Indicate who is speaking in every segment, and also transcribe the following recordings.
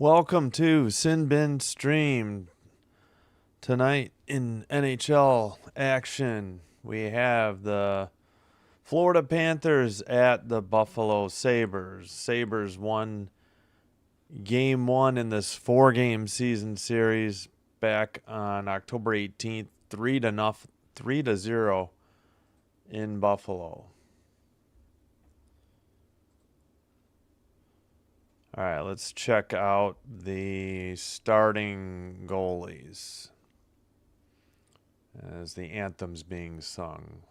Speaker 1: Welcome to Sin Bin Stream. Tonight in NHL action, we have the Florida Panthers at the Buffalo Sabres. Sabres won game one in this 4-game season series back on October 18th, 3-0 in Buffalo. All right, let's check out the starting goalies as the anthem's being sung.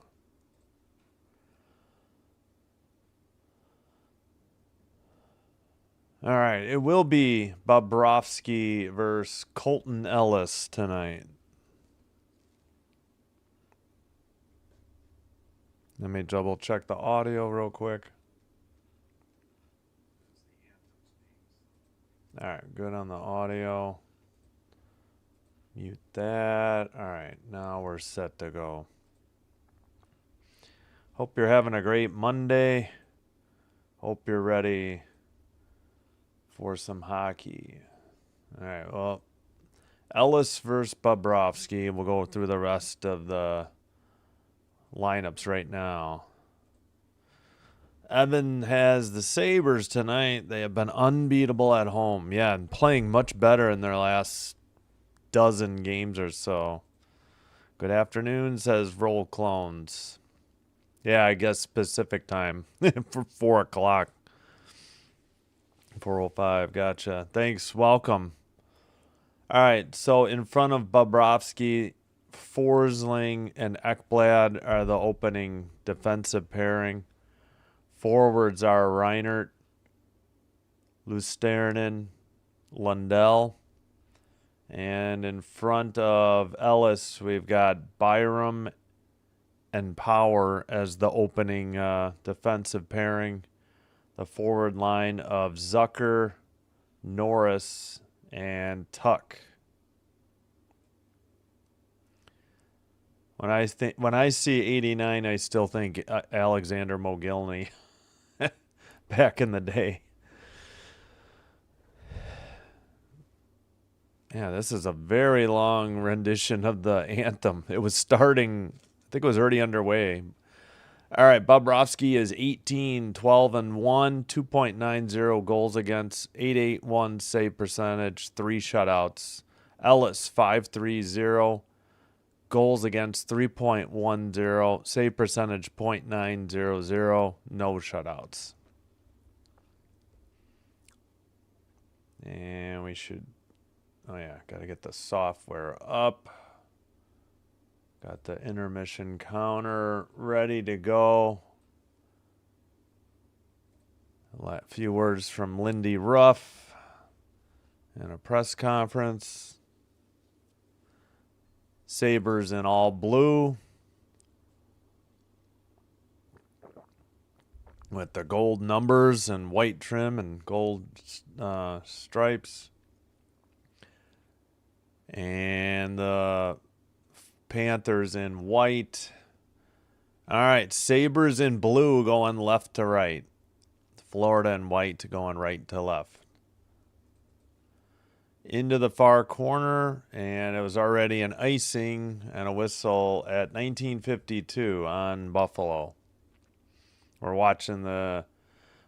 Speaker 1: All right, it will be Bobrovsky versus Colton Ellis tonight. Let me double check the audio real quick. All right, good on the audio. Mute that. All right, now we're set to go. Hope you're having a great Monday. Hope you're ready for some hockey. All right, well, Ellis versus Bobrovsky. We'll go through the rest of the lineups right now. Evan has the Sabres tonight. They have been unbeatable at home. Yeah, and playing much better in their last dozen games or so. Good afternoon, says Roll Clones. Yeah, I guess Pacific time for 4 o'clock. 4:05, gotcha. Thanks, welcome. All right, so in front of Bobrovsky, Forsling and Ekblad are the opening defensive pairing. Forwards are Reinert, Lusterinen, Lundell. And in front of Ellis, we've got Byram and Power as the opening defensive pairing. The forward line of Zucker, Norris, and Tuck. When I see 89, I still think Alexander Mogilny back in the day. Yeah, this is a very long rendition of the anthem. It was starting, I think it was already underway. All right, Bobrovsky is 18, 12, and 1, 2.90 goals against, 881 save percentage, 3 shutouts. Ellis, 530, goals against, 3.10, save percentage, .900, no shutouts. And we should, oh yeah, got to get the software up. Got the intermission counter ready to go. A few words from Lindy Ruff in a press conference. Sabres in all blue with the gold numbers and white trim and gold stripes. And the Panthers in white. All right, Sabres in blue going left to right. Florida in white going right to left. Into the far corner, and it was already an icing and a whistle at 1952 on Buffalo. We're watching the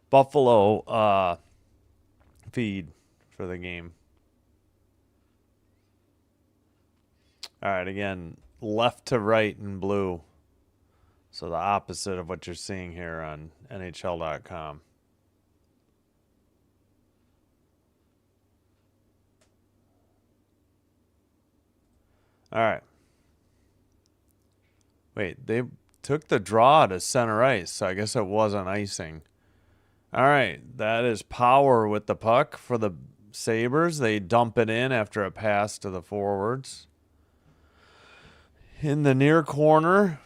Speaker 1: Buffalo feed for the game. All right, again, left to right in blue. So the opposite of what you're seeing here on NHL.com. All right. Wait, they took the draw to center ice, so I guess it wasn't icing. All right, that is Power with the puck for the Sabres. They dump it in after a pass to the forwards. In the near corner,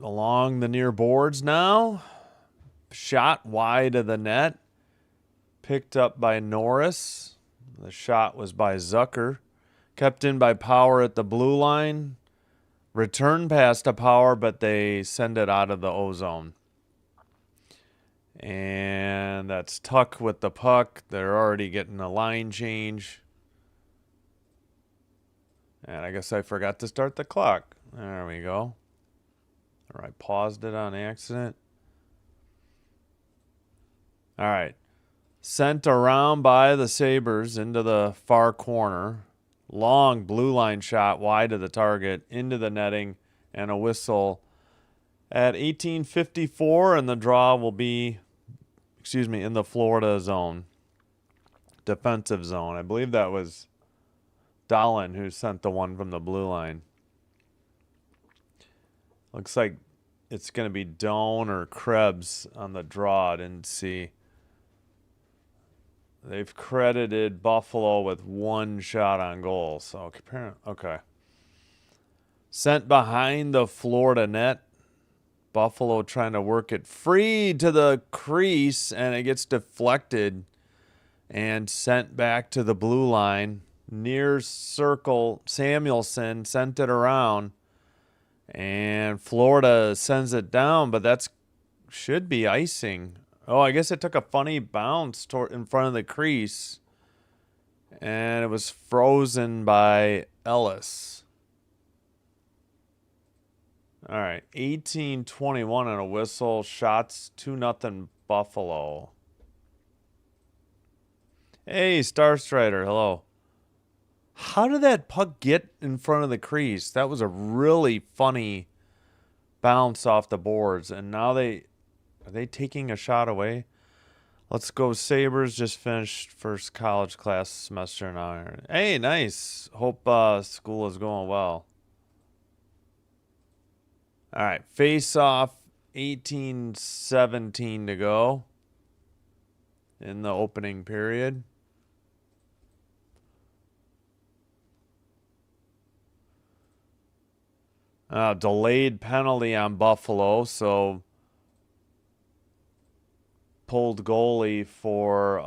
Speaker 1: along the near boards now, shot wide of the net, picked up by Norris. The shot was by Zucker. Kept in by Power at the blue line. Return pass to Power, but they send it out of the O zone. And that's Tuck with the puck. They're already getting a line change. And I guess I forgot to start the clock. There we go. Or I paused it on accident. All right. Sent around by the Sabres into the far corner. Long blue line shot wide of the target into the netting, and a whistle at 18:54, and the draw will be, in the Florida zone, defensive zone. I believe that was Dahlin who sent the one from the blue line. Looks like it's going to be Doan or Krebs on the draw. I didn't see. They've credited Buffalo with one shot on goal. So, okay. Sent behind the Florida net. Buffalo trying to work it free to the crease, and it gets deflected and sent back to the blue line. Near circle, Samuelson sent it around, and Florida sends it down, but that's should be icing. Oh, I guess it took a funny bounce in front of the crease, and it was frozen by Ellis. All right, 18:21 on a whistle. Shots 2-0 Buffalo. Hey, Star Strider, hello. How did that puck get in front of the crease? That was a really funny bounce off the boards, and now are they taking a shot away? Let's go Sabres. Just finished first college class semester now. Hey, nice. Hope school is going well. All right, face off. 18:17 to go in the opening period. Delayed penalty on Buffalo, so pulled goalie for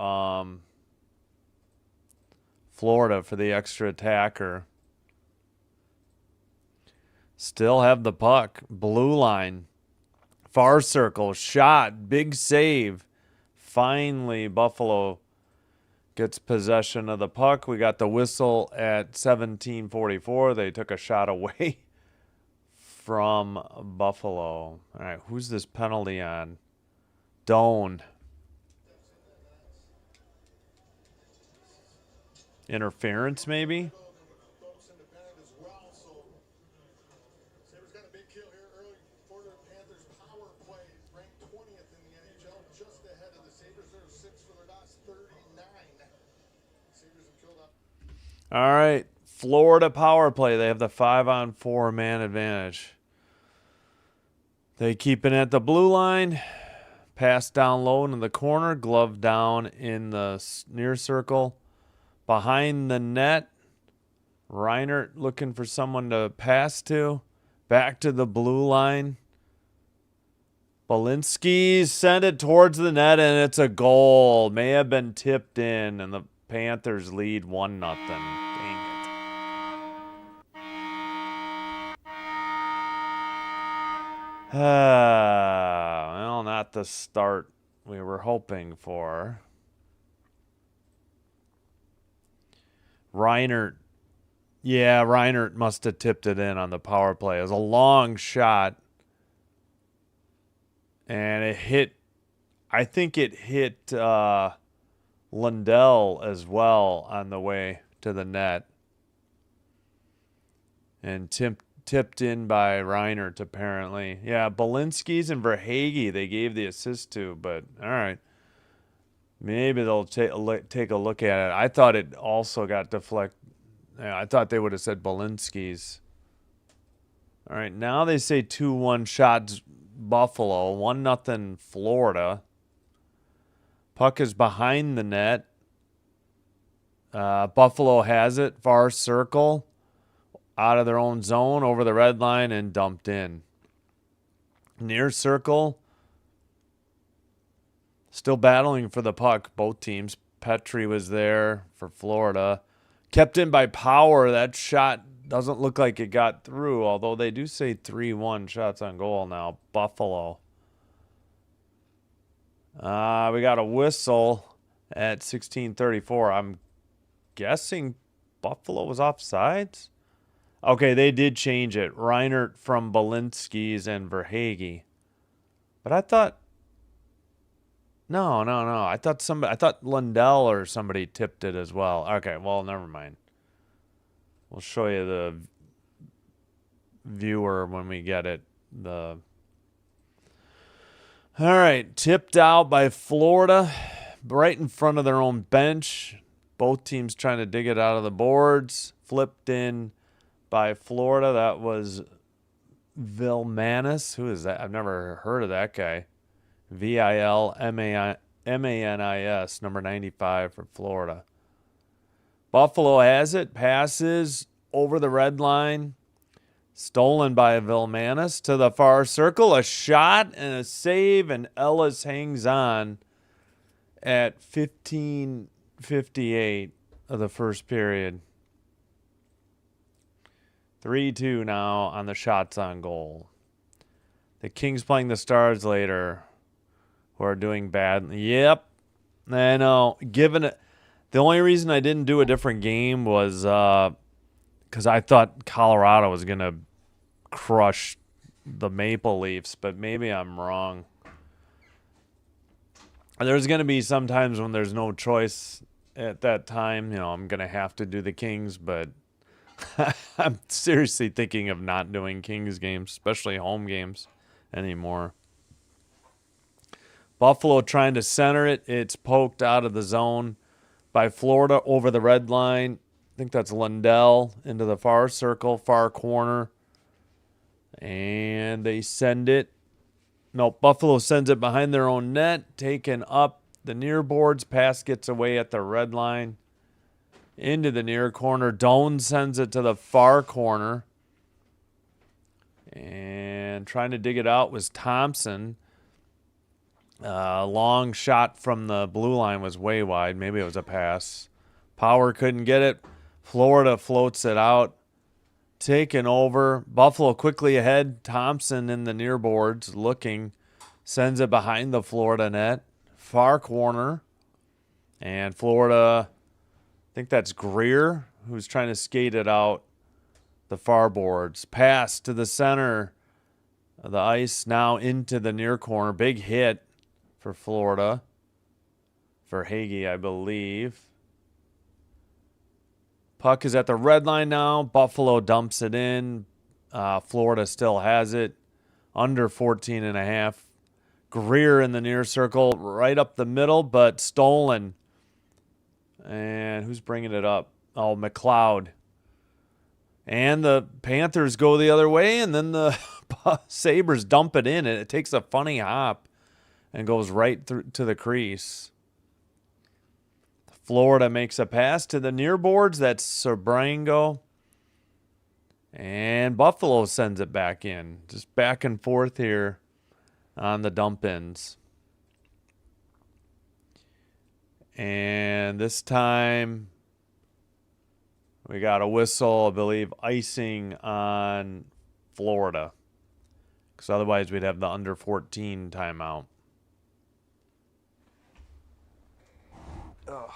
Speaker 1: Florida for the extra attacker. Still have the puck. Blue line. Far circle. Shot. Big save. Finally, Buffalo gets possession of the puck. We got the whistle at 17:44. They took a shot away from Buffalo. All right, who's this penalty on? Doan. Interference, maybe?
Speaker 2: Sabres got a big kill here early. Florida Panthers power play ranked 20th in the NHL, just ahead of the Sabres. They're 6 for their last 39. Sabres have killed up.
Speaker 1: All right, Florida power play. They have the 5-on-4 man advantage. They keep it at the blue line. Pass down low into the corner. Glove down in the near circle. Behind the net. Reinert looking for someone to pass to. Back to the blue line. Belinsky sent it towards the net, and it's a goal. May have been tipped in, and the Panthers lead 1-0. Dang it. Well, not the start we were hoping for. Reinert. Yeah, Reinert must have tipped it in on the power play. It was a long shot. And it hit, I think it hit Lundell as well on the way to the net. And tipped in by Reinert, apparently. Yeah, Belinsky's and Verhaeghe they gave the assist to, but all right. Maybe they'll take a look at it. I thought it also got deflected. Yeah, I thought they would have said Belinsky's. All right, now they say 2-1 shots Buffalo, 1-0 Florida. Puck is behind the net. Buffalo has it, far circle, out of their own zone, over the red line, and dumped in. Near circle, still battling for the puck, both teams. Petrie was there for Florida. Kept in by Power. That shot doesn't look like it got through, although they do say 3-1 shots on goal now. Buffalo. We got a whistle at 16:34. I'm guessing Buffalo was offsides. Okay, they did change it. Reinert from Balinski's and Verhage. But I thought no. I thought Lundell or somebody tipped it as well. Okay, well, never mind. We'll show you the viewer when we get it. All right, tipped out by Florida, right in front of their own bench. Both teams trying to dig it out of the boards. Flipped in by Florida. That was Vilmanis. Who is that? I've never heard of that guy. Vilmanis, number 95 for Florida. Buffalo has it. Passes over the red line. Stolen by Vilmanis to the far circle. A shot and a save, and Ellis hangs on at 15:58 of the first period. 3-2 now on the shots on goal. The Kings playing the Stars later, who are doing bad. Yep, I know. Given it, the only reason I didn't do a different game was because I thought Colorado was gonna crush the Maple Leafs, but maybe I'm wrong. There's gonna be some times when there's no choice at that time. I'm gonna have to do the Kings, but I'm seriously thinking of not doing Kings games, especially home games, anymore. Buffalo trying to center it. It's poked out of the zone by Florida over the red line. I think that's Lundell into the far circle, far corner. And they send it. No, Buffalo sends it behind their own net. Taken up the near boards. Pass gets away at the red line. Into the near corner. Doan sends it to the far corner. And trying to dig it out was Thompson. Long shot from the blue line was way wide. Maybe it was a pass. Power couldn't get it. Florida floats it out. Taken over. Buffalo quickly ahead. Thompson in the near boards looking. Sends it behind the Florida net. Far corner. And Florida, I think that's Greer, who's trying to skate it out the far boards. Pass to the center of the ice. Now into the near corner. Big hit for Florida. For Hagee, I believe. Puck is at the red line now. Buffalo dumps it in. Florida still has it. Under 14.5. Greer in the near circle. Right up the middle, but stolen. And who's bringing it up? Oh, McLeod. And the Panthers go the other way, and then the Sabres dump it in. And it takes a funny hop and goes right through to the crease. Florida makes a pass to the near boards. That's Sobrango. And Buffalo sends it back in. Just back and forth here on the dump ins. And this time we got a whistle, I believe, icing on Florida. Because otherwise we'd have the under 14 timeout. Ugh.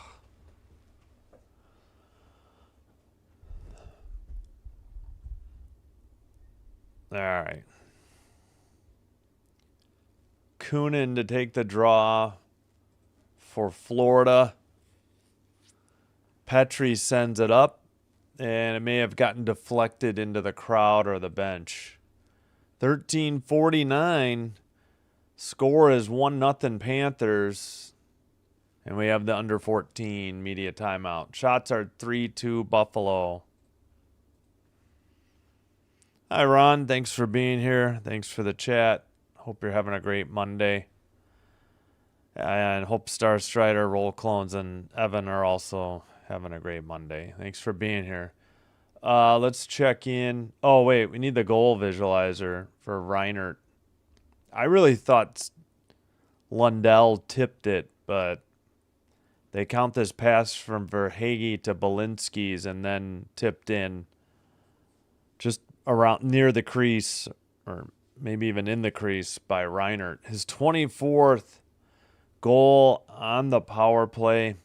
Speaker 1: All right. Kunin to take the draw for Florida. Petrie sends it up, and it may have gotten deflected into the crowd or the bench. 13:49. Score is 1-0 Panthers. And we have the under 14 media timeout. Shots are 3-2 Buffalo. Hi, Ron. Thanks for being here. Thanks for the chat. Hope you're having a great Monday. And hope Star Strider, Roll Clones, and Evan are also having a great Monday. Thanks for being here. Let's check in. Oh, wait. We need the goal visualizer for Reinert. I really thought Lundell tipped it, but they count this pass from Verhage to Balinski's and then tipped in just around near the crease, or maybe even in the crease by Reinert. His 24th Goal on the power play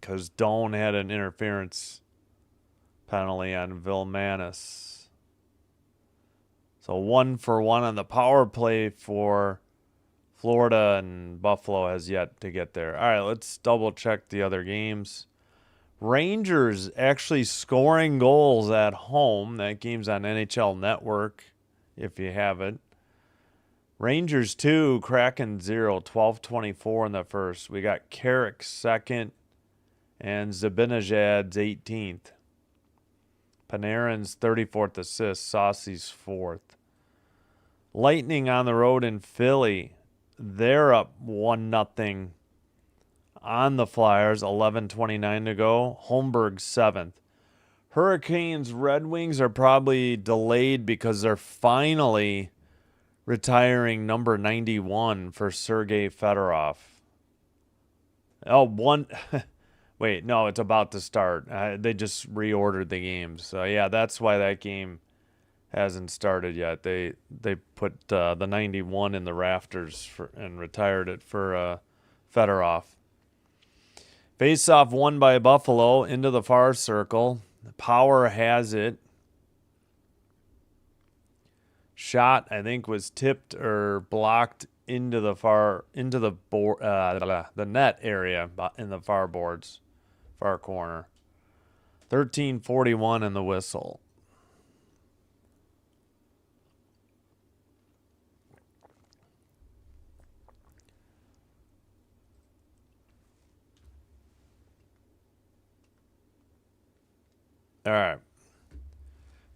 Speaker 1: because Doan had an interference penalty on Vilmanis. So 1-for-1 on the power play for Florida, and Buffalo has yet to get there. All right, let's double check the other games. Rangers actually scoring goals at home. That game's on NHL Network if you have it. Rangers 2, Kraken 0, 12:24 in the first. We got Carrick second and Zibanejad's 18th. Panarin's 34th assist, Saucy's 4th. Lightning on the road in Philly. They're up 1-0 on the Flyers, 11:29 to go. Holmberg's 7th. Hurricanes, Red Wings are probably delayed because they're finally retiring number 91 for Sergei Fedorov. Wait, no, it's about to start. They just reordered the games. So, yeah, that's why that game hasn't started yet. They put the 91 in the rafters and retired it for Fedorov. Face-off won by Buffalo into the far circle. Power has it. Shot, I think, was tipped or blocked into the net area in the far corner. 13:41 in the whistle. All right.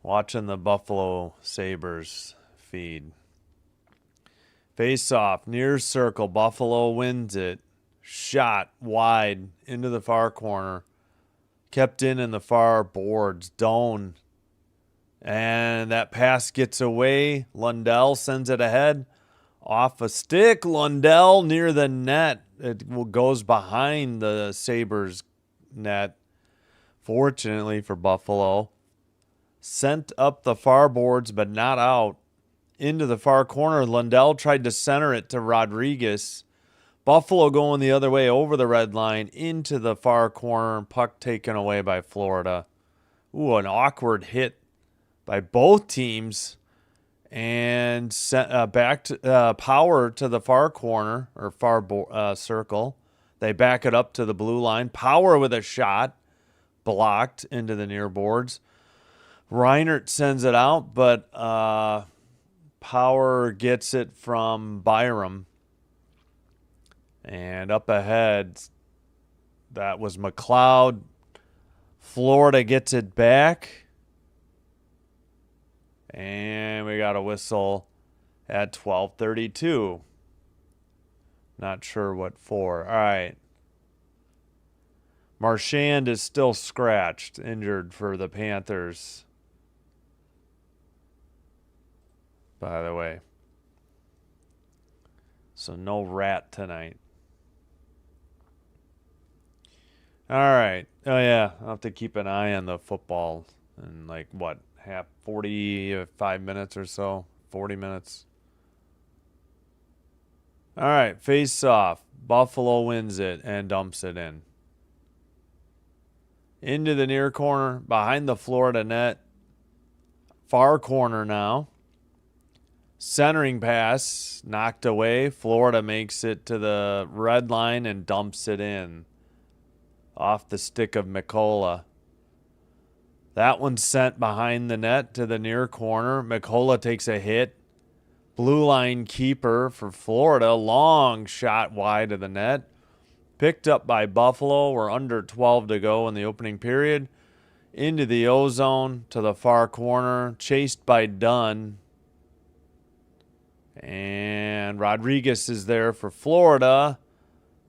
Speaker 1: Watching the Buffalo Sabres feed. Face off, near circle. Buffalo wins it. Shot wide into the far corner. Kept in the far boards. Doan. And that pass gets away. Lundell sends it ahead. Off a stick. Lundell near the net. It goes behind the Sabres net. Fortunately for Buffalo. Sent up the far boards, but not out. Into the far corner. Lundell tried to center it to Rodriguez. Buffalo going the other way over the red line into the far corner. Puck taken away by Florida. Ooh, an awkward hit by both teams. And back to Power to the far corner or far circle. They back it up to the blue line. Power with a shot. Blocked into the near boards. Reinert sends it out, but Power gets it from Byram. And up ahead, that was McLeod. Florida gets it back. And we got a whistle at 12:32. Not sure what for. All right. Marchand is still scratched, injured for the Panthers. By the way. So no Rat tonight. All right. Oh, yeah. I'll have to keep an eye on the football in 45 minutes or so. 40 minutes. All right. Face off. Buffalo wins it and dumps it in. Into the near corner. Behind the Florida net. Far corner now. Centering pass. Knocked away. Florida makes it to the red line and dumps it in. Off the stick of Mikola. That one's sent behind the net to the near corner. Mikola takes a hit. Blue line keeper for Florida. Long shot wide of the net. Picked up by Buffalo. We're under 12 to go in the opening period. Into the O-zone to the far corner. Chased by Dunn. And Rodriguez is there for Florida.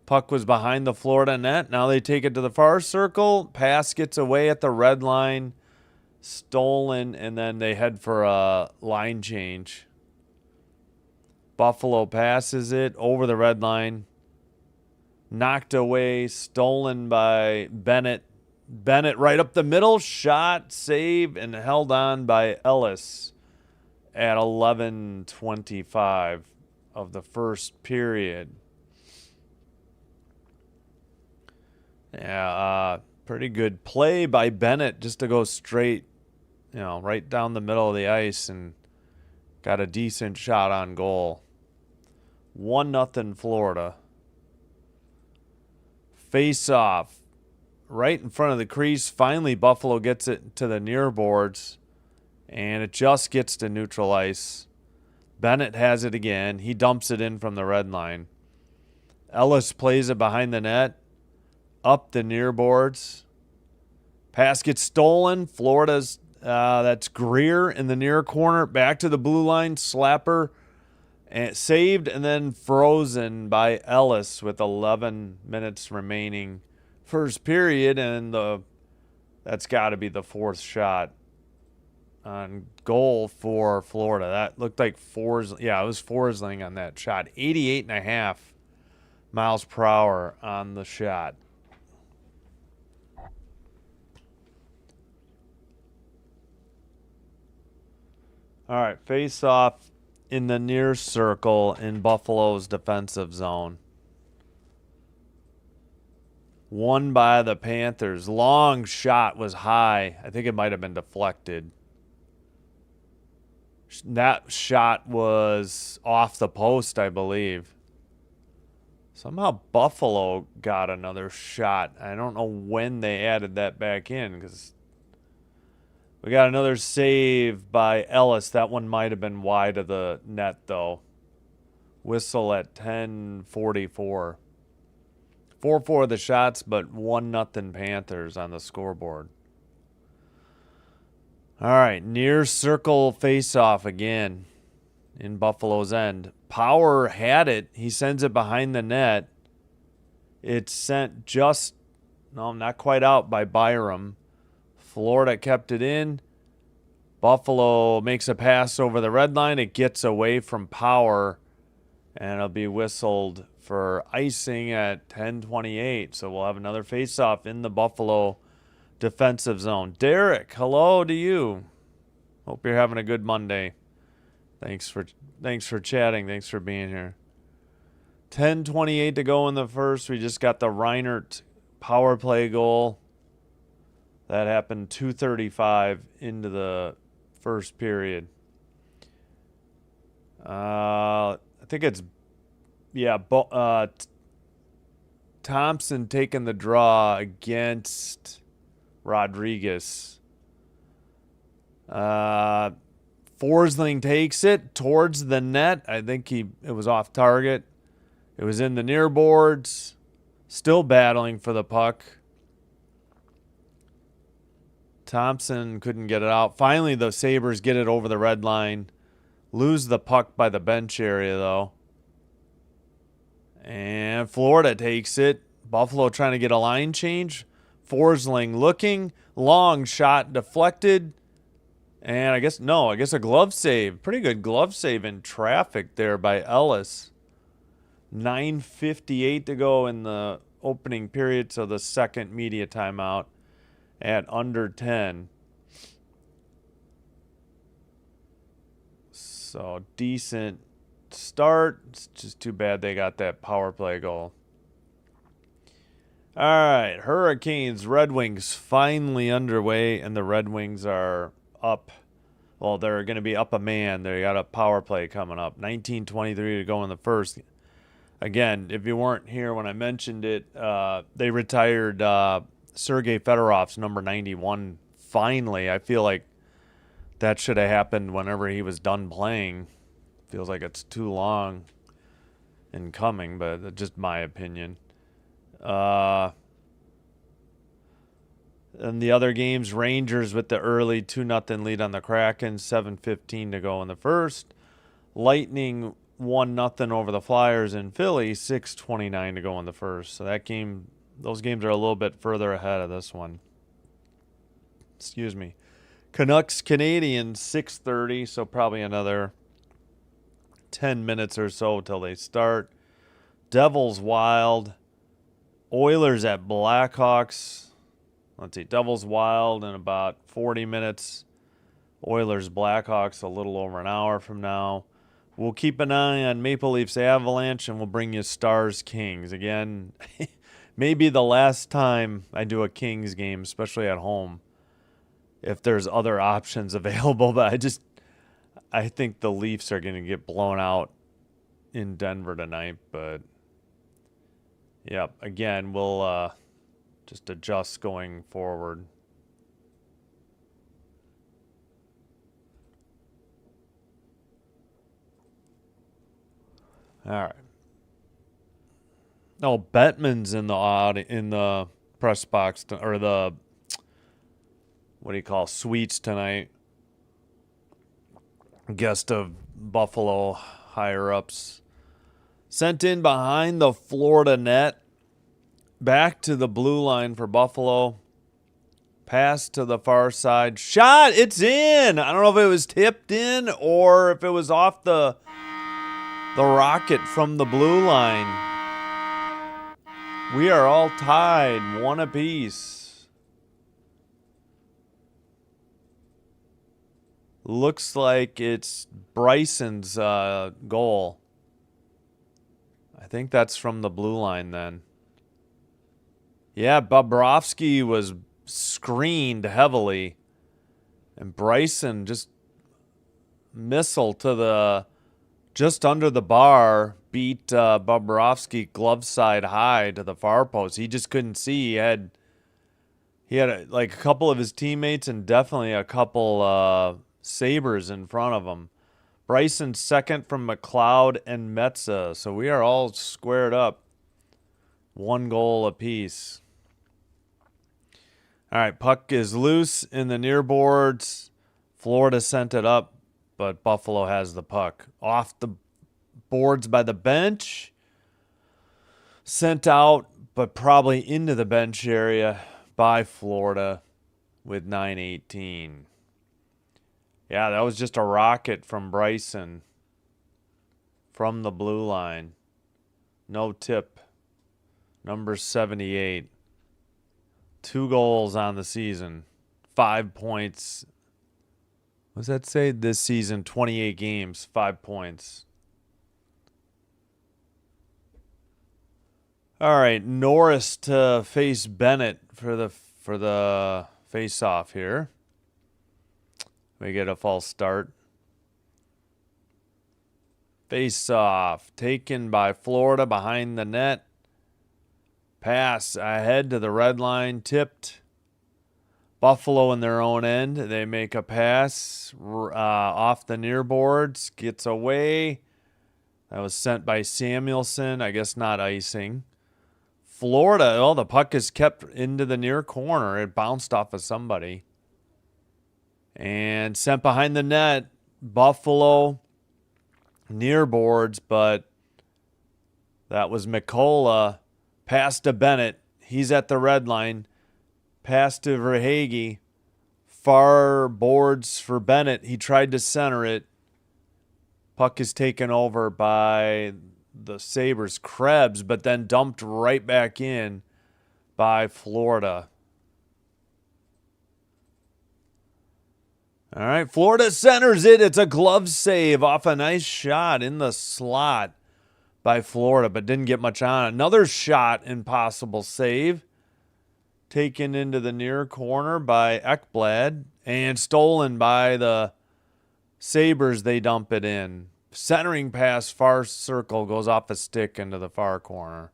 Speaker 1: Puck was behind the Florida net. Now they take it to the far circle. Pass gets away at the red line. Stolen, and then they head for a line change. Buffalo passes it over the red line. Knocked away. Stolen by Bennett. Bennett right up the middle. Shot, save, and held on by Ellis at 11:25 of the first period. Yeah, pretty good play by Bennett just to go straight, right down the middle of the ice and got a decent shot on goal. 1-0 Florida. Face off right in front of the crease. Finally, Buffalo gets it to the near boards, and it just gets to neutral ice. Bennett has it again. He dumps it in from the red line. Ellis plays it behind the net, up the near boards. Pass gets stolen. Florida's, that's Greer in the near corner. Back to the blue line. Slapper. And saved and then frozen by Ellis with 11 minutes remaining first period, and that's got to be the fourth shot on goal for Florida. That looked like Forsling. Yeah, it was Forsling on that shot. 88.5 miles per hour on the shot. All right, face off in the near circle in Buffalo's defensive zone. Won by the Panthers. Long shot was high. I think it might have been deflected. That shot was off the post, I believe. Somehow Buffalo got another shot. I don't know when they added that back in because we got another save by Ellis. That one might have been wide of the net, though. Whistle at 10:44. 4-4 the shots, but 1-0 Panthers on the scoreboard. All right, near circle face-off again in Buffalo's end. Power had it. He sends it behind the net. It's sent not quite out by Byram. Florida kept it in. Buffalo makes a pass over the red line. It gets away from Power, and it'll be whistled for icing at 10:28. So we'll have another face-off in the Buffalo defensive zone. Derek, hello to you. Hope you're having a good Monday. Thanks for chatting. Thanks for being here. 10:28 to go in the first. We just got the Reinert power play goal. That happened 2:35 into the first period. I think it's Thompson taking the draw against Rodriguez. Forsling takes it towards the net. I think it was off target. It was in the near boards. Still battling for the puck. Thompson couldn't get it out. Finally, the Sabres get it over the red line. Lose the puck by the bench area, though. And Florida takes it. Buffalo trying to get a line change. Forsling looking. Long shot deflected. And I guess a glove save. Pretty good glove save in traffic there by Ellis. 9:58 to go in the opening period, so the second media timeout at under 10. So decent start. It's just too bad they got that power play goal. All right, Hurricanes, Red Wings finally underway, and the Red Wings are up. Well, they're going to be up a man. They got a power play coming up. 19:23 to go in the first. Again, if you weren't here when I mentioned it, they retired Sergei Fedorov's number 91 finally. I feel like that should have happened whenever he was done playing. Feels like it's too long in coming, but that's just my opinion. And the other games, Rangers with the early 2-0 lead on the Kraken, 7:15 to go in the first. Lightning 1-0 over the Flyers in Philly, 6:29 to go in the first. So those games are a little bit further ahead of this one. Excuse me. Canucks Canadiens 6:30, so probably another 10 minutes or so till they start. Devils Wild, Oilers at Blackhawks. Let's see, Devils Wild in about 40 minutes. Oilers Blackhawks a little over an hour from now. We'll keep an eye on Maple Leafs Avalanche, and we'll bring you Stars Kings. Again, maybe the last time I do a Kings game, especially at home, if there's other options available. But I think the Leafs are going to get blown out in Denver tonight. But yeah, again, we'll just adjust going forward. All right. Oh, Bettman's in the press box or the what do you call suites tonight? Guest of Buffalo higher ups. Sent in behind the Florida net. Back to the blue line for Buffalo. Pass to the far side. Shot. It's in. I don't know if it was tipped in or if it was off the rocket from the blue line. We are all tied, one apiece. Looks like it's Bryson's goal. I think that's from the blue line then. Yeah, Bobrovsky was screened heavily. And Bryson just missile to the just under the bar, beat Bobrovsky glove side high to the far post. He just couldn't see. He had like a couple of his teammates and definitely a couple Sabres in front of him. Bryson second from McLeod and Metza. So we are all squared up. 1 goal apiece. All right, puck is loose in the near boards. Florida sent it up, but Buffalo has the puck. Off the boards by the bench. Sent out, but probably into the bench area by Florida with 9:18. Yeah, that was just a rocket from Bryson from the blue line. No tip. Number 78. 2 goals on the season. 5 points. What does that say? This season, 28 games, 5 points. All right, Norris to face Bennett for the face-off here. We get a false start. Face-off taken by Florida behind the net. Pass ahead to the red line, tipped. Buffalo in their own end. They make a pass off the near boards, gets away. That was sent by Samuelson. I guess not icing. Florida, the puck is kept into the near corner. It bounced off of somebody. And sent behind the net. Buffalo near boards, but that was Mikola. Pass to Bennett. He's at the red line. Pass to Verhaeghe. Far boards for Bennett. He tried to center it. Puck is taken over by the Sabres' Krebs, but then dumped right back in by Florida. All right, Florida centers it. It's a glove save off a nice shot in the slot by Florida, but didn't get much on. Another shot, impossible save. Taken into the near corner by Ekblad and stolen by the Sabres. They dump it in. Centering pass, far circle, goes off a stick into the far corner.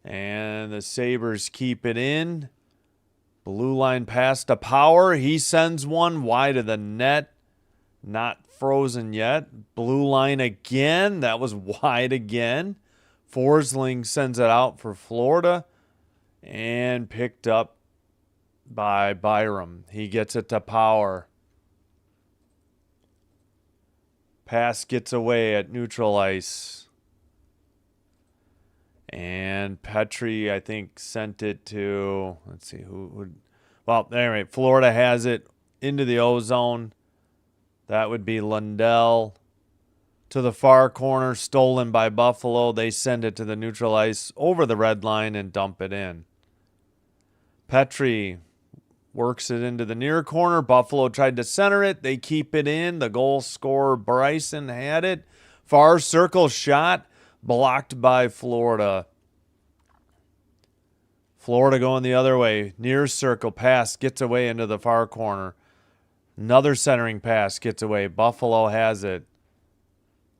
Speaker 1: And the Sabres keep it in. Blue line pass to Power. He sends one wide of the net. Not frozen yet. Blue line again. That was wide again. Forsling sends it out for Florida. And picked up by Byram. He gets it to Power. Pass gets away at neutral ice. And Petrie, I think, sent it to, let's see, who would, well, anyway, Florida has it into the O-zone. That would be Lundell. To the far corner, stolen by Buffalo. They send it to the neutral ice over the red line and dump it in. Petrie works it into the near corner. Buffalo tried to center it. They keep it in. The goal scorer, Bryson, had it. Far circle shot blocked by Florida. Florida going the other way. Near circle pass gets away into the far corner. Another centering pass gets away. Buffalo has it.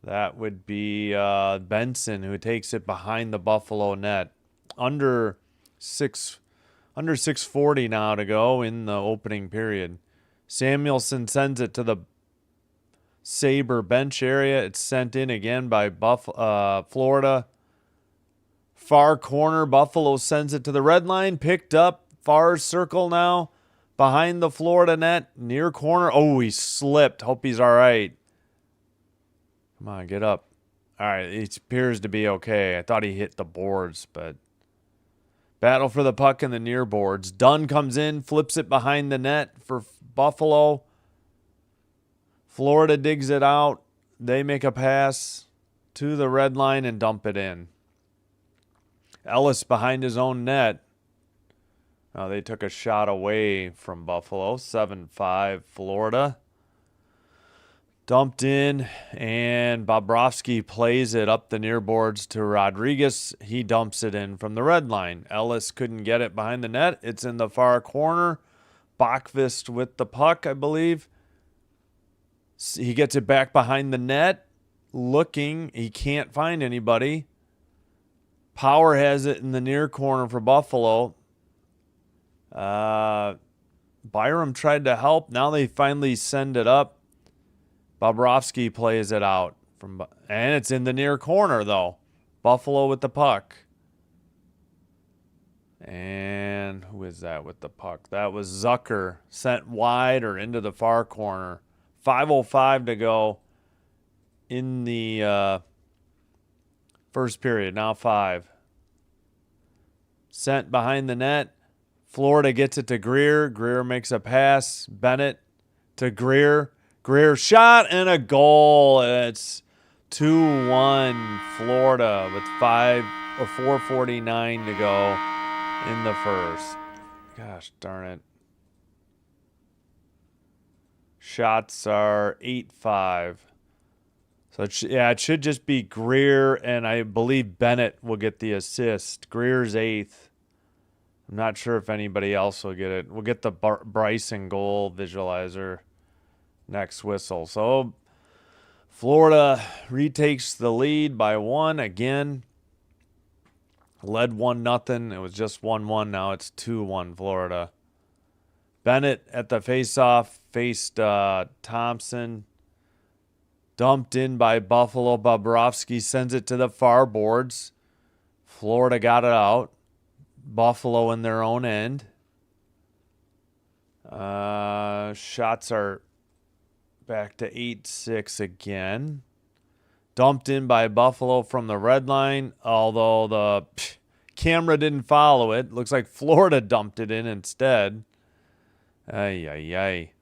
Speaker 1: That would be Benson, who takes it behind the Buffalo net. Under 6:40 now to go in the opening period. Samuelson sends it to the Sabre bench area. It's sent in again by Florida. Far corner, Buffalo sends it to the red line. Picked up, far circle now. Behind the Florida net, near corner. Oh, he slipped. Hope he's all right. Come on, get up. All right, it appears to be okay. I thought he hit the boards, but battle for the puck in the near boards. Dunn comes in, flips it behind the net for Buffalo. Florida digs it out. They make a pass to the red line and dump it in. Ellis behind his own net. Oh, they took a shot away from Buffalo. 7-5 Florida. Dumped in, and Bobrovsky plays it up the near boards to Rodriguez. He dumps it in from the red line. Ellis couldn't get it behind the net. It's in the far corner. Bachvist with the puck, I believe. He gets it back behind the net. Looking. He can't find anybody. Power has it in the near corner for Buffalo. Byram tried to help. Now they finally send it up. Bobrovsky plays it out. And it's in the near corner, though. Buffalo with the puck. And who is that with the puck? That was Zucker. Sent wide or into the far corner. 5:05 to go in the first period. Now 5. Sent behind the net. Florida gets it to Greer. Greer makes a pass. Bennett to Greer. Greer shot and a goal. It's 2-1 Florida with 4:49 to go in the first. Gosh darn it. Shots are 8-5. So it should just be Greer, and I believe Bennett will get the assist. Greer's 8th. I'm not sure if anybody else will get it. We'll get the Bryson goal visualizer next whistle. So Florida retakes the lead by 1 again. Led 1-0. It was just 1-1. Now it's 2-1 Florida. Bennett at the faceoff faced Thompson. Dumped in by Buffalo. Bobrovsky sends it to the far boards. Florida got it out. Buffalo in their own end. Shots are back to 8-6 again. Dumped in by Buffalo from the red line, although the camera didn't follow it. Looks like Florida dumped it in instead. Ay.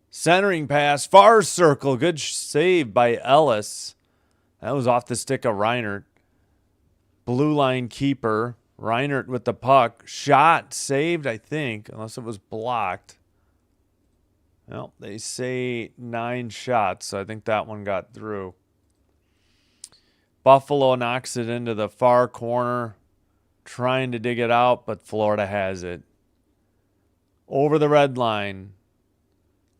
Speaker 1: Centering pass, far circle. Good save by Ellis. That was off the stick of Reinert. Blue line keeper. Reinert with the puck. Shot saved, I think, unless it was blocked. Well, they say 9 shots, so I think that one got through. Buffalo knocks it into the far corner, trying to dig it out, but Florida has it. Over the red line.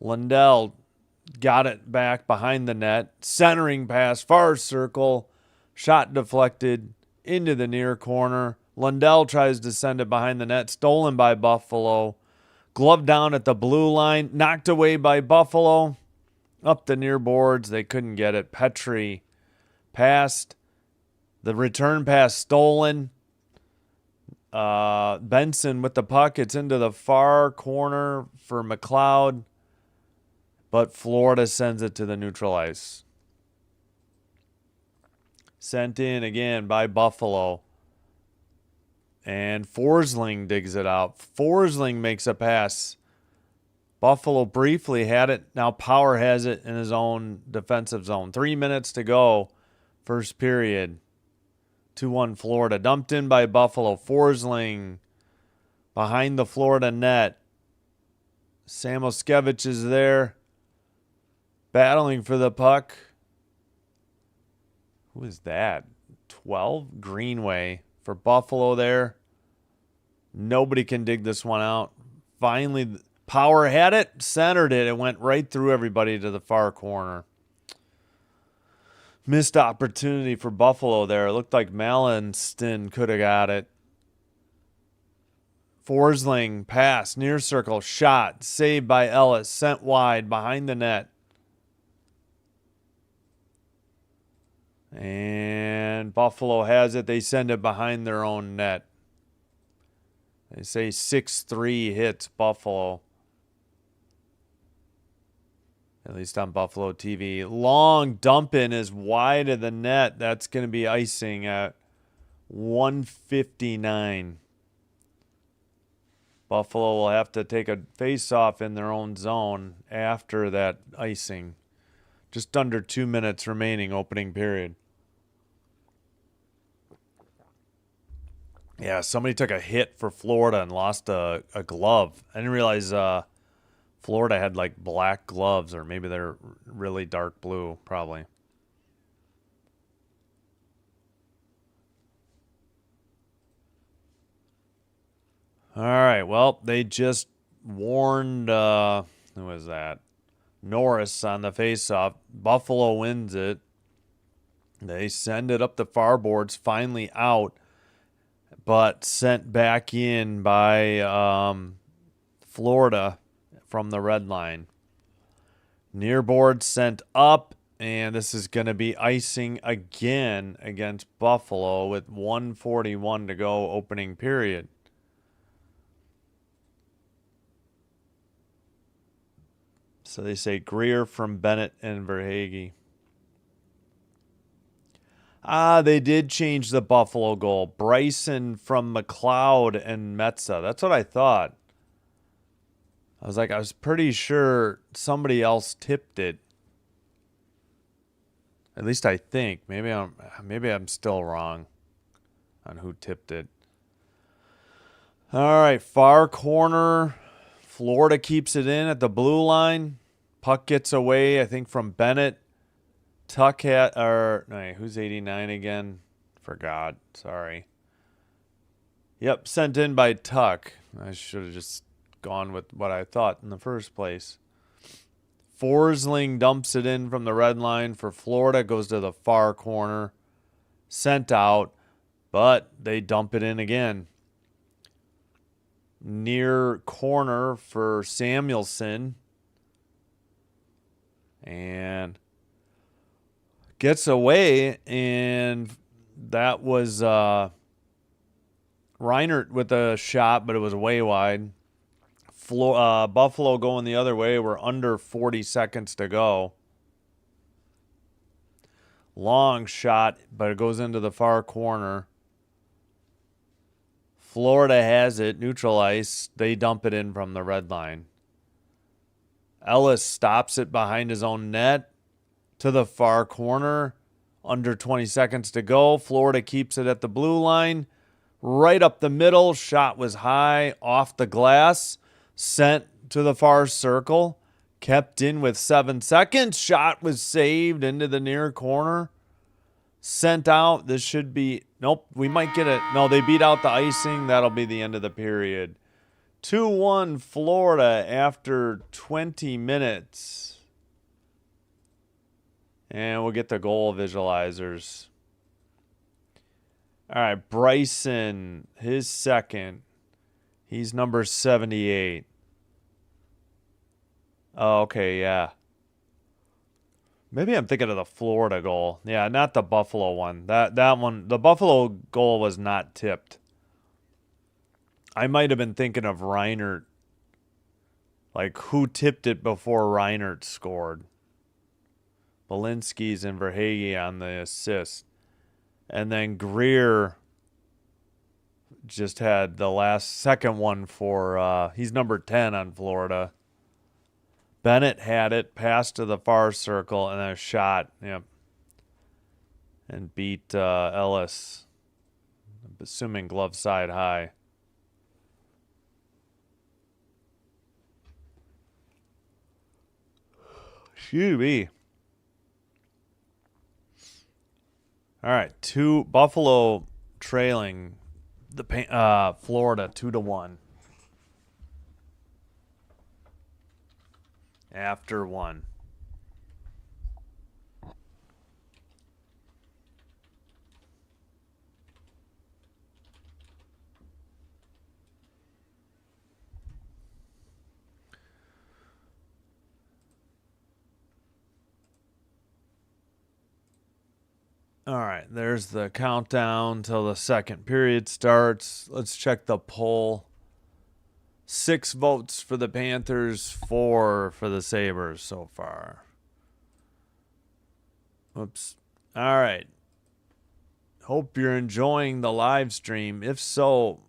Speaker 1: Lundell got it back behind the net. Centering pass, far circle. Shot deflected into the near corner. Lundell tries to send it behind the net. Stolen by Buffalo. Glove down at the blue line. Knocked away by Buffalo. Up the near boards. They couldn't get it. Petrie passed. The return pass stolen. Benson with the puck. It's into the far corner for McLeod. But Florida sends it to the neutral ice. Sent in again by Buffalo. And Forsling digs it out. Forsling makes a pass. Buffalo briefly had it. Now Power has it in his own defensive zone. 3 minutes to go. First period. 2-1 Florida. Dumped in by Buffalo. Forsling behind the Florida net. Samoskevich is there. Battling for the puck. Who is that? 12? Greenway for Buffalo there. Nobody can dig this one out. Finally, Power had it, centered it. It went right through everybody to the far corner. Missed opportunity for Buffalo there. It looked like Malinston could have got it. Forsling, pass, near circle, shot, saved by Ellis, sent wide, behind the net. And Buffalo has it. They send it behind their own net. They say 6-3 hits Buffalo. At least on Buffalo TV. Long dump in is wide of the net. That's going to be icing at 1:59. Buffalo will have to take a face-off in their own zone after that icing. Just under 2 minutes remaining, opening period. Yeah, somebody took a hit for Florida and lost a glove. I didn't realize Florida had like black gloves, or maybe they're really dark blue, probably. All right, well, they just warned, who was that? Norris on the faceoff. Buffalo wins it. They send it up the far boards, finally out, but sent back in by Florida from the red line. Near board sent up, and this is going to be icing again against Buffalo with 1:41 to go, opening period. So they say Greer from Bennett and Verhage. They did change the Buffalo goal. Bryson from McLeod and Metza. That's what I thought. I was pretty sure somebody else tipped it. At least I think. Maybe I'm still wrong on who tipped it. All right, far corner. Florida keeps it in at the blue line. Puck gets away, I think, from Bennett. Tuck who's 89 again? Forgot. Sorry. Yep, sent in by Tuck. I should have just gone with what I thought in the first place. Forsling dumps it in from the red line for Florida. Goes to the far corner. Sent out, but they dump it in again. Near corner for Samuelson. And gets away, and that was Reinert with a shot, but it was way wide. Buffalo going the other way. We're under 40 seconds to go. Long shot, but it goes into the far corner. Florida has it, neutral ice. They dump it in from the red line. Ellis stops it behind his own net to the far corner. Under 20 seconds to go. Florida keeps it at the blue line. Right up the middle. Shot was high, off the glass. Sent to the far circle. Kept in with 7 seconds. Shot was saved into the near corner. Sent out. This should be... Nope, we might get it. No, they beat out the icing. That'll be the end of the period. 2-1 Florida after 20 minutes. And we'll get the goal visualizers. All right, Bryson, his second. He's number 78. Oh, okay, yeah. Maybe I'm thinking of the Florida goal. Yeah, not the Buffalo one. That one, the Buffalo goal was not tipped. I might have been thinking of Reinert. Like, who tipped it before Reinert scored? Belinsky's and Verhage on the assist. And then Greer just had the second one for, he's number 10 on Florida. Bennett had it, passed to the far circle, and then a shot. Yep. And beat Ellis. I'm assuming glove side high. Excuse me. All right, Buffalo trailing Florida 2-1. After 1. All right, there's the countdown till the second period starts. Let's check the poll. 6 votes for the Panthers, 4 for the Sabres so far. Oops. All right. Hope you're enjoying the live stream. If so,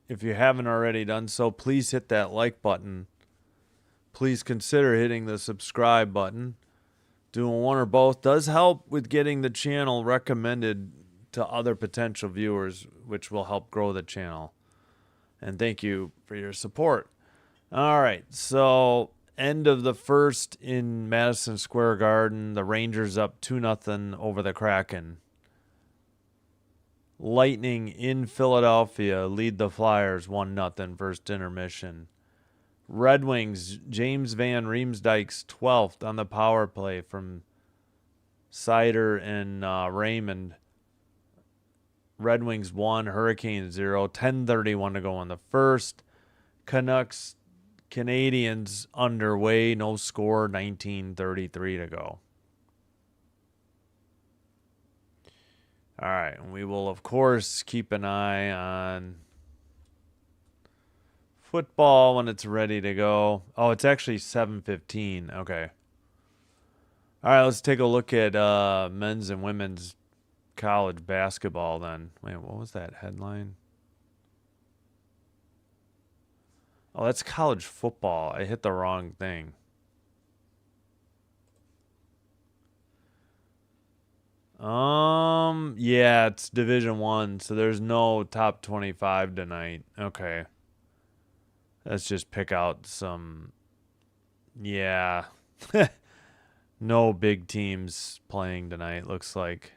Speaker 1: if you haven't already done so, please hit that like button. Please consider hitting the subscribe button. Doing one or both does help with getting the channel recommended to other potential viewers, which will help grow the channel. And thank you for your support. All right, so end of the first in Madison Square Garden. The Rangers up 2-0 over the Kraken. Lightning in Philadelphia lead the Flyers 1-0 first intermission. Red Wings, James Van Riemsdyk's 12th on the power play from Sider and Raymond. Red Wings 1, Hurricanes 0, 10:31 to go in the first. Canucks, Canadians underway, no score, 19:33 to go. All right, and we will, of course, keep an eye on football when it's ready to go. Oh, it's actually 7:15. Okay. All right, let's take a look at men's and women's college basketball then. Wait, what was that headline? Oh, that's college football. I hit the wrong thing. Yeah, it's Division 1, so there's no top 25 tonight. Okay. Let's just pick out some. Yeah. No big teams playing tonight, looks like.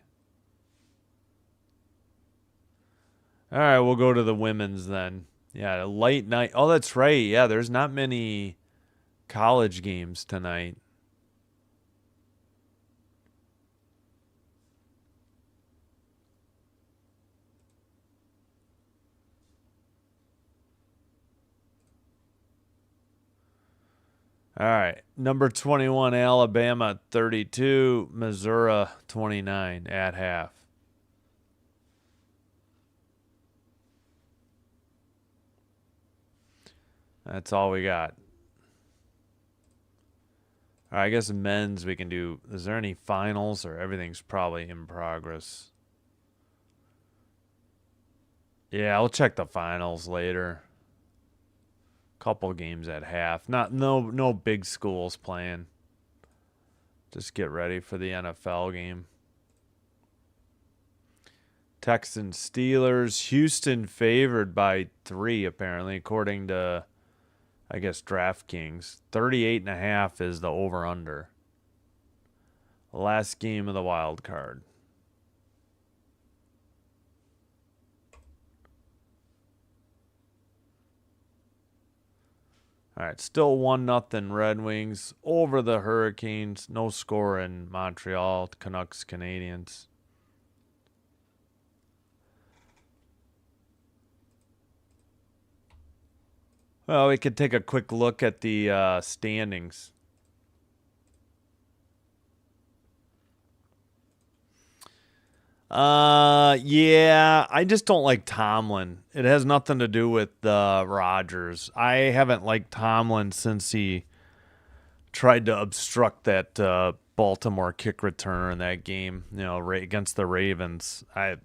Speaker 1: All right, we'll go to the women's then. Yeah, late night. Oh, that's right. Yeah, there's not many college games tonight. All right. Number 21, Alabama 32, Missouri 29 at half. That's all we got. All right, I guess men's we can do. Is there any finals or everything's probably in progress? Yeah, I'll check the finals later. Couple games at half. No big schools playing. Just get ready for the NFL game. Texans, Steelers, Houston favored by 3 apparently, according to, I guess, DraftKings. 38.5 is the over-under. Last game of the wild card. All right, still 1-0 Red Wings over the Hurricanes. No score in Montreal. Canucks, Canadians. Well, we could take a quick look at the standings. Yeah, I just don't like Tomlin. It has nothing to do with Rodgers. I haven't liked Tomlin since he tried to obstruct that Baltimore kick returner in that game, against the Ravens. I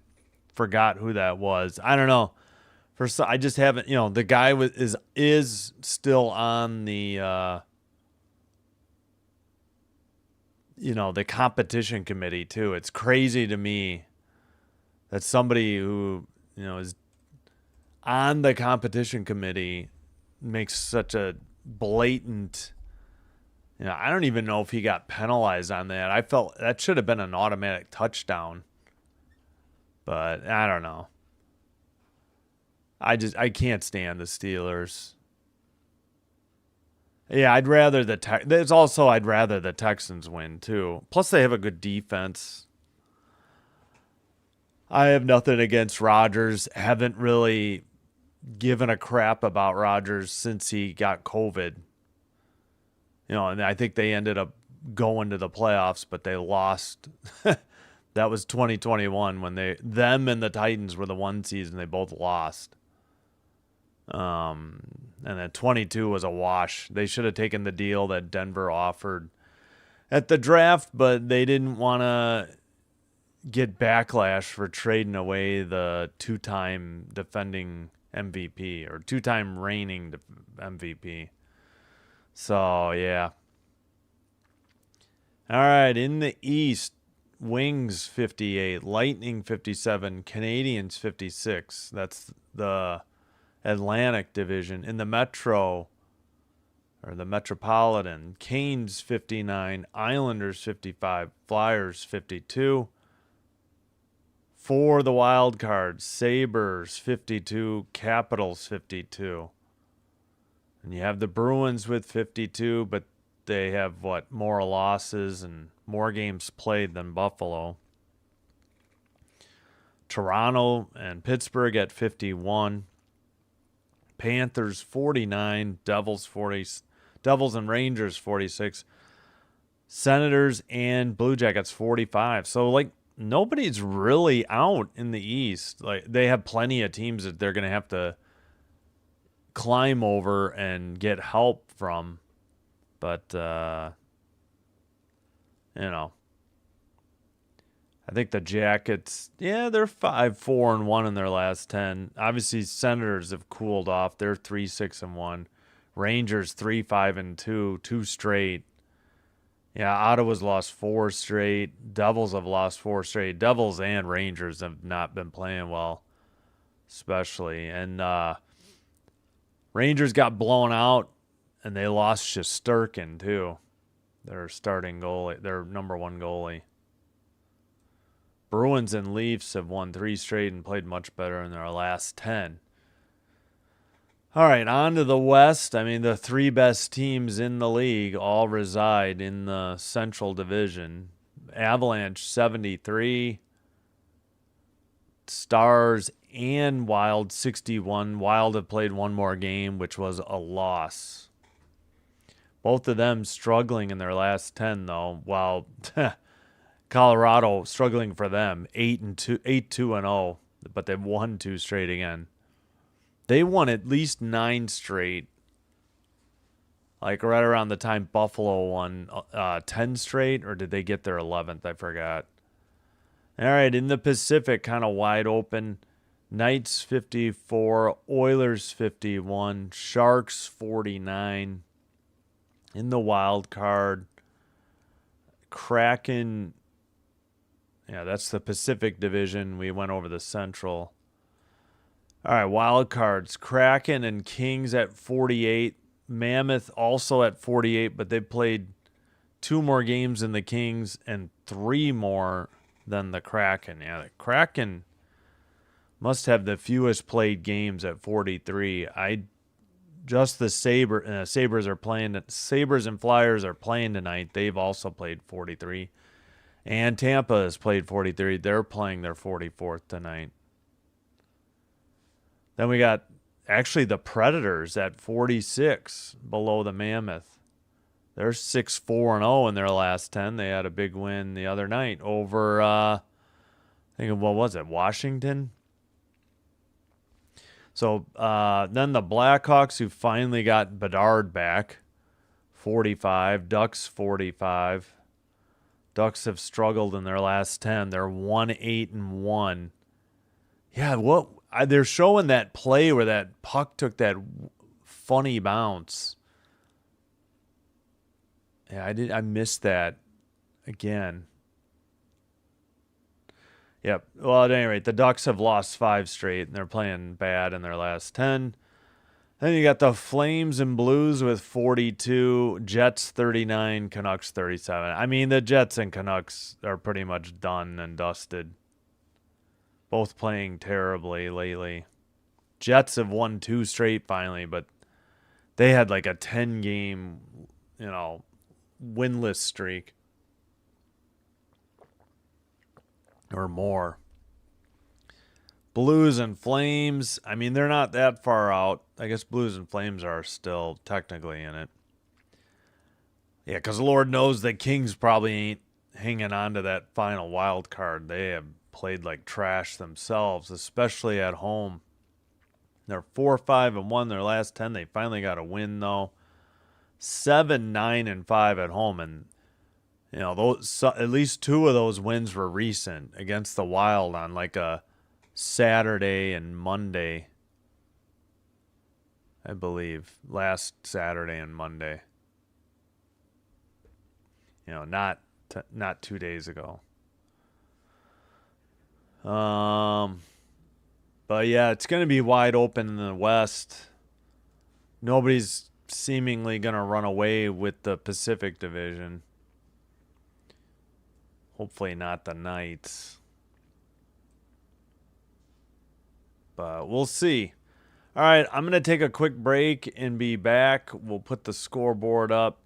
Speaker 1: forgot who that was. I don't know. I just haven't, the guy is still on the the competition committee too. It's crazy to me that somebody who, is on the competition committee makes such a blatant, I don't even know if he got penalized on that. I felt that should have been an automatic touchdown, but I don't know. I can't stand the Steelers. Yeah, I'd rather I'd rather the Texans win too. Plus they have a good defense. I have nothing against Rodgers. Haven't really given a crap about Rodgers since he got COVID. And I think they ended up going to the playoffs, but they lost. That was 2021 when them and the Titans were the one season they both lost. And then 22 was a wash. They should have taken the deal that Denver offered at the draft, but they didn't want to get backlash for trading away the two-time defending MVP or two-time reigning MVP. So, yeah. All right, in the East, Wings 58, Lightning 57, Canadians 56. That's the Atlantic Division. In the Metro, or the Metropolitan, Canes 59, Islanders 55, Flyers 52. For the wild cards, Sabres 52, Capitals 52. And you have the Bruins with 52, but they have, more losses and more games played than Buffalo. Toronto and Pittsburgh at 51. Panthers 49, Devils and Rangers 46. Senators and Blue Jackets 45. So, nobody's really out in the East. They have plenty of teams that they're going to have to climb over and get help from. But, I think the Jackets, they're 5-4-1 in their last 10. Obviously, Senators have cooled off. They're 3-6-1. Rangers 3-5-2, 2 straight. Yeah, Ottawa's lost 4 straight. Devils have lost 4 straight. Devils and Rangers have not been playing well, especially. And Rangers got blown out, and they lost Shesterkin, too. Their starting goalie, their number one goalie. Bruins and Leafs have won 3 straight and played much better in their last 10. All right, on to the West. I mean, the 3 best teams in the league all reside in the Central Division. Avalanche 73, Stars and Wild 61. Wild have played one more game, which was a loss. Both of them struggling in their last 10, though, while Colorado struggling for them, 8-2-0, but they've won 2 straight again. They won at least 9 straight, right around the time Buffalo won 10 straight, or did they get their 11th? I forgot. All right, in the Pacific, kind of wide open. Knights 54, Oilers 51, Sharks 49. In the wild card, Kraken, that's the Pacific Division. We went over the Central. All right, wild cards, Kraken and Kings at 48. Mammoth also at 48, but they played 2 more games than the Kings and 3 more than the Kraken. Yeah, the Kraken must have the fewest played games at 43. Just the Sabres are playing. Sabres and Flyers are playing tonight. They've also played 43. And Tampa has played 43. They're playing their 44th tonight. Then we got actually the Predators at 46 below the Mammoth. They're 6-4-0 in their last 10. They had a big win the other night over, what was it, Washington? So then the Blackhawks, who finally got Bedard back, 45. Ducks 45. Ducks have struggled in their last 10. They're 1-8-1. Yeah, they're showing that play where that puck took that funny bounce. Yeah, I missed that again. Yep. Well, at any rate, the Ducks have lost 5 straight, and they're playing bad in their last 10. Then you got the Flames and Blues with 42, Jets 39, Canucks 37. I mean, the Jets and Canucks are pretty much done and dusted. Both playing terribly lately. Jets have won 2 straight finally, but they had like a 10-game, winless streak or more. Blues and Flames, I mean, they're not that far out. I guess Blues and Flames are still technically in it. Yeah, because Lord knows the Kings probably ain't hanging on to that final wild card. They have played like trash themselves, especially at home. They're 4-5-1 their last 10. They finally got a win though. 7-9-5 at home, and those at least 2 of those wins were recent against the Wild on like a Saturday and Monday, I believe. Last Saturday and Monday. Not 2 days ago. But yeah, it's going to be wide open in the West. Nobody's seemingly going to run away with the Pacific Division. Hopefully not the Knights. But we'll see. All right, I'm going to take a quick break and be back. We'll put the scoreboard up.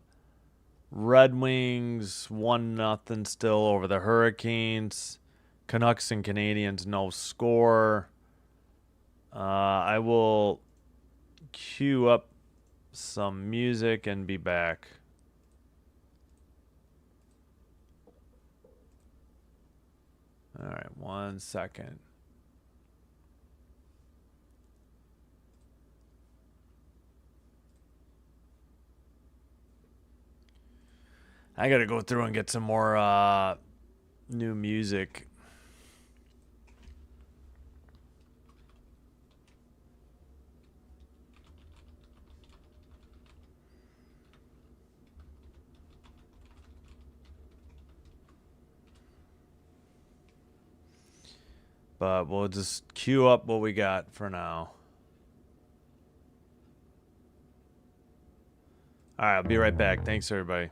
Speaker 1: Red Wings 1-0 still over the Hurricanes. Canucks and Canadiens no score. I will cue up some music and be back. All right, 1 second. I got to go through and get some more new music. But we'll just queue up what we got for now. All right, I'll be right back. Thanks, everybody.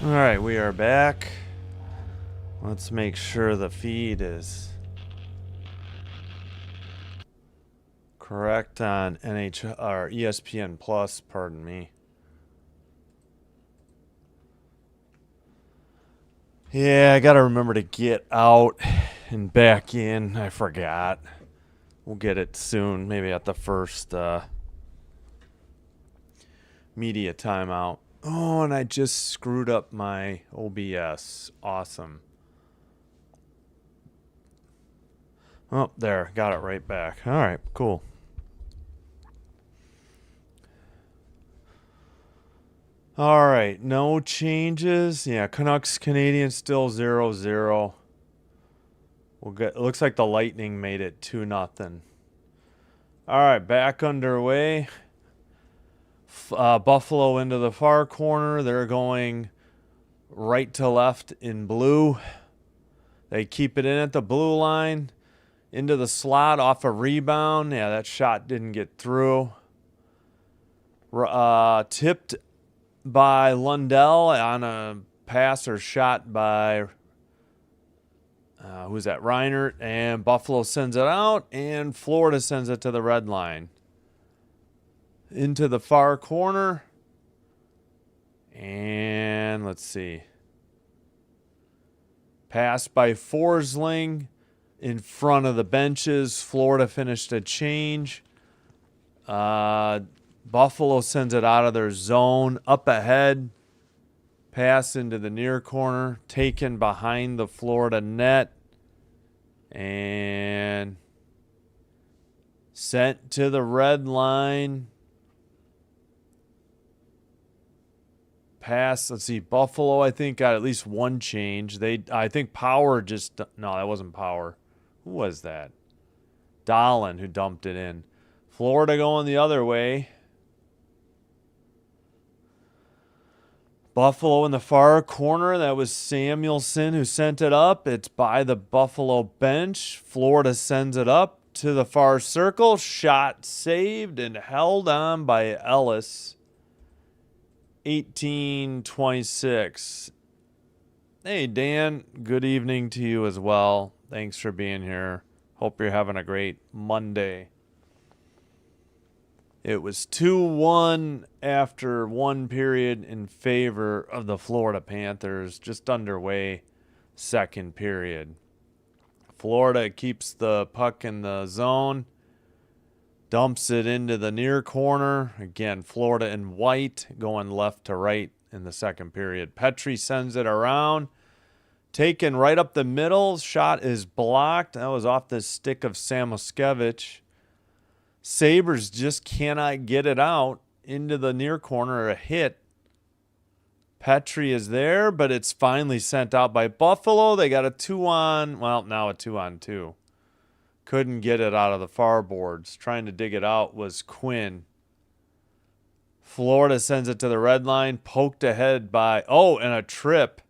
Speaker 1: All right, we are back. Let's make sure the feed is correct on NHL or ESPN Plus, pardon me. Yeah, I got to remember to get out and back in. I forgot. We'll get it soon, maybe at the first media timeout. Oh, and I just screwed up my OBS. Awesome. Oh, there. Got it right back. All right, cool. All right, no changes. Yeah, Canucks Canadiens still 0-0. We'll get. It looks like the Lightning made it 2-0. All right, back underway. Buffalo into the far corner. They're going right to left in blue. They keep it in at the blue line. Into the slot off a rebound. Yeah, that shot didn't get through. Tipped by Lundell on a pass or shot by who's that? Reinert, and Buffalo sends it out, and Florida sends it to the red line. Into the far corner. And let's see. Pass by Forsling in front of the benches. Florida finished a change. Buffalo sends it out of their zone. Up ahead. Pass into the near corner. Taken behind the Florida net. And sent to the red line. Pass. Let's see. Buffalo, I think, got at least one change. I think Power just... No, that wasn't Power. Who was that? Dahlin, who dumped it in. Florida going the other way. Buffalo in the far corner. That was Samuelson who sent it up. It's by the Buffalo bench. Florida sends it up to the far circle. Shot saved and held on by Ellis. 18-26. Hey, Dan. Good evening to you as well. Thanks for being here. Hope you're having a great Monday. It was 2-1 after one period in favor of the Florida Panthers. Just underway, second period. Florida keeps the puck in the zone. Dumps it into the near corner. Again, Florida in white going left to right in the second period. Petrie sends it around. Taken right up the middle. Shot is blocked. That was off the stick of Samoskevich. Sabres just cannot get it out into the near corner. A hit. Petrie is there, but it's finally sent out by Buffalo. They got a 2-on, well, now a 2-on-2. Couldn't get it out of the far boards. Trying to dig it out was Quinn. Florida sends it to the red line. Poked ahead by, and a trip.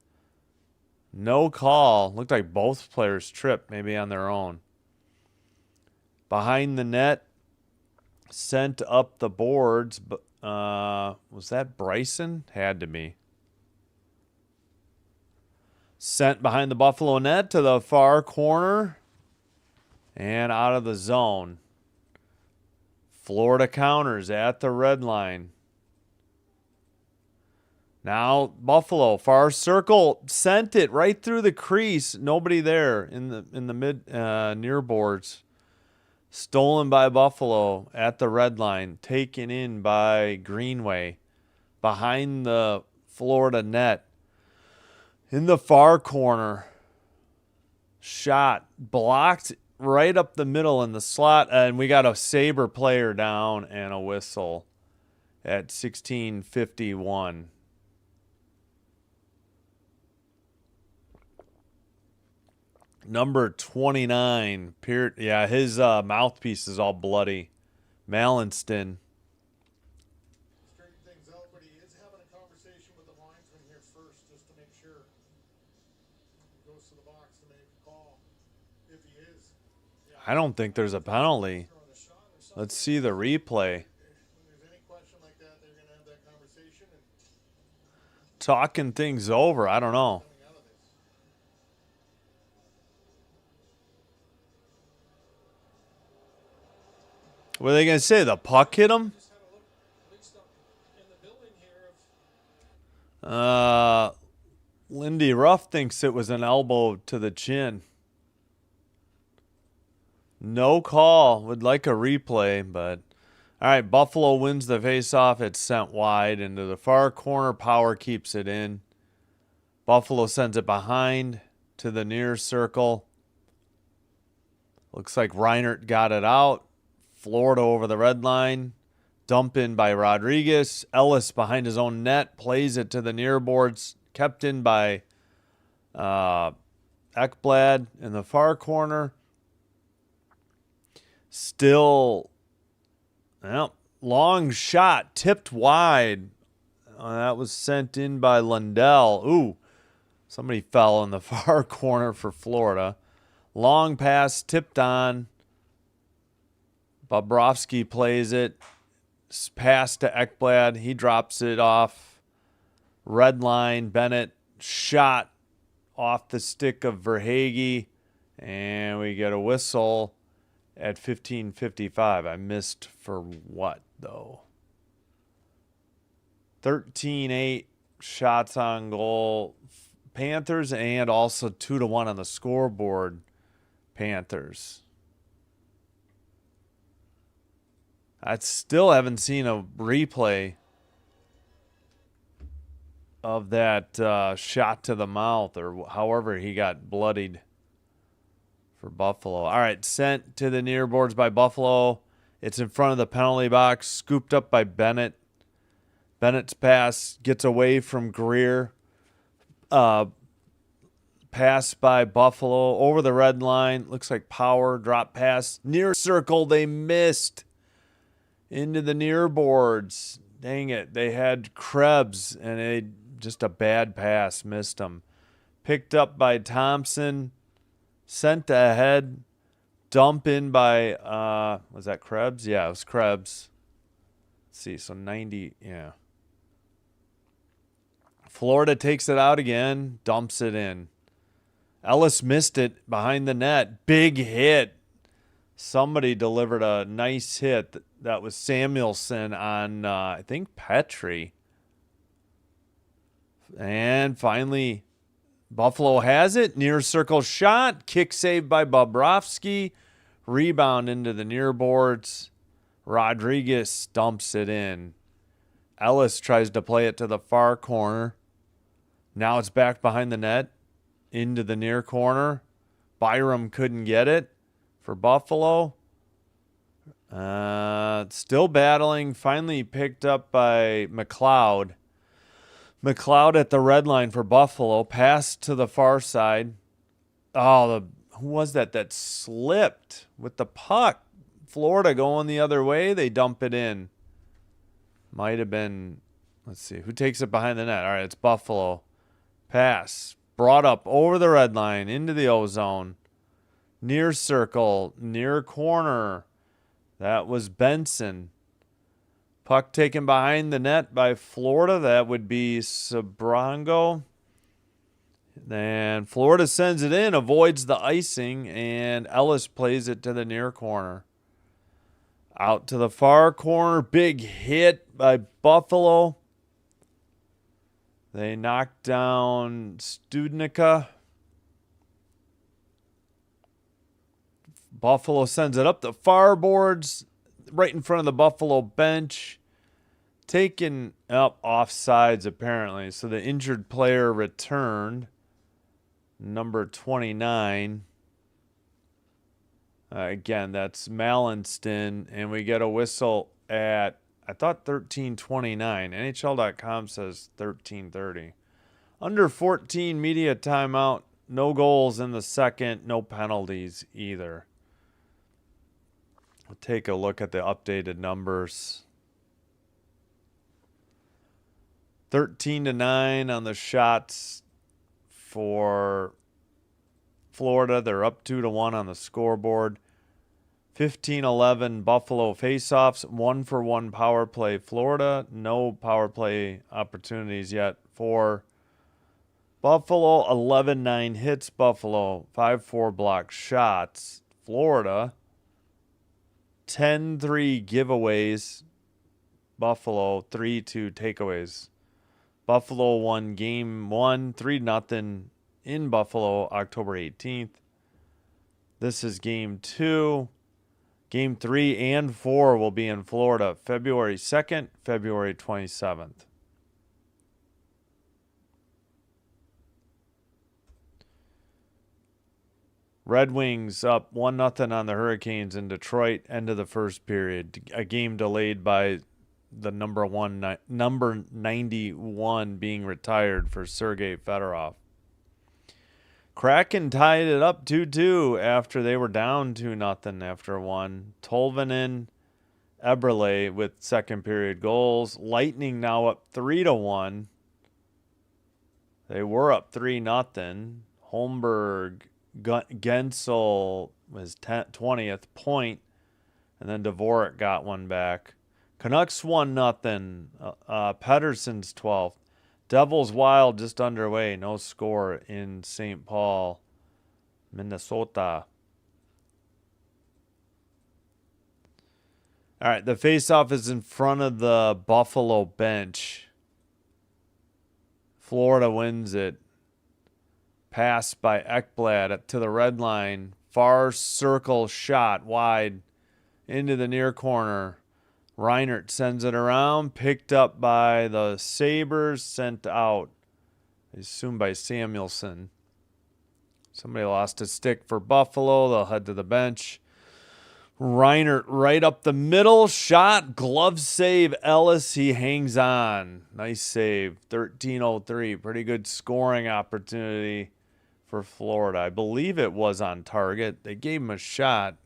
Speaker 1: No call. Looked like both players tripped, maybe on their own. Behind the net. Sent up the boards. Was that Bryson? Had to be. Sent behind the Buffalo net to the far corner. And out of the zone. Florida counters at the red line. Now Buffalo, far circle, sent it right through the crease. Nobody there in the mid near boards. Stolen by Buffalo at the red line. Taken in by Greenway. Behind the Florida net. In the far corner. Shot blocked right up the middle in the slot. And we got a Sabre player down and a whistle at 16:51. Number 29, yeah, his mouthpiece is all bloody. Mallinston.
Speaker 2: Straighten things out, but he is having a conversation with the linesman here first, just to make sure. He goes to the box to make a call. If he is. Yeah,
Speaker 1: I don't think there's a penalty. Let's see the replay.
Speaker 2: When there's any question like that, they're going to have that conversation. And
Speaker 1: talking things over. I don't know.
Speaker 2: coming out of this.
Speaker 1: What are they going to say? The puck hit him?
Speaker 2: Just had a look mixed up in the building here of
Speaker 1: Lindy Ruff thinks it was an elbow to the chin. No call. Would like a replay, but all right. Buffalo wins the faceoff. It's sent wide into the far corner. Power keeps it in. Buffalo sends it behind to the near circle. Looks like Reinert got it out. Florida over the red line. Dump in by Rodriguez. Ellis behind his own net. Plays it to the near boards. Kept in by Ekblad in the far corner. Still, well, long shot. Tipped wide. That was sent in by Lundell. Ooh, somebody fell in the far corner for Florida. Long pass, tipped on. Bobrovsky plays it. Pass to Ekblad. He drops it off. Red line. Bennett shot off the stick of Verhaeghe. And we get a whistle at 15:55. I missed for what, though? 13-8 shots on goal. Panthers, and also 2-1 on the scoreboard. Panthers. I still haven't seen a replay of that shot to the mouth, or however he got bloodied for Buffalo. All right, sent to the near boards by Buffalo. It's in front of the penalty box, scooped up by Bennett. Bennett's pass gets away from Greer. Pass by Buffalo over the red line. Looks like Power drop pass. Near circle, they missed. Into the near boards. Dang it. They had Krebs, and just a bad pass. Missed them. Picked up by Thompson. Sent ahead. Dump in by, was that Krebs? Yeah, it was Krebs. Let's see, so 90, yeah. Florida takes it out again. Dumps it in. Ellis missed it behind the net. Big hit. Somebody delivered a nice hit. That was Samuelson on, I think, Petrie. And finally, Buffalo has it. Near circle shot. Kick saved by Bobrovsky. Rebound into the near boards. Rodriguez dumps it in. Ellis tries to play it to the far corner. Now it's back behind the net. Into the near corner. Byram couldn't get it for Buffalo. Still battling. Finally picked up by McLeod. McLeod at the red line for Buffalo. Pass to the far side. Oh, who was that slipped with the puck? Florida going the other way. They dump it in. Might have been, let's see, who takes it behind the net? All right, it's Buffalo. Pass. Brought up over the red line into the O-zone. Near circle, near corner. That was Benson. Puck taken behind the net by Florida. That would be Sabrango. Then Florida sends it in, avoids the icing, and Ellis plays it to the near corner. Out to the far corner. Big hit by Buffalo. They knocked down Studnicka. Buffalo sends it up the far boards, right in front of the Buffalo bench. Taken up offsides, apparently. So the injured player returned. Number 29. Again, that's Mallinston. And we get a whistle at, I thought 13:29. NHL.com says 13:30. Under 14 media timeout. No goals in the second. No penalties either. We'll take a look at the updated numbers. 13-9 on the shots for Florida. They're up 2-1 on the scoreboard. 15-11 Buffalo faceoffs. 1-for-1 power play Florida. No power play opportunities yet 5-4. Buffalo 11-9 hits Buffalo, 5-4 block shots. Florida 10-3 giveaways. Buffalo 3-2 takeaways. Buffalo won game 1 3-0 in Buffalo October 18th. This is game 2. Game 3 and 4 will be in Florida February 2nd, February 27th. Red Wings up 1-0 on the Hurricanes in Detroit, end of the first period. A game delayed by the number 91 being retired for Sergei Fedorov. Kraken tied it up 2-2 after they were down 2-0 after one. Tolvanen, Eberle with second period goals. Lightning now up 3-1. They were up 3-0. Holmberg, Gensel was 20th point, and then Dvorak got one back. Canucks 1-0. Pedersen's 12th. Devils Wild just underway. No score in St. Paul, Minnesota. All right, the faceoff is in front of the Buffalo bench. Florida wins it. Pass by Ekblad to the red line. Far circle shot wide into the near corner. Reinert sends it around, picked up by the Sabres, sent out. I assume by Samuelson. Somebody lost a stick for Buffalo. They'll head to the bench. Reinert right up the middle. Shot. Glove save. Ellis. He hangs on. Nice save. 13:03. Pretty good scoring opportunity for Florida. I believe it was on target. They gave him a shot.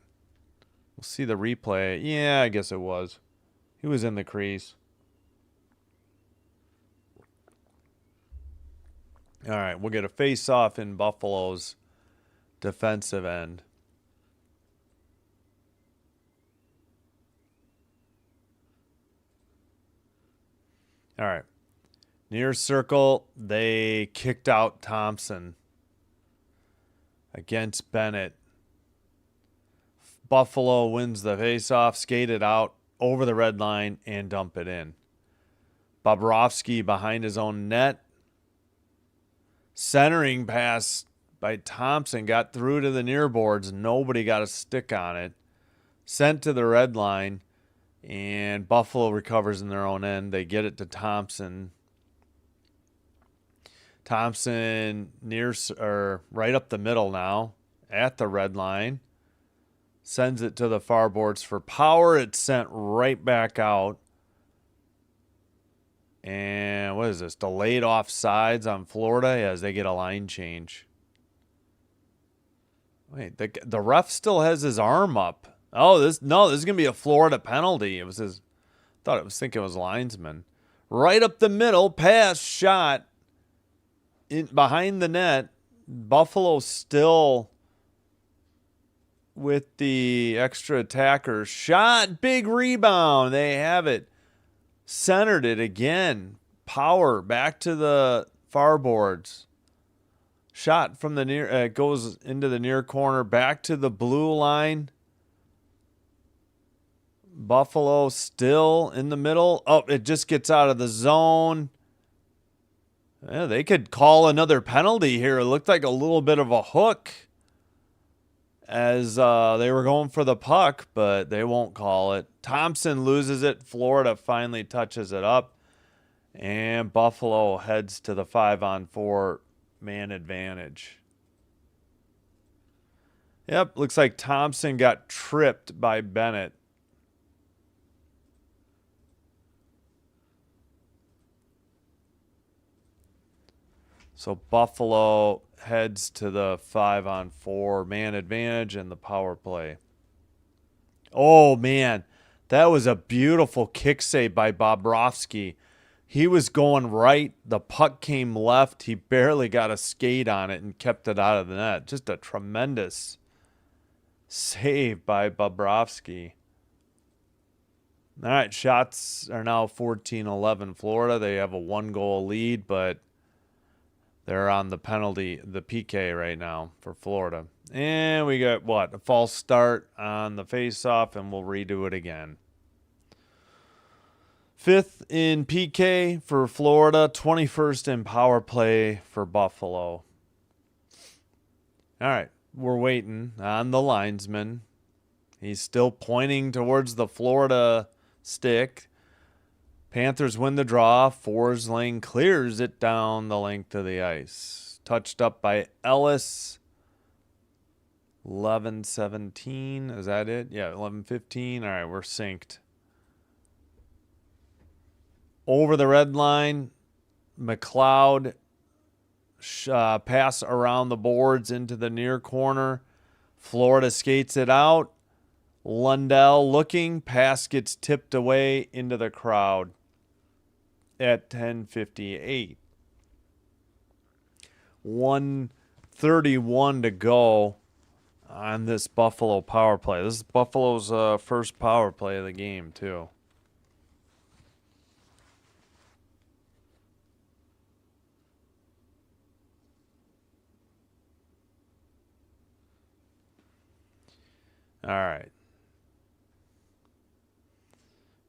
Speaker 1: We'll see the replay. Yeah, I guess it was. He was in the crease. All right, we'll get a face-off in Buffalo's defensive end. All right. Near circle, they kicked out Thompson against Bennett. Buffalo wins the face-off, skated out over the red line, and dump it in. Bobrovsky behind his own net. Centering pass by Thompson got through to the near boards. Nobody got a stick on it. Sent to the red line, and Buffalo recovers in their own end. They get it to Thompson. Thompson right up the middle now at the red line. Sends it to the far boards for Power. It's sent right back out. And what is this? Delayed offsides on Florida as they get a line change. Wait, the ref still has his arm up. Oh, this is going to be a Florida penalty. It was his. Thinking it was linesman. Right up the middle, pass, shot in behind the net. Buffalo still with the extra attacker. Shot, big rebound. They have it. Centered it again. Power back to the far boards. Shot from the near, goes into the near corner, back to the blue line. Buffalo still in the middle. Oh, it just gets out of the zone. Yeah, they could call another penalty here. It looked like a little bit of a hook as they were going for the puck, but they won't call it. Thompson loses it. Florida finally touches it up, and Buffalo heads to the 5-on-4 man advantage. Yep, looks like Thompson got tripped by Bennett. So Buffalo heads to the 5-on-4 man advantage and the power play. Oh, man. That was a beautiful kick save by Bobrovsky. He was going right. The puck came left. He barely got a skate on it and kept it out of the net. Just a tremendous save by Bobrovsky. All right, shots are now 14-11 Florida. They have a 1-goal lead, but they're on the PK right now for Florida. And we got, what, a false start on the faceoff, and we'll redo it again. 5th in PK for Florida, 21st in power play for Buffalo. All right, we're waiting on the linesman. He's still pointing towards the Florida stick. Panthers win the draw. Forsling clears it down the length of the ice. Touched up by Ellis. 11-17. Is that it? Yeah, 11-15. All right, we're synced. Over the red line, McLeod pass around the boards into the near corner. Florida skates it out. Lundell looking. Pass gets tipped away into the crowd at 10:58. 1:31 to go on this Buffalo power play. This is Buffalo's first power play of the game, too. All right.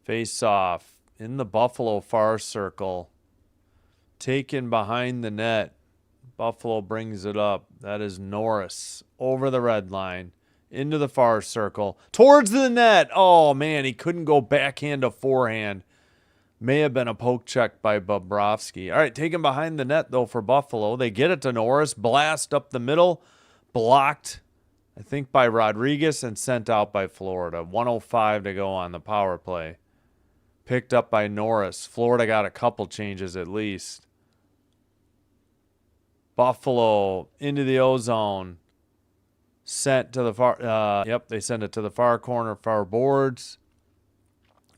Speaker 1: Face off in the Buffalo far circle. Taken behind the net. Buffalo brings it up. That is Norris over the red line into the far circle towards the net. Oh, man, he couldn't go backhand to forehand. May have been a poke check by Bobrovsky. All right, taken behind the net, though, for Buffalo. They get it to Norris. Blast up the middle. Blocked, I think, by Rodriguez and sent out by Florida. 1:05 to go on the power play. Picked up by Norris. Florida got a couple changes at least. Buffalo into the O-zone. Sent to the far... they send it to the far corner, far boards.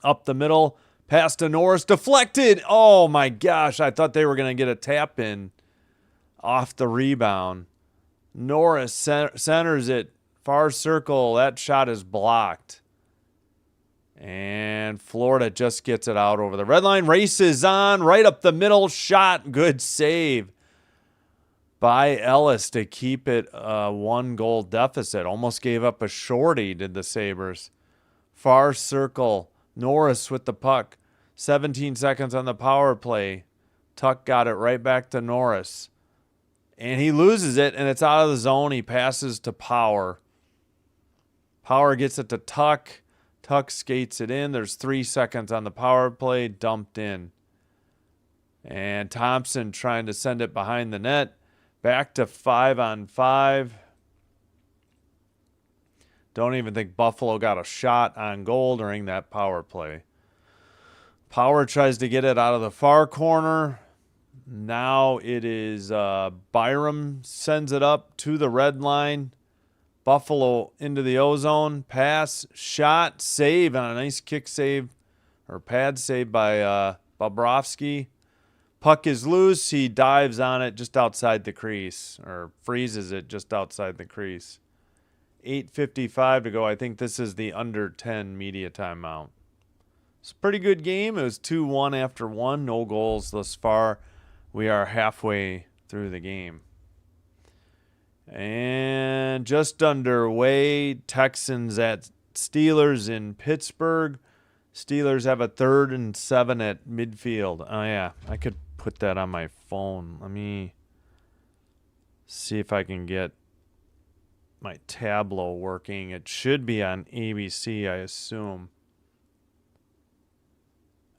Speaker 1: Up the middle. Pass to Norris. Deflected. Oh, my gosh. I thought they were going to get a tap in off the rebound. Norris centers it. Far circle. That shot is blocked. And Florida just gets it out over the red line. Races on. Right up the middle. Shot. Good save by Ellis to keep it a 1-goal deficit. Almost gave up a shorty, did the Sabres. Far circle. Norris with the puck. 17 seconds on the power play. Tuck got it right back to Norris. And he loses it, and it's out of the zone. He passes to Power. Power gets it to Tuck. Tuck skates it in. There's 3 seconds on the power play. Dumped in. And Thompson trying to send it behind the net. Back to 5-on-5. Don't even think Buffalo got a shot on goal during that power play. Power tries to get it out of the far corner. Now it is Byram sends it up to the red line. Buffalo into the O-zone. Pass, shot, save, and a nice kick save or pad save by Bobrovsky. Puck is loose. He dives on it just outside the crease, or freezes it just outside the crease. 8:55 to go. I think this is the under 10 media timeout. It's a pretty good game. It was 2-1 after 1. No goals thus far. We are halfway through the game. And just underway, Texans at Steelers in Pittsburgh. Steelers have a 3rd and 7 at midfield. Oh, yeah, I could put that on my phone. Let me see if I can get my Tableau working. It should be on ABC, I assume.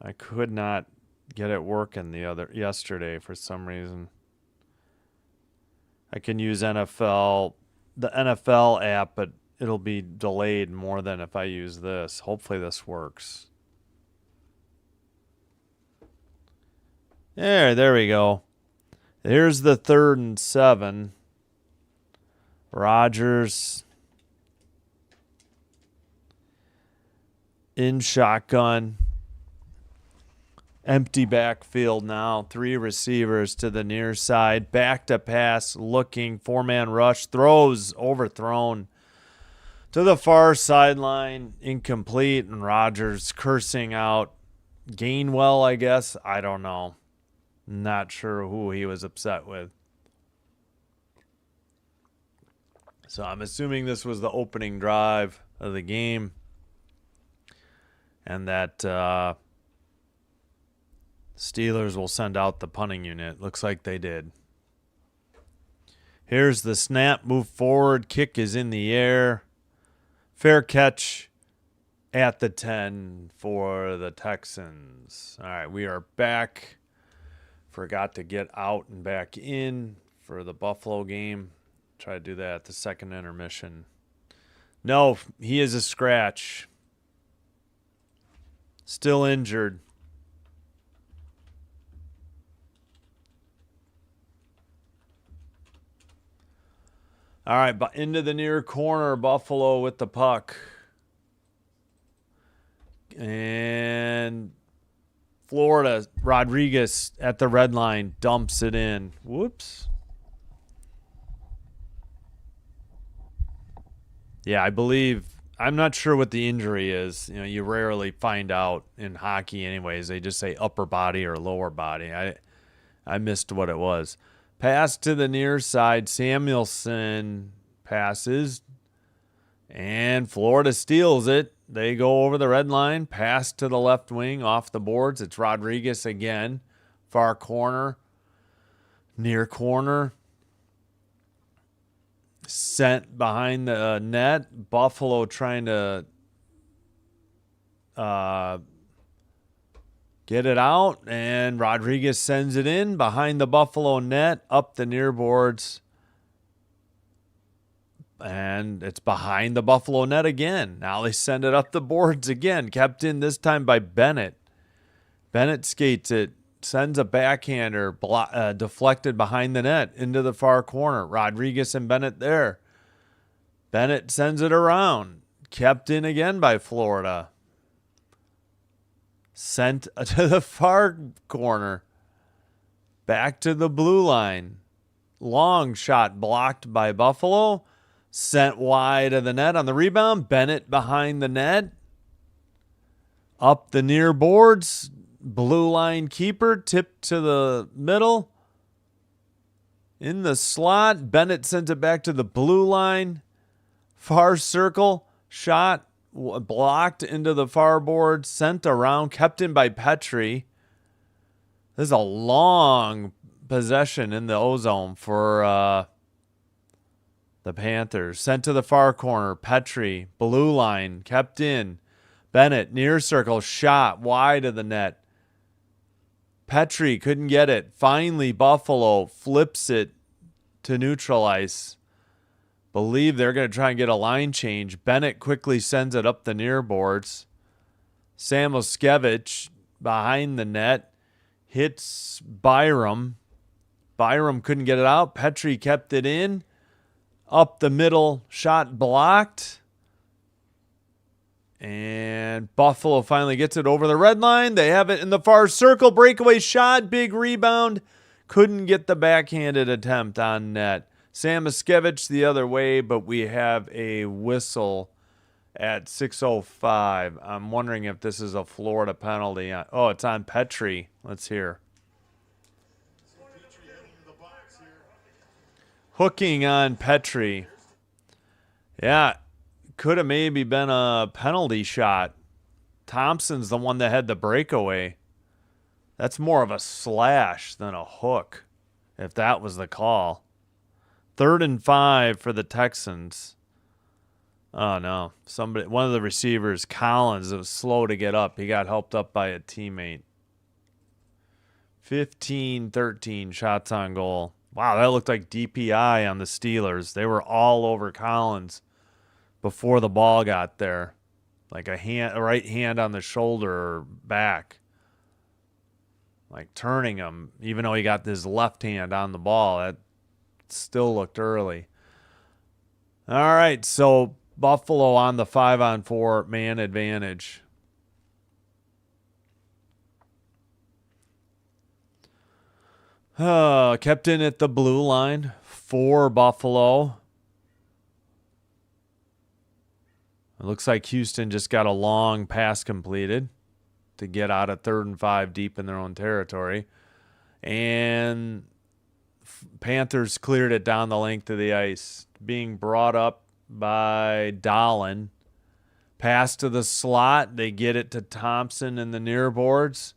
Speaker 1: I could not get it working yesterday for some reason. I can use the NFL app, but it'll be delayed more than if I use this. Hopefully this works. There we go. Here's the 3rd and 7. Rodgers in shotgun. Empty backfield now. 3 receivers to the near side. Back to pass. Looking. 4-man rush. Throws. Overthrown. To the far sideline, incomplete, and Rogers cursing out Gainwell, I guess. I don't know. Not sure who he was upset with. So I'm assuming this was the opening drive of the game, and that Steelers will send out the punting unit. Looks like they did. Here's the snap, move forward, kick is in the air. Fair catch at the 10 for the Texans. All right, we are back. Forgot to get out and back in for the Buffalo game. Try to do that at the second intermission. No, he is a scratch. Still injured. All right, but into the near corner, Buffalo with the puck. And Florida, Rodriguez at the red line, dumps it in. Whoops. Yeah, I believe, I'm not sure what the injury is. You know, you rarely find out in hockey anyways. They just say upper body or lower body. I missed what it was. Pass to the near side. Samuelson passes. And Florida steals it. They go over the red line. Pass to the left wing off the boards. It's Rodriguez again. Far corner. Near corner. Sent behind the net. Buffalo trying to get it out, and Rodriguez sends it in behind the Buffalo net, up the near boards, and it's behind the Buffalo net again. Now they send it up the boards again, kept in this time by Bennett. Bennett skates it, sends a backhander, deflected behind the net into the far corner. Rodriguez and Bennett there. Bennett sends it around, kept in again by Florida. Sent to the far corner. Back to the blue line. Long shot blocked by Buffalo. Sent wide of the net on the rebound. Bennett behind the net. Up the near boards. Blue line keeper. Tipped to the middle. In the slot. Bennett sends it back to the blue line. Far circle. Shot. Blocked into the far board, sent around, kept in by Petrie. This is a long possession in the O-zone for the Panthers. Sent to the far corner, Petrie, blue line, kept in. Bennett, near circle, shot wide of the net. Petrie couldn't get it. Finally, Buffalo flips it to neutral ice. Believe they're going to try and get a line change. Bennett quickly sends it up the near boards. Samoskevich behind the net. Hits Byram. Byram couldn't get it out. Petrie kept it in. Up the middle. Shot blocked. And Buffalo finally gets it over the red line. They have it in the far circle. Breakaway shot. Big rebound. Couldn't get the backhanded attempt on net. Samoskevich the other way, but we have a whistle at 6:05. I'm wondering if this is a Florida penalty. Oh, it's on Petrie. Let's hear. Hooking on Petrie. Yeah, could have maybe been a penalty shot. Thompson's the one that had the breakaway. That's more of a slash than a hook, if that was the call. 3rd and 5 for the Texans. Oh, no. One of the receivers, Collins, it was slow to get up. He got helped up by a teammate. 15-13 shots on goal. Wow, that looked like DPI on the Steelers. They were all over Collins before the ball got there. Like a right hand on the shoulder or back. Like turning him, even though he got his left hand on the ball. That still looked early. All right, so Buffalo on the 5-on-4 man advantage. Kept in at the blue line for Buffalo. It looks like Houston just got a long pass completed to get out of 3rd and 5 deep in their own territory. And Panthers cleared it down the length of the ice, being brought up by Dahlin. Pass to the slot. They get it to Thompson in the near boards.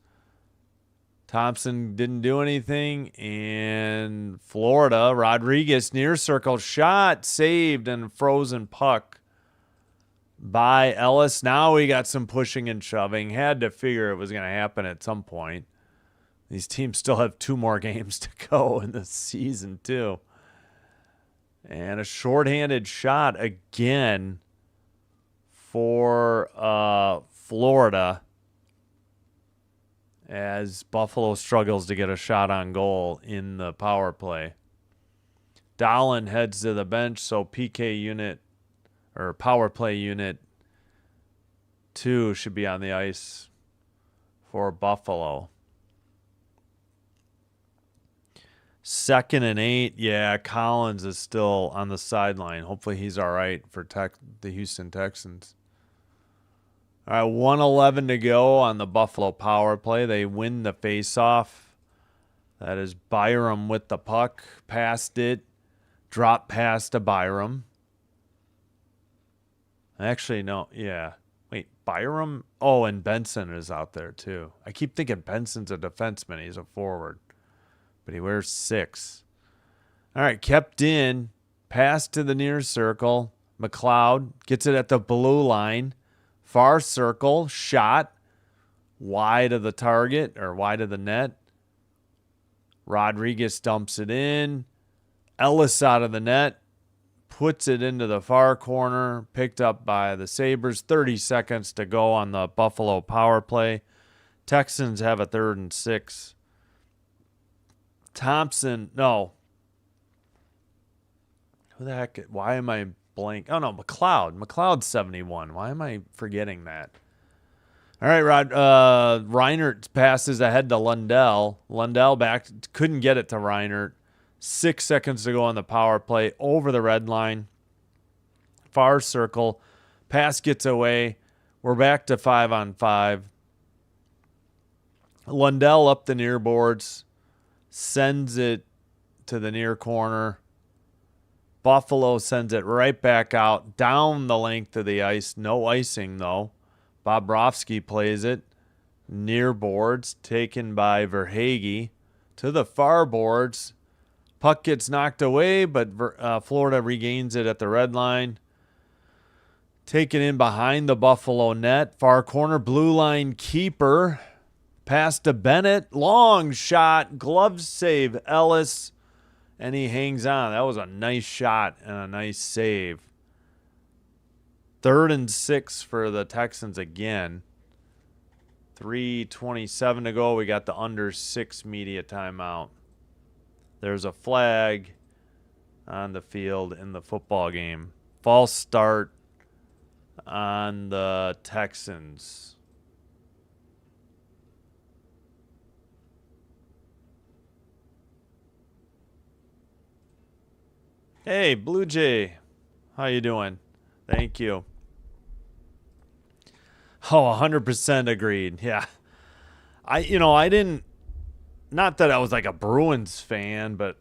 Speaker 1: Thompson didn't do anything. And Florida, Rodriguez, near circle shot, saved, and frozen puck by Ellis. Now we got some pushing and shoving. Had to figure it was going to happen at some point. These teams still have 2 more games to go in the season, too. And a shorthanded shot again for Florida as Buffalo struggles to get a shot on goal in the power play. Dahlin heads to the bench, so PK unit or power play unit 2 should be on the ice for Buffalo. 2nd and 8. Yeah, Collins is still on the sideline. Hopefully he's all right for the Houston Texans. All right, 1:11 to go on the Buffalo power play. They win the faceoff. That is Byram with the puck. Passed it. Drop pass to Byram. Actually, no. Yeah. Wait, Byram? Oh, and Benson is out there too. I keep thinking Benson's a defenseman. He's a forward. But he wears 6. All right, kept in. Pass to the near circle. McLeod gets it at the blue line. Far circle. Shot. Wide of the target or wide of the net. Rodriguez dumps it in. Ellis out of the net. Puts it into the far corner. Picked up by the Sabres. 30 seconds to go on the Buffalo power play. Texans have a 3rd and 6. Thompson, no. Who the heck? Why am I blank? Oh, no, McLeod. McLeod's 71. Why am I forgetting that? All right, Reinert passes ahead to Lundell. Lundell back, couldn't get it to Reinert. 6 seconds to go on the power play. Over the red line. Far circle. Pass gets away. We're back to 5-on-5. Lundell up the near boards. Sends it to the near corner. Buffalo sends it right back out, down the length of the ice. No icing, though. Bobrovsky plays it. Near boards, taken by Verhaeghe. To the far boards. Puck gets knocked away, but Florida regains it at the red line. Taken in behind the Buffalo net. Far corner, blue line keeper. Pass to Bennett. Long shot. Glove save. Ellis. And he hangs on. That was a nice shot and a nice save. 3rd and 6 for the Texans again. 3:27 to go. We got the under 6 media timeout. There's a flag on the field in the football game. False start on the Texans. Hey, Blue Jay. How you doing? Thank you. Oh, 100% agreed. Yeah. I didn't, not that I was like a Bruins fan, but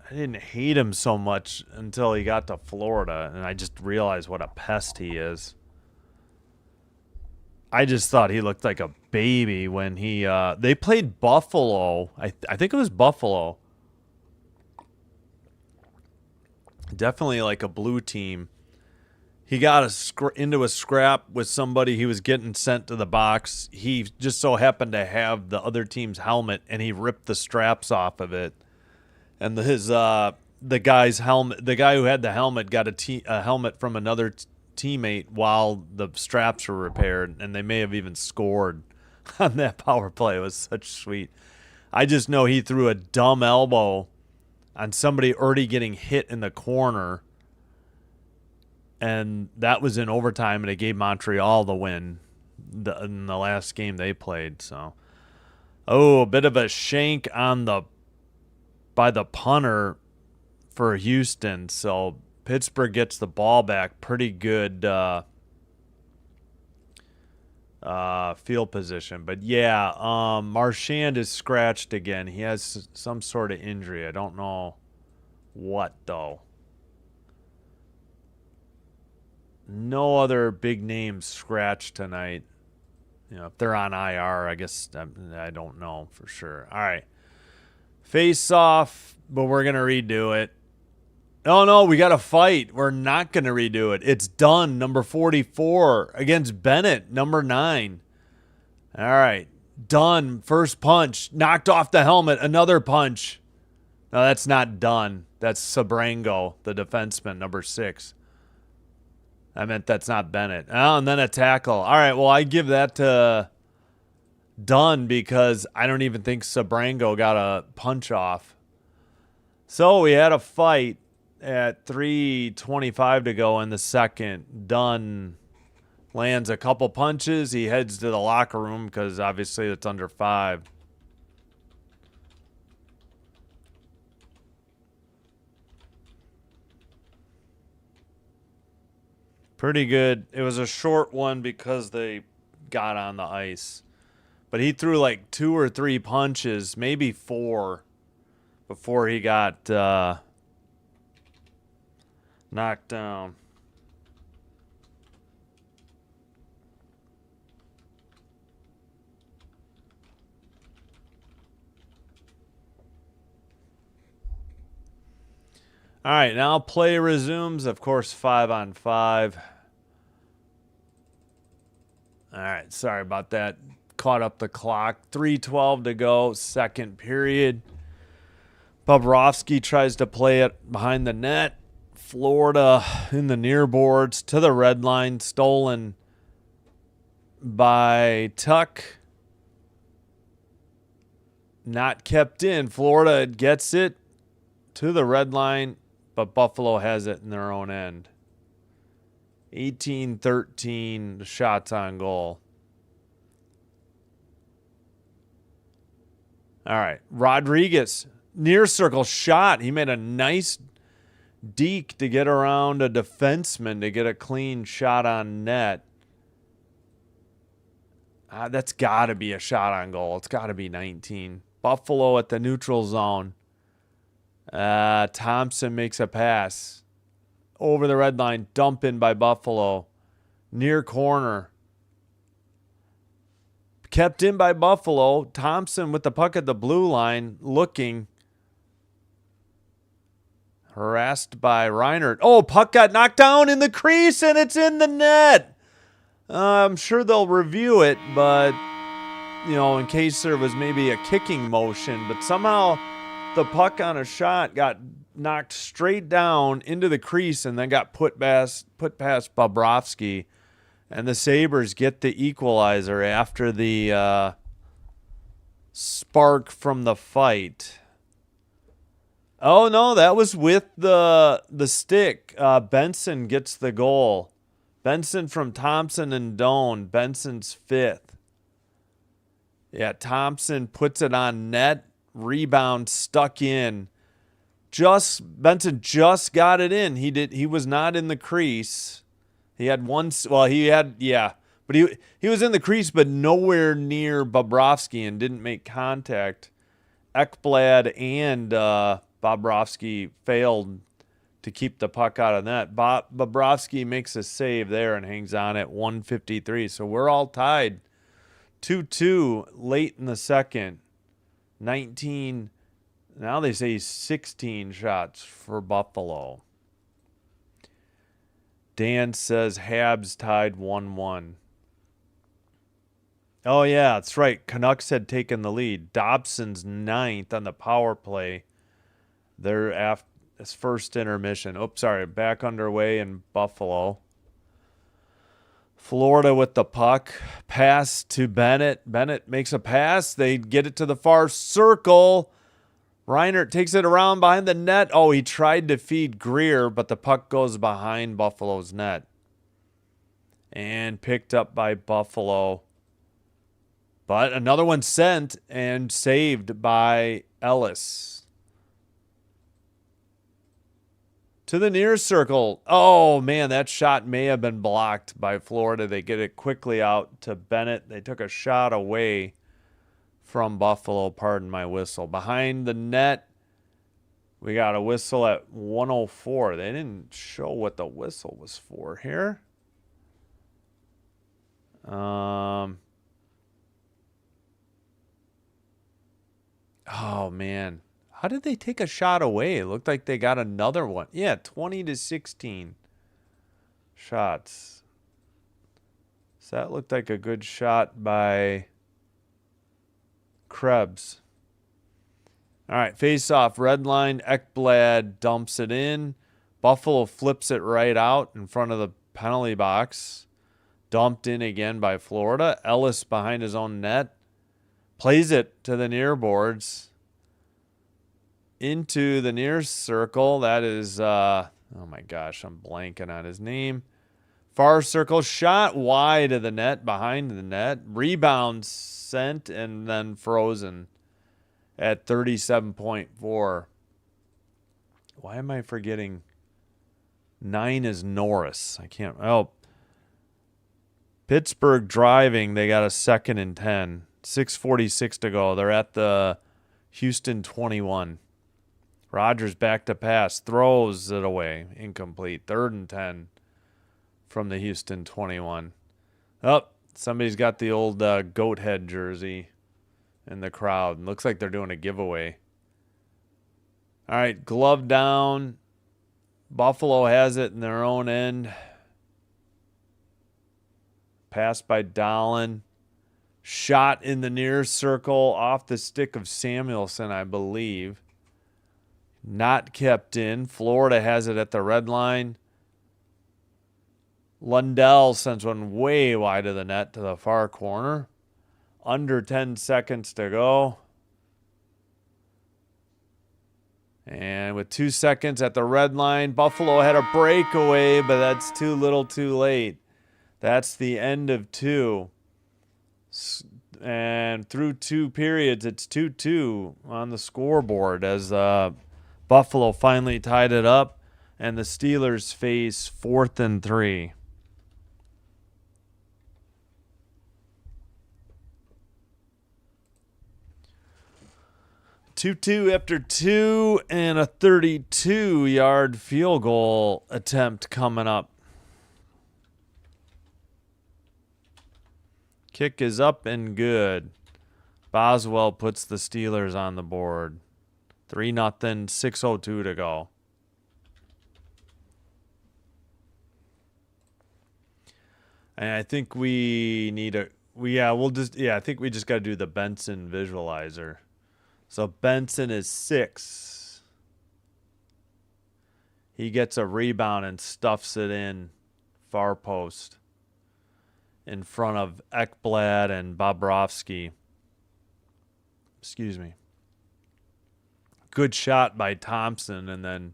Speaker 1: I didn't hate him so much until he got to Florida, and I just realized what a pest he is. I just thought he looked like a baby when they played Buffalo. I think it was Buffalo. Definitely like a blue team. He got into a scrap with somebody. He was getting sent to the box. He just so happened to have the other team's helmet, and he ripped the straps off of it. And the guy's helmet, the guy who had the helmet, got a helmet from another teammate while the straps were repaired, and they may have even scored on that power play. It was such sweet. I just know he threw a dumb elbow on somebody already getting hit in the corner, and that was in overtime, and it gave Montreal the win in the last game they played. So, a bit of a shank by the punter for Houston. So Pittsburgh gets the ball back. Pretty good field position. But yeah, Marchand is scratched again. He has some sort of injury. I don't know what though. No other big names scratched tonight. You know, if they're on IR, I guess I don't know for sure. All right. Face off, but we're going to redo it. Oh, no, we got to fight. We're not going to redo it. It's done. Number 44 against Bennett, number 9. All right. Done. First punch. Knocked off the helmet. Another punch. No, that's not done. That's Sabrango, the defenseman, number 6. I meant that's not Bennett. Oh, and then a tackle. All right, well, I give that to Dunn because I don't even think Sabrango got a punch off. So we had a fight at 3:25 to go in the second. Dunn lands a couple punches. He heads to the locker room because obviously it's under 5. Pretty good. It was a short one because they got on the ice. But he threw like 2 or 3 punches, maybe 4, before he got knocked down. All right, now play resumes. Of course, 5-on-5. All right, sorry about that. Caught up the clock. 3:12 to go, second period. Bobrovsky tries to play it behind the net. Florida in the near boards to the red line. Stolen by Tuck. Not kept in. Florida gets it to the red line, but Buffalo has it in their own end. 18-13 shots on goal. All right. Rodriguez, near circle shot. He made a nice deke to get around a defenseman to get a clean shot on net. That's got to be a shot on goal. It's got to be 19. Buffalo at the neutral zone. Thompson makes a pass. Over the red line. Dump in by Buffalo. Near corner. Kept in by Buffalo. Thompson with the puck at the blue line. Looking. Harassed by Reinert. Oh, puck got knocked down in the crease and it's in the net. I'm sure they'll review it, but, you know, in case there was maybe a kicking motion. But somehow the puck on a shot got knocked straight down into the crease and then got put past Bobrovsky. And the Sabres get the equalizer after the spark from the fight. Oh, no, that was with the stick. Benson gets the goal. Benson from Thompson and Doan. Benson's 5th. Yeah, Thompson puts it on net. Rebound stuck in. Benson just got it in. He was not in the crease. He had one. Well, but he was in the crease, but nowhere near Bobrovsky and didn't make contact. Ekblad and Bobrovsky failed to keep the puck out of net. Bobrovsky makes a save there and hangs on at 1:53. So we're all tied. 2-2 late in the second. 19. Now they say 16 shots for Buffalo. Dan says Habs tied 1-1. Oh, yeah, that's right. Canucks had taken the lead. Dobson's 9th on the power play. They're after his first intermission. Oops, sorry. Back underway in Buffalo. Florida with the puck. Pass to Bennett. Bennett makes a pass. They get it to the far circle. Reinert takes it around behind the net. Oh, he tried to feed Greer, but the puck goes behind Buffalo's net. And picked up by Buffalo. But another one sent and saved by Ellis. To the near circle. Oh, man, that shot may have been blocked by Florida. They get it quickly out to Bennett. They took a shot away from Buffalo. Pardon my whistle. Behind the net, we got a whistle at 104. They didn't show what the whistle was for here. Oh, man. How did they take a shot away? It looked like they got another one. Yeah, 20-16 shots. So that looked like a good shot by Krebs. All right, face off. Red line. Ekblad dumps it in. Buffalo flips it right out in front of the penalty box. Dumped in again by Florida. Ellis behind his own net. Plays it to the near boards. Into the near circle. That is, oh my gosh, I'm blanking on his name. Far circle. Shot wide of the net, behind the net. Rebound sent and then frozen at 37.4. Why am I forgetting? 9 is Norris. I can't. Oh. Pittsburgh driving. They got a 2nd and 10. 6:46 to go. They're at the Houston 21. Rogers back to pass. Throws it away. Incomplete. 3rd and 10 from the Houston 21. Oh, somebody's got the old goat head jersey in the crowd. Looks like they're doing a giveaway. All right, glove down. Buffalo has it in their own end. Pass by Dahlin. Shot in the near circle off the stick of Samuelson, I believe. Not kept in. Florida has it at the red line. Lundell sends one way wide of the net to the far corner. Under 10 seconds to go. And with 2 seconds at the red line, Buffalo had a breakaway, but that's too little too late. That's the end of 2. And through 2 periods, it's 2-2 on the scoreboard as Buffalo finally tied it up, and the Steelers face 4th and 3. Two after 2, and a 32-yard field goal attempt coming up. Kick is up and good. Boswell puts the Steelers on the board. 3-0, 6:02 to go. And I think we need I think we just got to do the Benson visualizer. So Benson is 6. He gets a rebound and stuffs it in far post in front of Ekblad and Bobrovsky. Excuse me. Good shot by Thompson, and then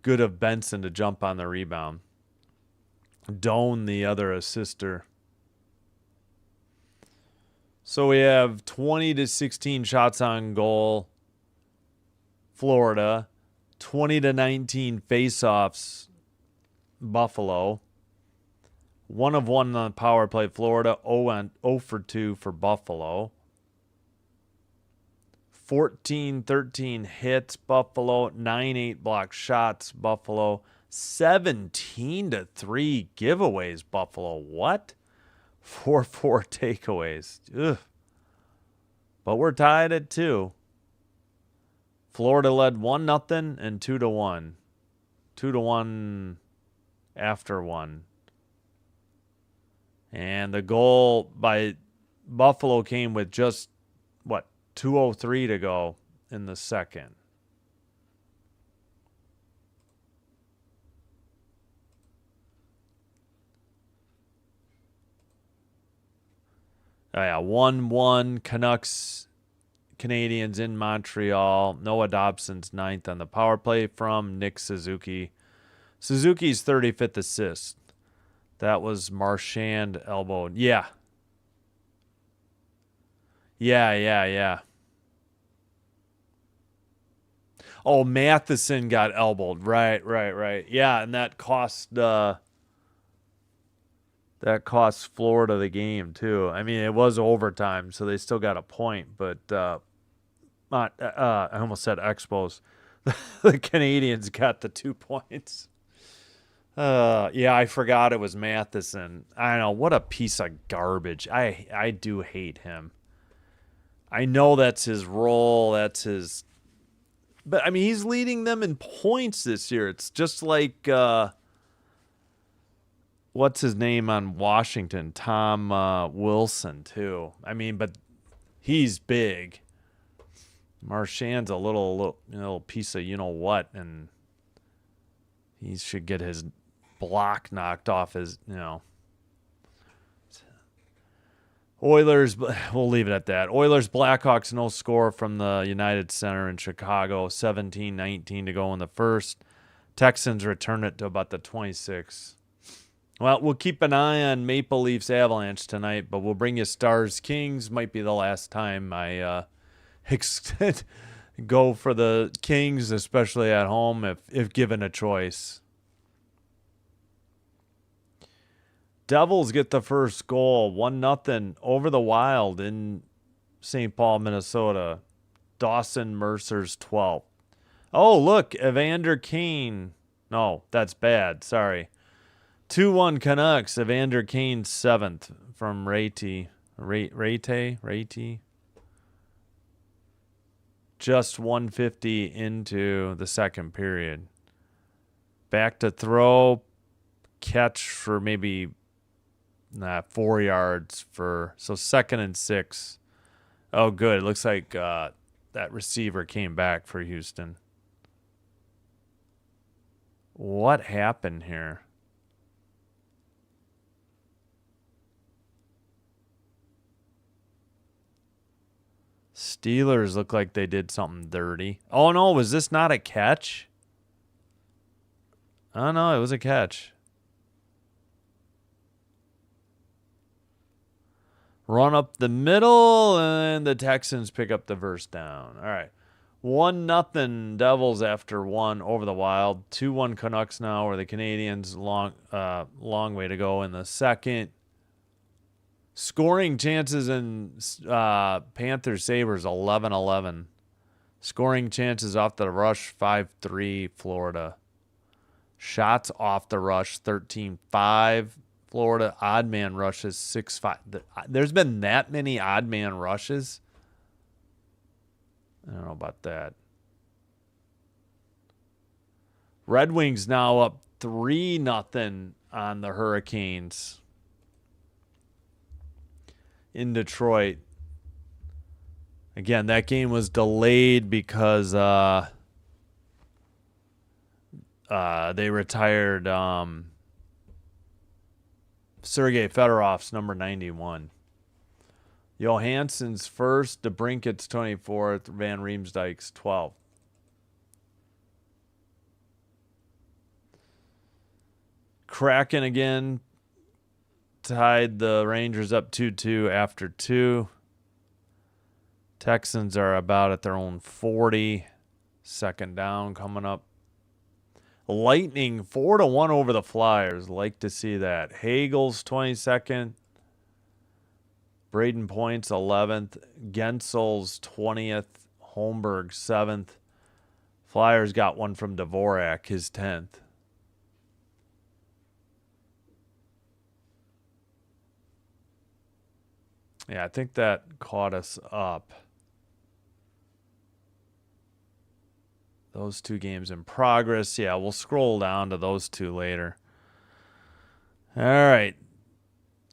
Speaker 1: good of Benson to jump on the rebound. Doan, the other assister. So we have 20-16 shots on goal, Florida. 20-19 face-offs, Buffalo. 1 of 1 on the power play, Florida. 0 for 2 for Buffalo. 14-13 hits, Buffalo. 9-8 block shots, Buffalo. 17-3 giveaways, Buffalo. What? 4-4 takeaways. Ugh. But we're tied at 2. Florida led 1-0 and 2-1. 2-1 after 1. And the goal by Buffalo came with just, 2:03 to go in the second. Oh, yeah, 1-1 Canucks, Canadians in Montreal. Noah Dobson's 9th on the power play from Nick Suzuki. Suzuki's 35th assist. That was Marchand elbowed. Yeah. Oh, Matheson got elbowed. Right. Yeah, and that cost Florida the game too. I mean, it was overtime, so they still got a point, but I almost said Expos. The Canadians got the 2 points. Yeah, I forgot it was Matheson. I don't know, what a piece of garbage. I do hate him. I know that's his role, but I mean, he's leading them in points this year. It's just like what's his name on Washington, Tom Wilson too. I mean, but he's big. Marchand's a little piece of what, and he should get his block knocked off his. Oilers, we'll leave it at that. Oilers Blackhawks, no score from the United Center in Chicago. 17-19 to go in the first. Texans return it to about the 26. Well, we'll keep an eye on Maple Leafs Avalanche tonight, but we'll bring you Stars Kings. Might be the last time I go for the Kings, especially at home, if given a choice. Devils get the first goal, 1-0 over the Wild in St. Paul, Minnesota. Dawson Mercer's 12th. Oh, look, Evander Kane. No, that's bad. Sorry. 2-1 Canucks. Evander Kane 7th from Rate. Just 150 into the second period. Back to throw. Catch for maybe 4 yards so 2nd and 6. Oh, good. It looks like that receiver came back for Houston. What happened here? Steelers look like they did something dirty. Oh, no. Was this not a catch? Oh, no. It was a catch. Run up the middle, and the Texans pick up the first down. All right. 1-0 Devils after 1 over the Wild. 2-1 Canucks now, or the Canadians. Long way to go in the second. Scoring chances in Panthers Sabres 11-11. Scoring chances off the rush 5-3 Florida. Shots off the rush 13-5. Florida odd man rushes 6-5. There's been that many odd man rushes. I don't know about that. Red Wings now up 3-0 on the Hurricanes in Detroit. Again, that game was delayed because they retired Sergei Fedorov's number 91. Johansson's first, DeBrincat's 24th, Van Riemsdyk's 12th. Kraken again tied the Rangers up 2-2 after 2. Texans are about at their own 40. Second down coming up. Lightning 4-1 over the Flyers. Like to see that. Hagel's 22nd. Braden Point's 11th. Gensel's 20th. Holmberg 7th. Flyers got one from Dvorak, his 10th. Yeah, I think that caught us up. Those two games in progress. Yeah, we'll scroll down to those two later. All right.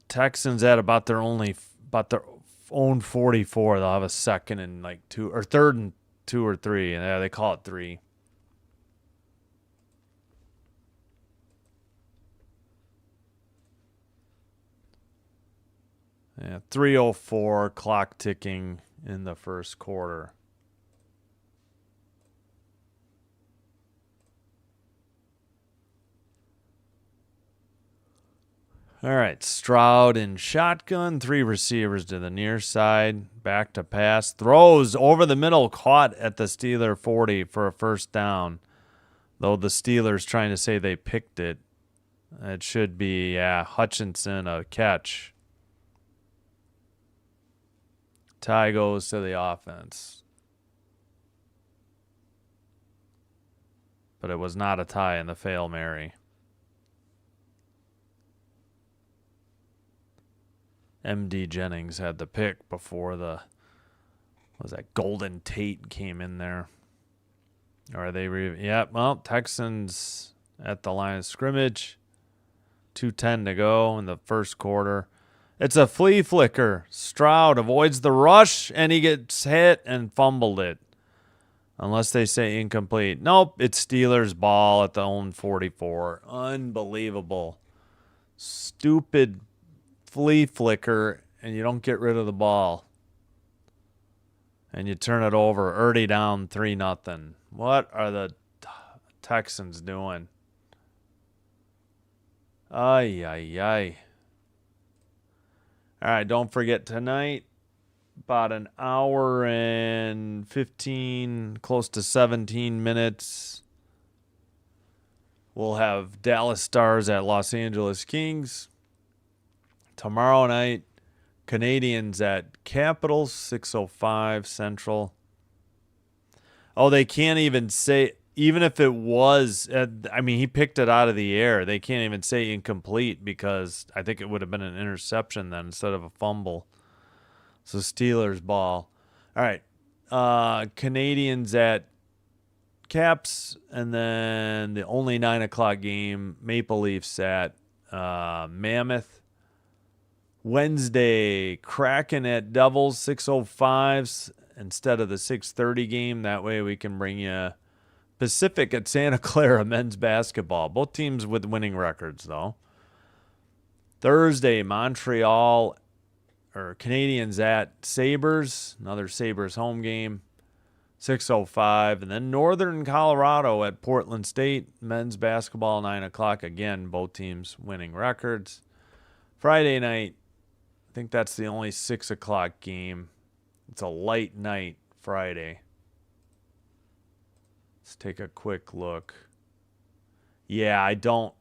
Speaker 1: Texans at about their own 44. They'll have a second and like 2 or third and 2 or 3. Yeah, they call it 3. Yeah, 3:04 clock ticking in the first quarter. All right, Stroud in shotgun, 3 receivers to the near side, back to pass, throws over the middle, caught at the Steeler 40 for a first down. Though the Steelers trying to say they picked it. It should be, Hutchinson a catch. Tie goes to the offense. But it was not a tie in the Fail Mary. MD Jennings had the pick before Golden Tate came in there. Or are they, Texans at the line of scrimmage. 2:10 to go in the first quarter. It's a flea flicker. Stroud avoids the rush, and he gets hit and fumbled it. Unless they say incomplete. Nope, it's Steelers' ball at the own 44. Unbelievable. Stupid flea flicker, and you don't get rid of the ball. And you turn it over. Already down 3-0. What are the Texans doing? Ay, ay, ay. All right, don't forget tonight, about an hour and 15, close to 17 minutes, we'll have Dallas Stars at Los Angeles Kings. Tomorrow night, Canadians at Capitals, 6:05 Central. Oh, they can't even say, even if it was, he picked it out of the air. They can't even say incomplete because I think it would have been an interception then instead of a fumble. So Steelers ball. All right. Canadians at Caps, and then the only 9 o'clock game, Maple Leafs at Mammoth. Wednesday, Kraken at Devils, 6:05 instead of the 6:30 game. That way we can bring you Pacific at Santa Clara men's basketball. Both teams with winning records, though. Thursday, Montreal or Canadians at Sabres. Another Sabres home game, 6:05. And then Northern Colorado at Portland State. Men's basketball, 9 o'clock. Again, both teams winning records. Friday night, I think that's the only 6 o'clock game. It's a light night Friday. Let's take a quick look. Yeah, I don't.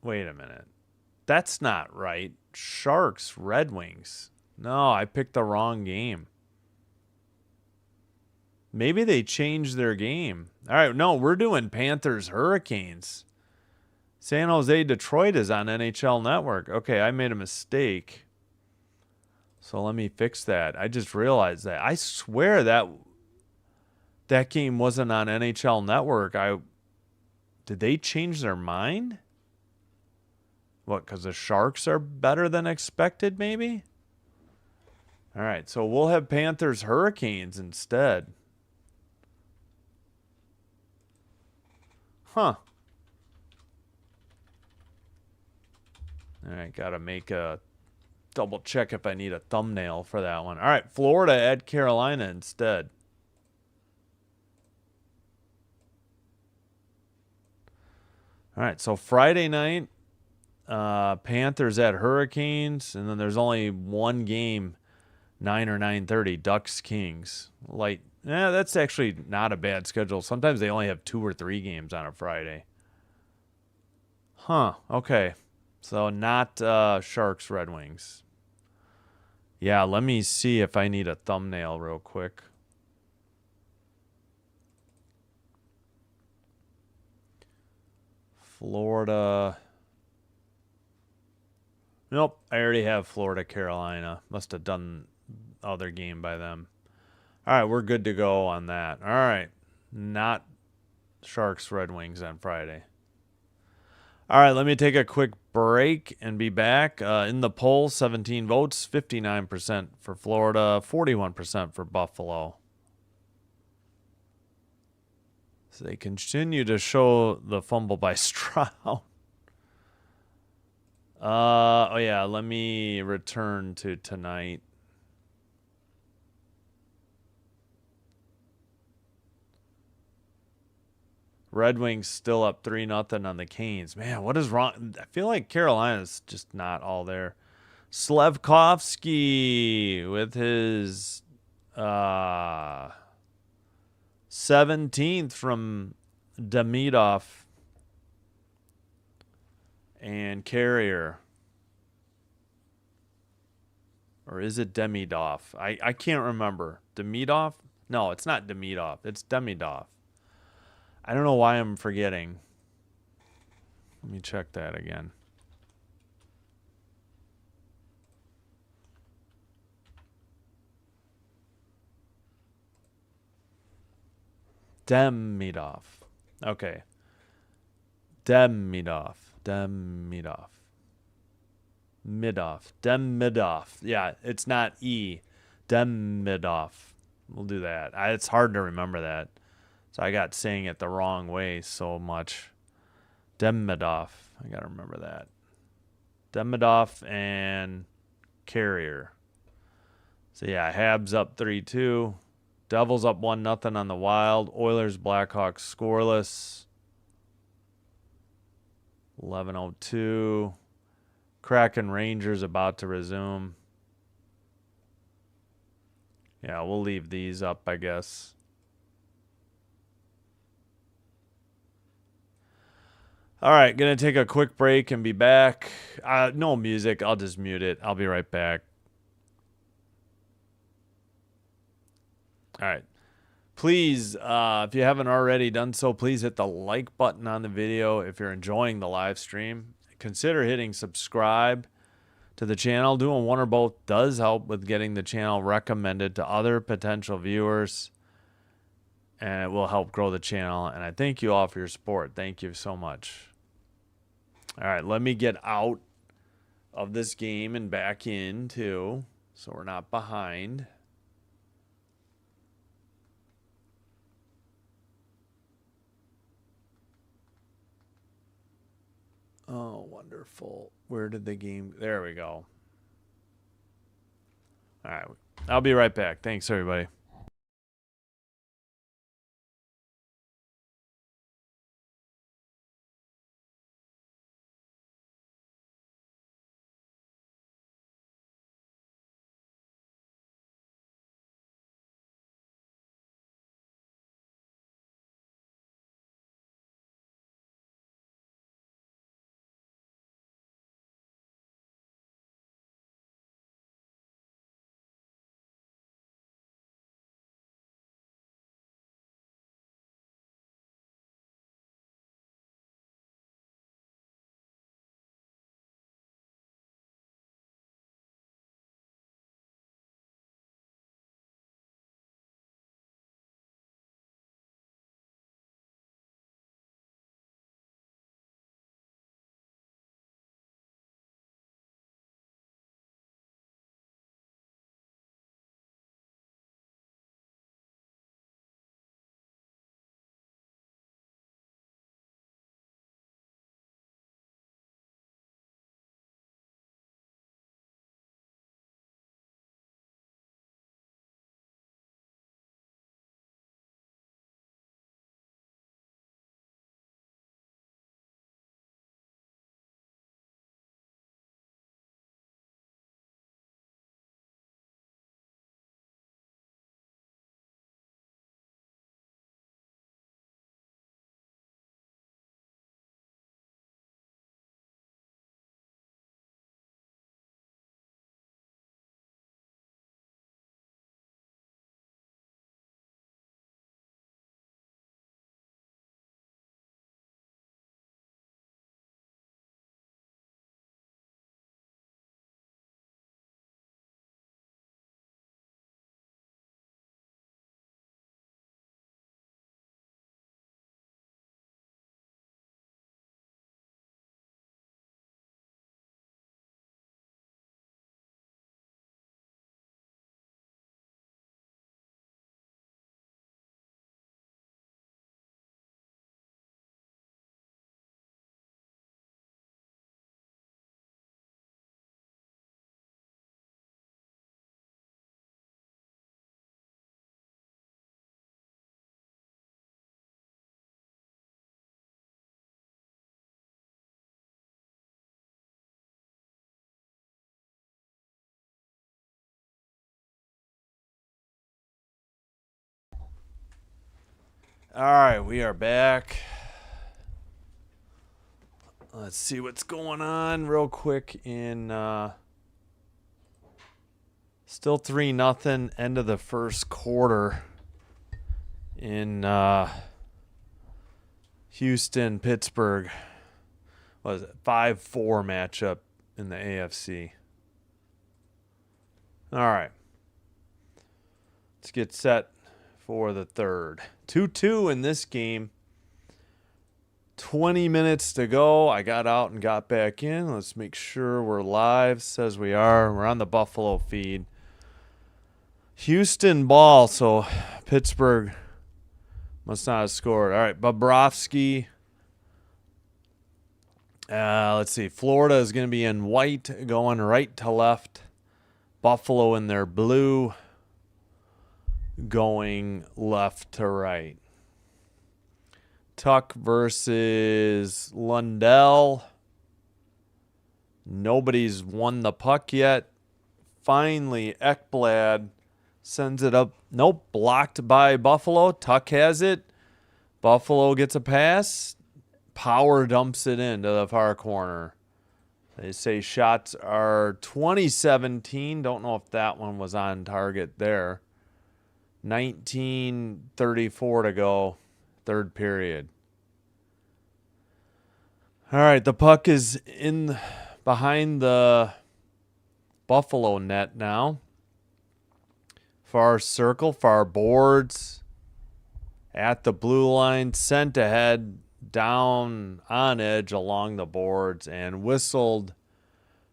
Speaker 1: Wait a minute. That's not right. Sharks, Red Wings. No, I picked the wrong game. Maybe they changed their game. All right, no, we're doing Panthers, Hurricanes. San Jose, Detroit is on NHL Network. Okay, I made a mistake. So let me fix that. I just realized that. I swear that game wasn't on NHL Network. Did they change their mind? What, because the Sharks are better than expected, maybe? All right, so we'll have Panthers Hurricanes instead. Huh. All right, got to make a double check if I need a thumbnail for that one. All right, Florida at Carolina instead. All right, so Friday night, Panthers at Hurricanes, and then there's only one game, 9 or 9:30, Ducks Kings. Light. That's actually not a bad schedule. Sometimes they only have 2 or 3 games on a Friday. Huh. Okay. So not Sharks Red Wings. Yeah, let me see if I need a thumbnail real quick. Florida. Nope, I already have Florida, Carolina. Must have done other game by them. All right, we're good to go on that. All right, not Sharks, Red Wings on Friday. All right, let me take a quick break and be back. In the poll, 17 votes, 59% for Florida, 41% for Buffalo. So they continue to show the fumble by Stroud. Let me return to tonight. Red Wings still up 3-0 on the Canes. Man, what is wrong? I feel like Carolina's just not all there. Slevkovsky with his 17th from Demidov and Carrier. Or is it Demidov? I can't remember. Demidov? No, it's not Demidov. It's Demidov. I don't know why I'm forgetting. Let me check that again. Demidov. Okay. Demidov. Demidov. Yeah, it's not E. Demidov. We'll do that. It's hard to remember that. So I got saying it the wrong way so much. Demidov. I got to remember that. Demidov and Carrier. So yeah, Habs up 3-2. Devils up 1-0 on the Wild. Oilers, Blackhawks scoreless. 11:02. Kraken Rangers about to resume. Yeah, we'll leave these up, I guess. All right, gonna take a quick break and be back. No music. I'll just mute it. I'll be right back. All right. Please, if you haven't already done so, please hit the like button on the video. If you're enjoying the live stream, consider hitting subscribe to the channel. Doing one or both does help with getting the channel recommended to other potential viewers, and it will help grow the channel. And I thank you all for your support. Thank you so much. All right, let me get out of this game and back into, so we're not behind. Oh, wonderful. Where did the game... There we go. All right. I'll be right back. Thanks, everybody. All right, we are back. Let's see what's going on real quick in still 3-0 end of the first quarter in Houston, Pittsburgh. What was it? 5-4 matchup in the AFC. All right. Let's get set for the third. 2-2 in this game. 20 minutes to go. I got out and got back in. Let's make sure we're live. Says we are. We're on the Buffalo feed. Houston ball, so Pittsburgh must not have scored. All right, Bobrovsky. Let's see. Florida is going to be in white, going right to left. Buffalo in their blue, going left to right. Tuck versus Lundell. Nobody's won the puck yet. Finally, Ekblad sends it up. Nope, blocked by Buffalo. Tuck has it. Buffalo gets a pass. Power dumps it into the far corner. They say shots are 2017. Don't know if that one was on target there. 19:34 to go. Third period. All right, the puck is in behind the Buffalo net now. Far circle, far boards. At the blue line, sent ahead, down on edge along the boards, and whistled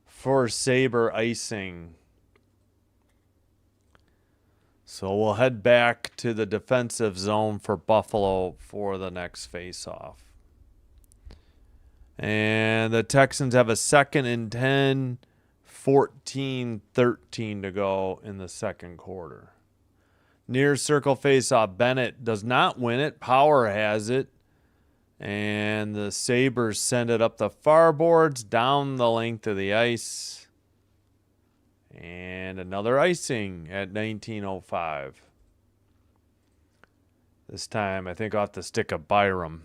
Speaker 1: for Sabre icing. So we'll head back to the defensive zone for Buffalo for the next face-off. And the Texans have a 2nd and 10, 14-13 to go in the second quarter. Near circle face-off. Bennett does not win it. Power has it. And the Sabres send it up the far boards, down the length of the ice. And another icing at 19:05. This time, I think off the stick of Byram.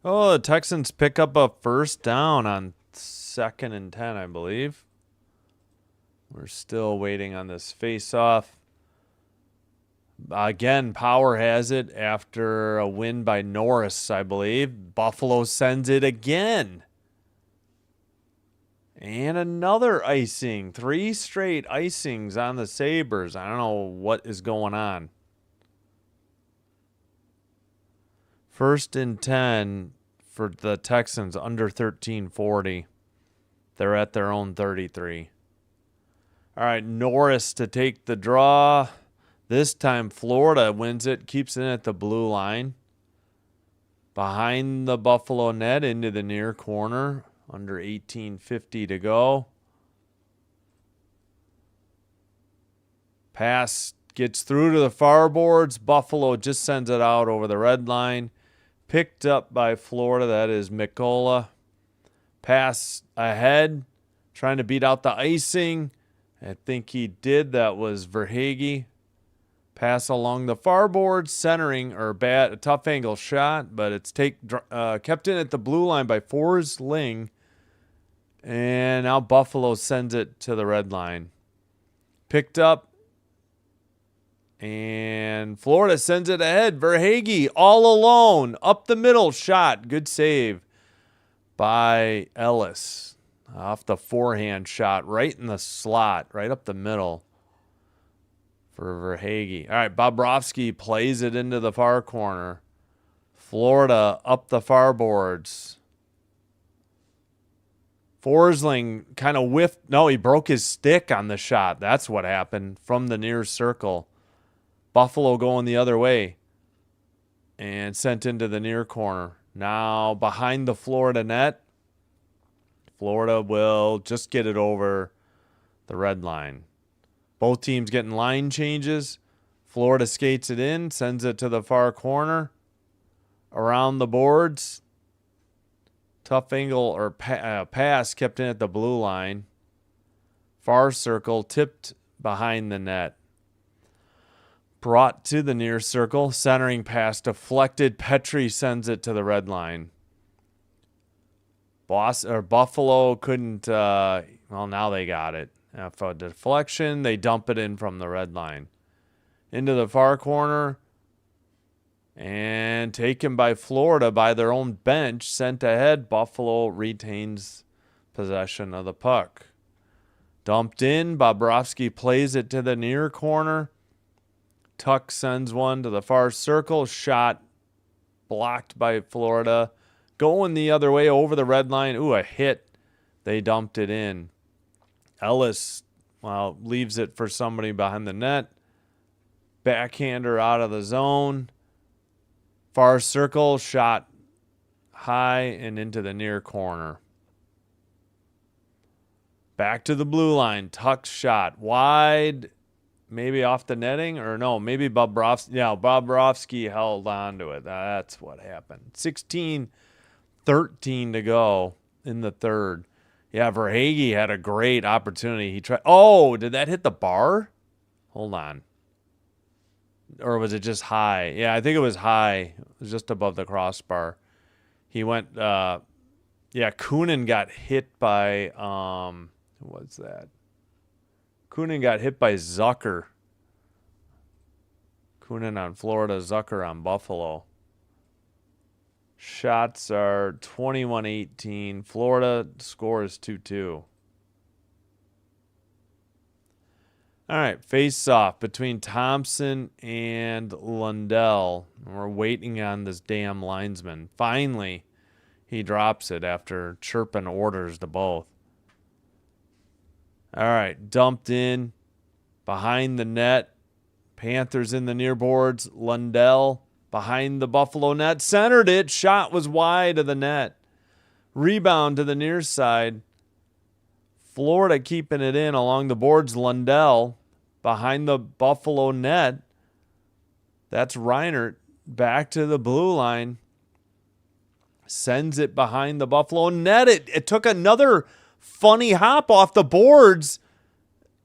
Speaker 1: Oh, the Texans pick up a first down on 2nd and 10, I believe. We're still waiting on this face-off. Again, Power has it after a win by Norris, I believe. Buffalo sends it again. And another icing. 3 straight icings on the Sabres. I don't know what is going on. 1st and 10 for the Texans, under 13:40. They're at their own 33. All right, Norris to take the draw. This time Florida wins it, keeps it at the blue line. Behind the Buffalo net into the near corner, under 18:50 to go. Pass gets through to the far boards. Buffalo just sends it out over the red line. Picked up by Florida, that is Mikola. Pass ahead, trying to beat out the icing. I think he did. That was Verhaeghe. Pass along the far board, centering or a tough angle shot, but it's kept in at the blue line by Forsling. And now Buffalo sends it to the red line. Picked up. And Florida sends it ahead. Verhaeghe all alone. Up the middle shot. Good save by Ellis. Off the forehand shot. Right in the slot. Right up the middle for Verhaeghe. All right, Bobrovsky plays it into the far corner. Florida up the far boards. Forsling kind of whiffed. No, he broke his stick on the shot. That's what happened from the near circle. Buffalo going the other way and sent into the near corner. Now behind the Florida net. Florida will just get it over the red line. Both teams getting line changes. Florida skates it in, sends it to the far corner. Around the boards. Tough angle or pass kept in at the blue line. Far circle, tipped behind the net. Brought to the near circle, centering pass deflected. Petrie sends it to the red line. Buffalo couldn't, well, now they got it. After a deflection, they dump it in from the red line. Into the far corner. And taken by Florida by their own bench, sent ahead. Buffalo retains possession of the puck. Dumped in. Bobrovsky plays it to the near corner. Tuck sends one to the far circle. Shot blocked by Florida. Going the other way over the red line. Ooh, a hit. They dumped it in. Ellis, well, leaves it for somebody behind the net. Backhander out of the zone. Far circle, shot high and into the near corner. Back to the blue line. Tuck's shot wide, maybe off the netting, or no, maybe Bobrovsky. Yeah, Bobrovsky held on to it. That's what happened. 16-13 to go in the third. Yeah, Verhaeghe had a great opportunity. He tried. Oh, did that hit the bar? Hold on. Or was it just high? Yeah, I think it was high. It was just above the crossbar. He went, yeah, Kunin got hit by, who was that? Kunin got hit by Zucker. Kunin on Florida, Zucker on Buffalo. Shots are 21-18. Florida scores 2-2. All right, face-off between Thompson and Lundell. We're waiting on this damn linesman. Finally, he drops it after chirping orders to both. All right, dumped in behind the net. Panthers in the near boards. Lundell behind the Buffalo net. Centered it. Shot was wide of the net. Rebound to the near side. Florida keeping it in along the boards. Lundell behind the Buffalo net. That's Reinert back to the blue line. Sends it behind the Buffalo net. It took another funny hop off the boards.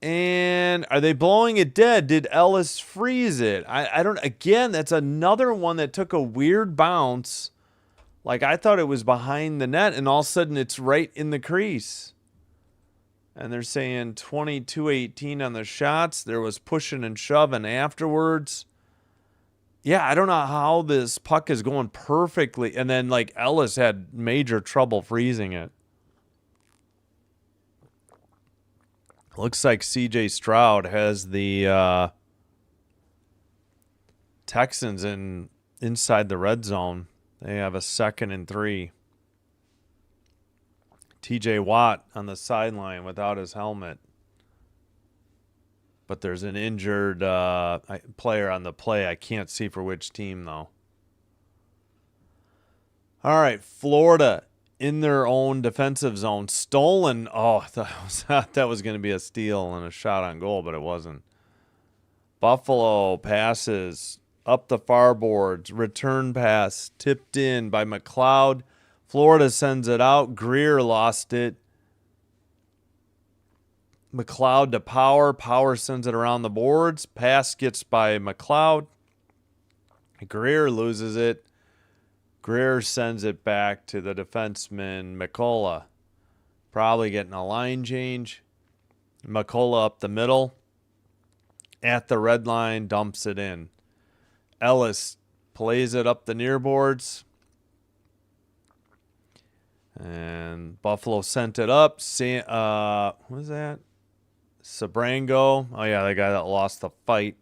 Speaker 1: And are they blowing it dead? Did Ellis freeze it? I don't. Again, that's another one that took a weird bounce. Like I thought it was behind the net, and all of a sudden it's right in the crease. And they're saying 22-18 on the shots. There was pushing and shoving afterwards. Yeah, I don't know how this puck is going perfectly. And then, like, Ellis had major trouble freezing it. Looks like C.J. Stroud has the Texans inside the red zone. They have a 2nd and 3. T.J. Watt on the sideline without his helmet. But there's an injured player on the play. I can't see for which team, though. All right, Florida in their own defensive zone. Stolen. Oh, that was going to be a steal and a shot on goal, but it wasn't. Buffalo passes up the far boards. Return pass tipped in by McLeod. Florida sends it out. Greer lost it. McLeod to Power. Power sends it around the boards. Pass gets by McLeod. Greer loses it. Greer sends it back to the defenseman, McCullough. Probably getting a line change. McCullough up the middle. At the red line, dumps it in. Ellis plays it up the near boards. And Buffalo sent it up. What was that? Sabrango. Oh, yeah, the guy that lost the fight.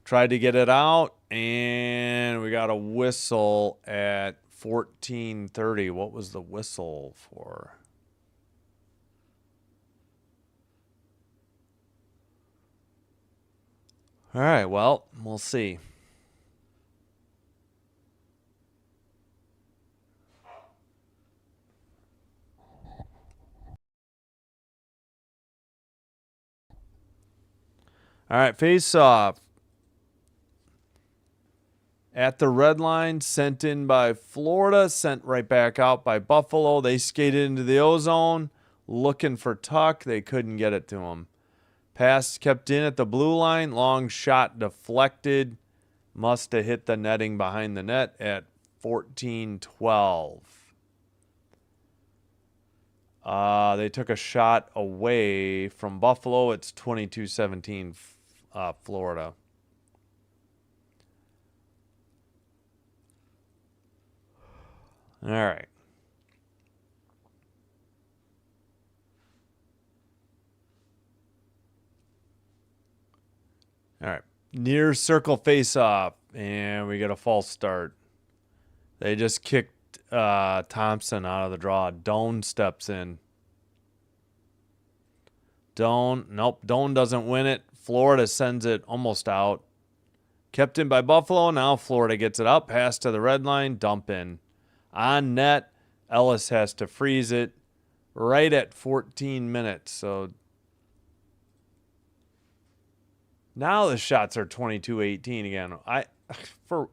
Speaker 1: Tried to get it out, and we got a whistle at 14:30. What was the whistle for? All right, well, we'll see. All right, face off. At the red line, sent in by Florida, sent right back out by Buffalo. They skated into the ozone. looking for Tuck. They couldn't get it to him. Pass kept in at the blue line. Long shot deflected. Must have hit the netting behind the net at 14-12. They took a shot away from Buffalo. It's 22-17 Florida. All right. All right. Near circle face-off, and we get a false start. They just kicked Thompson out of the draw. Doan steps in. Nope, Doan doesn't win it. Florida sends it almost out. Kept in by Buffalo. Now Florida gets it up. Pass to the red line. Dump in. On net, Ellis has to freeze it right at 14 minutes. So now the shots are 22-18 again. It's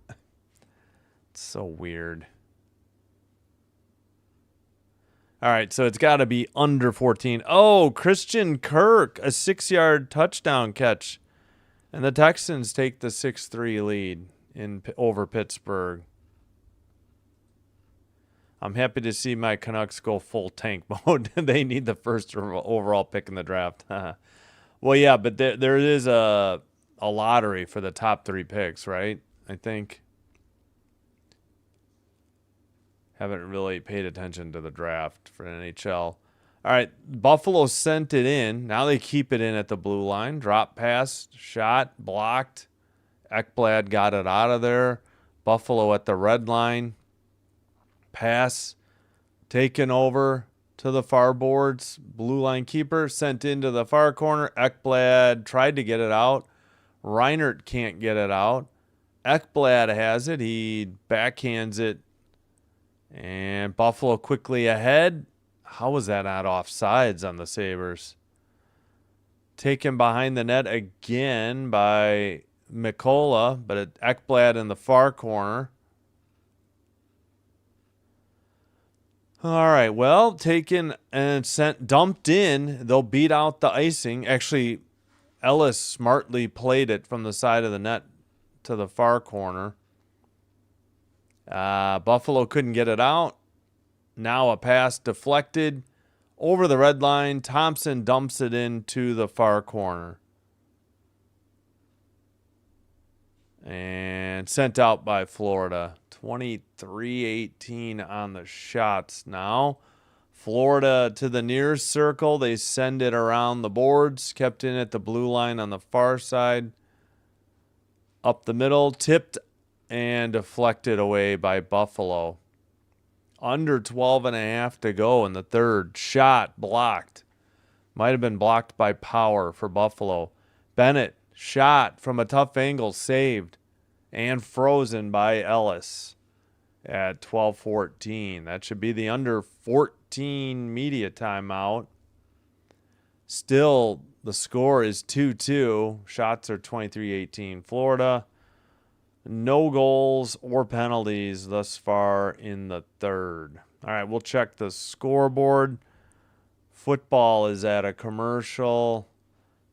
Speaker 1: so weird. All right, so it's got to be under 14. Oh, Christian Kirk, a 6-yard touchdown catch. And the Texans take the 6-3 lead over Pittsburgh. I'm happy to see my Canucks go full tank mode. They need the first overall pick in the draft. Well, yeah, but there is a lottery for the top 3 picks, right? I think. Haven't really paid attention to the draft for NHL. All right, Buffalo sent it in. Now they keep it in at the blue line. Drop pass, shot, blocked. Ekblad got it out of there. Buffalo at the red line. Pass taken over to the far boards. Blue line keeper sent into the far corner. Ekblad tried to get it out. Reinert can't get it out. Ekblad has it. He backhands it. And Buffalo quickly ahead. How was that not offsides on the Sabres? Taken behind the net again by Mikola, but Ekblad in the far corner. All right, well, taken and dumped in. They'll beat out the icing. Actually, Ellis smartly played it from the side of the net to the far corner. Buffalo couldn't get it out. Now a pass deflected over the red line. Thompson dumps it into the far corner. And sent out by Florida. 23-18 on the shots now. Florida to the near circle. They send it around the boards. Kept in at the blue line on the far side. Up the middle. Tipped and deflected away by Buffalo. Under 12.5 to go in the third. Shot blocked. Might have been blocked by Power for Buffalo. Bennett shot from a tough angle. Saved. And frozen by Ellis at 12-14. That should be the under 14 media timeout. Still, the score is 2-2. Shots are 23-18 Florida. No goals or penalties thus far in the third. All right, we'll check the scoreboard. Football is at a commercial.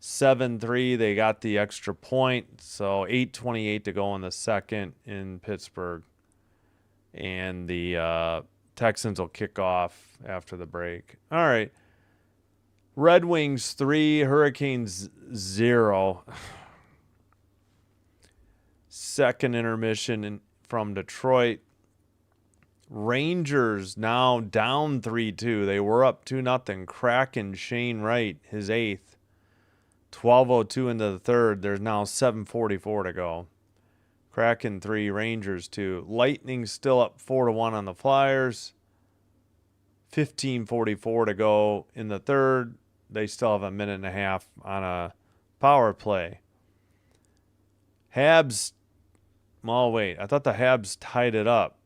Speaker 1: 7-3. They got the extra point. So 8:28 to go in the second in Pittsburgh. And the Texans will kick off after the break. All right. Red Wings 3, Hurricanes 0. Second intermission from Detroit. Rangers now down 3-2. They were up 2-0. Kraken Shane Wright, his 8th. 12:02 into the third. There's now 7:44 to go. Kraken 3, Rangers 2. Lightning still up 4-1 on the Flyers. 15:44 to go in the third. They still have a minute and a half on a power play. Habs. Oh, wait. I thought the Habs tied it up.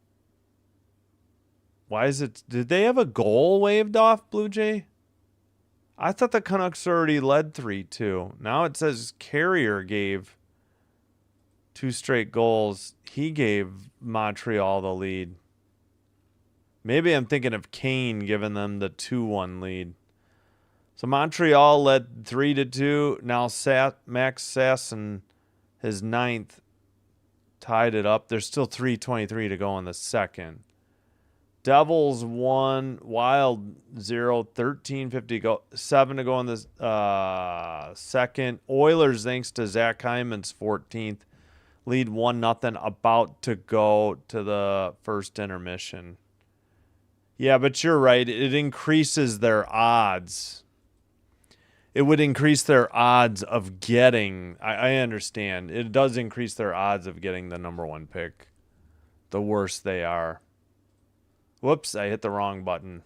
Speaker 1: Why is it? Did they have a goal waved off, Blue Jay? I thought the Canucks already led 3-2. Now it says Carrier gave 2 straight goals. He gave Montreal the lead. Maybe I'm thinking of Kane giving them the 2-1 lead. So Montreal led 3-2. Now Max Sasson, his ninth, tied it up. There's still 3:23 to go in the second. Devils 1, Wild 0, 13:50 go, 7 to go in the second. Oilers, thanks to Zach Hyman's 14th, lead 1-0, about to go to the first intermission. Yeah, but you're right. It increases their odds. It would increase their odds of getting, I understand. It does increase their odds of getting the number 1 pick. The worse they are. Whoops, I hit the wrong button.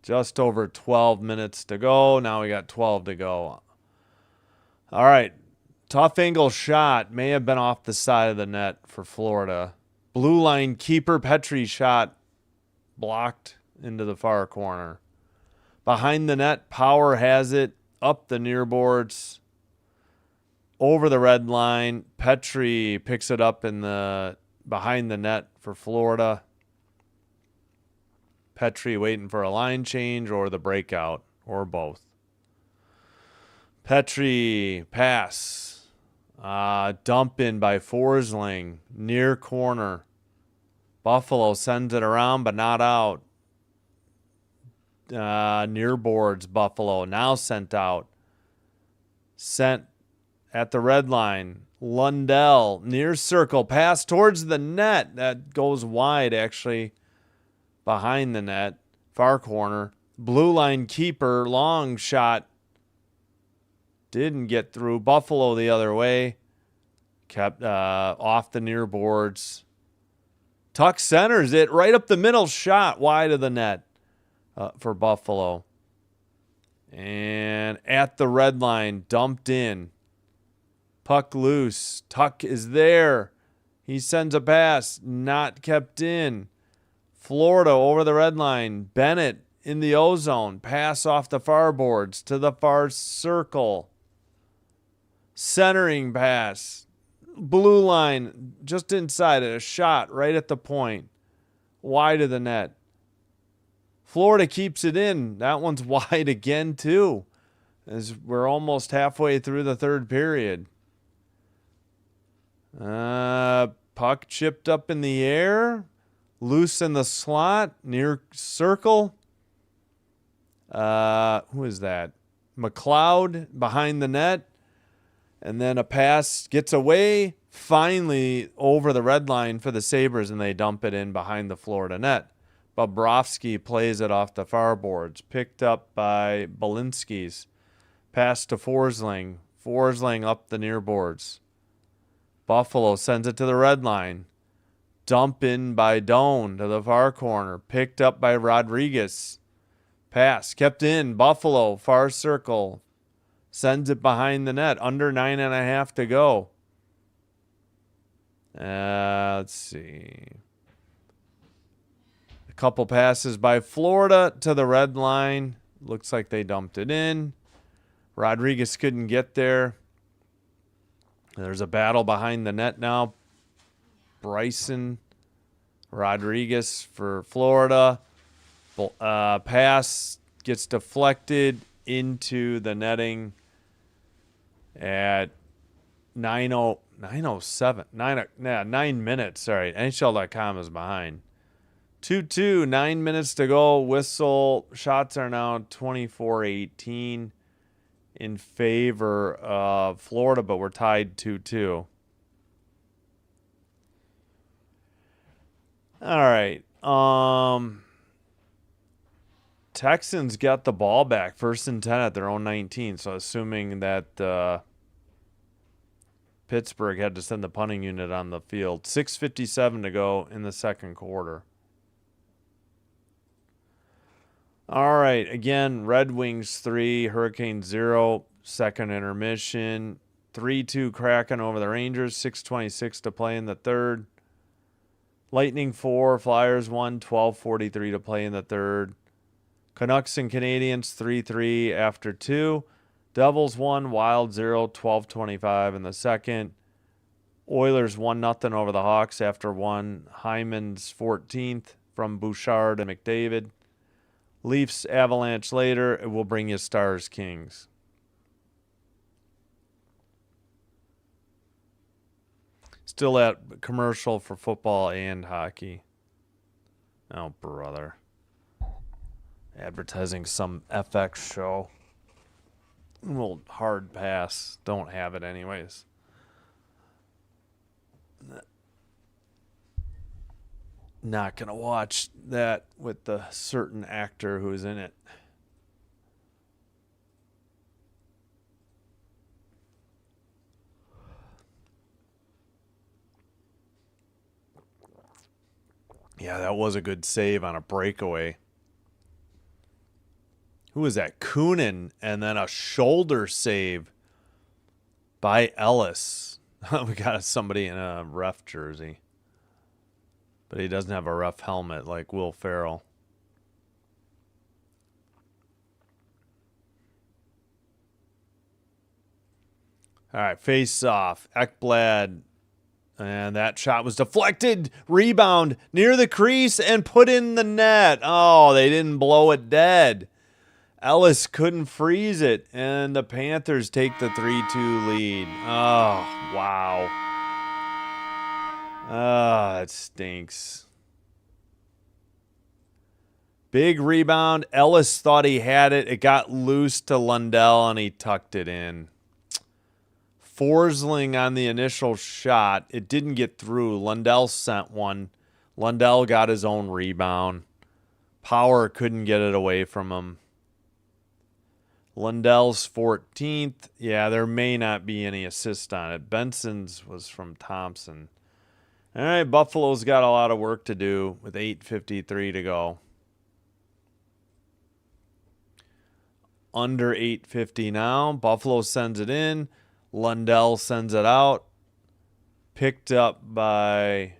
Speaker 1: Just over 12 minutes to go. Now we got 12 to go. All right. Tough angle shot. May have been off the side of the net for Florida. Blue line keeper Petrie shot blocked into the far corner. Behind the net, Power has it up the near boards. Over the red line. Petrie picks it up in the behind the net for Florida. Petrie waiting for a line change or the breakout, or both. Petrie pass. Dump in by Forsling. Near corner. Buffalo sends it around, but not out. Near boards, Buffalo. Now sent out. Sent at the red line. Lundell, near circle, pass towards the net. That goes wide, actually, behind the net. Far corner. Blue line keeper, long shot. Didn't get through. Buffalo the other way. Kept off the near boards. Tuck centers it right up the middle, shot wide of the net for Buffalo. And at the red line, dumped in. Puck loose. Tuck is there. He sends a pass. Not kept in. Florida over the red line. Bennett in the O-zone. Pass off the far boards to the far circle. Centering pass. Blue line just inside it. A shot right at the point. Wide of the net. Florida keeps it in. That one's wide again, too, as we're almost halfway through the third period. Puck chipped up in the air. Loose in the slot. Near circle. Who is that? McLeod behind the net. And then a pass gets away. Finally over the red line for the Sabres, and they dump it in behind the Florida net. Bobrovsky plays it off the far boards. Picked up by Balinskis. Pass to Forsling. Forsling up the near boards. Buffalo sends it to the red line. Dump in by Doan to the far corner. Picked up by Rodriguez. Pass kept in. Buffalo, far circle. Sends it behind the net. Under 9.5 to go. Let's see. A couple passes by Florida to the red line. Looks like they dumped it in. Rodriguez couldn't get there. There's a battle behind the net now. Bryson Rodriguez for Florida. Pass gets deflected into the netting at 9:07. 9 minutes. Sorry, NHL.com is behind. 2-2, 9 minutes to go. Whistle. Shots are now 24-18 in favor of Florida, but we're tied 2-2. All right. Texans got the ball back, 1st and 10 at their own 19. So assuming that Pittsburgh had to send the punting unit on the field. 6:57 to go in the second quarter. All right. Again, Red Wings 3, Hurricanes 0, second intermission. 3-2 Kraken over the Rangers, 6:26 to play in the third. Lightning 4, Flyers 1, 12:43 to play in the third. Canucks and Canadiens 3-3 after 2. Devils 1, Wild 0, 12:25 in the second. Oilers 1-0 over the Hawks after 1. Hyman's 14th from Bouchard and McDavid. Leafs, Avalanche later. It will bring you Stars, Kings. Still at commercial for football and hockey. Oh, brother. Advertising some FX show. Well, hard pass. Don't have it anyways. Not going to watch that with the certain actor who's in it. Yeah, that was a good save on a breakaway. Who was that? Kunin, and then a shoulder save by Ellis. We got somebody in a ref jersey. But he doesn't have a ref helmet like Will Ferrell. All right, face off. Ekblad. And that shot was deflected. Rebound near the crease and put in the net. Oh, they didn't blow it dead. Ellis couldn't freeze it. And the Panthers take the 3-2 lead. Oh, wow. Oh, that stinks. Big rebound. Ellis thought he had it. It got loose to Lundell, and he tucked it in. Forsling on the initial shot. It didn't get through. Lundell sent one. Lundell got his own rebound. Power couldn't get it away from him. Lundell's 14th. Yeah, there may not be any assist on it. Benson's was from Thompson. All right, Buffalo's got a lot of work to do with 8:53 to go. Under 8:50 now. Buffalo sends it in. Lundell sends it out. Picked up by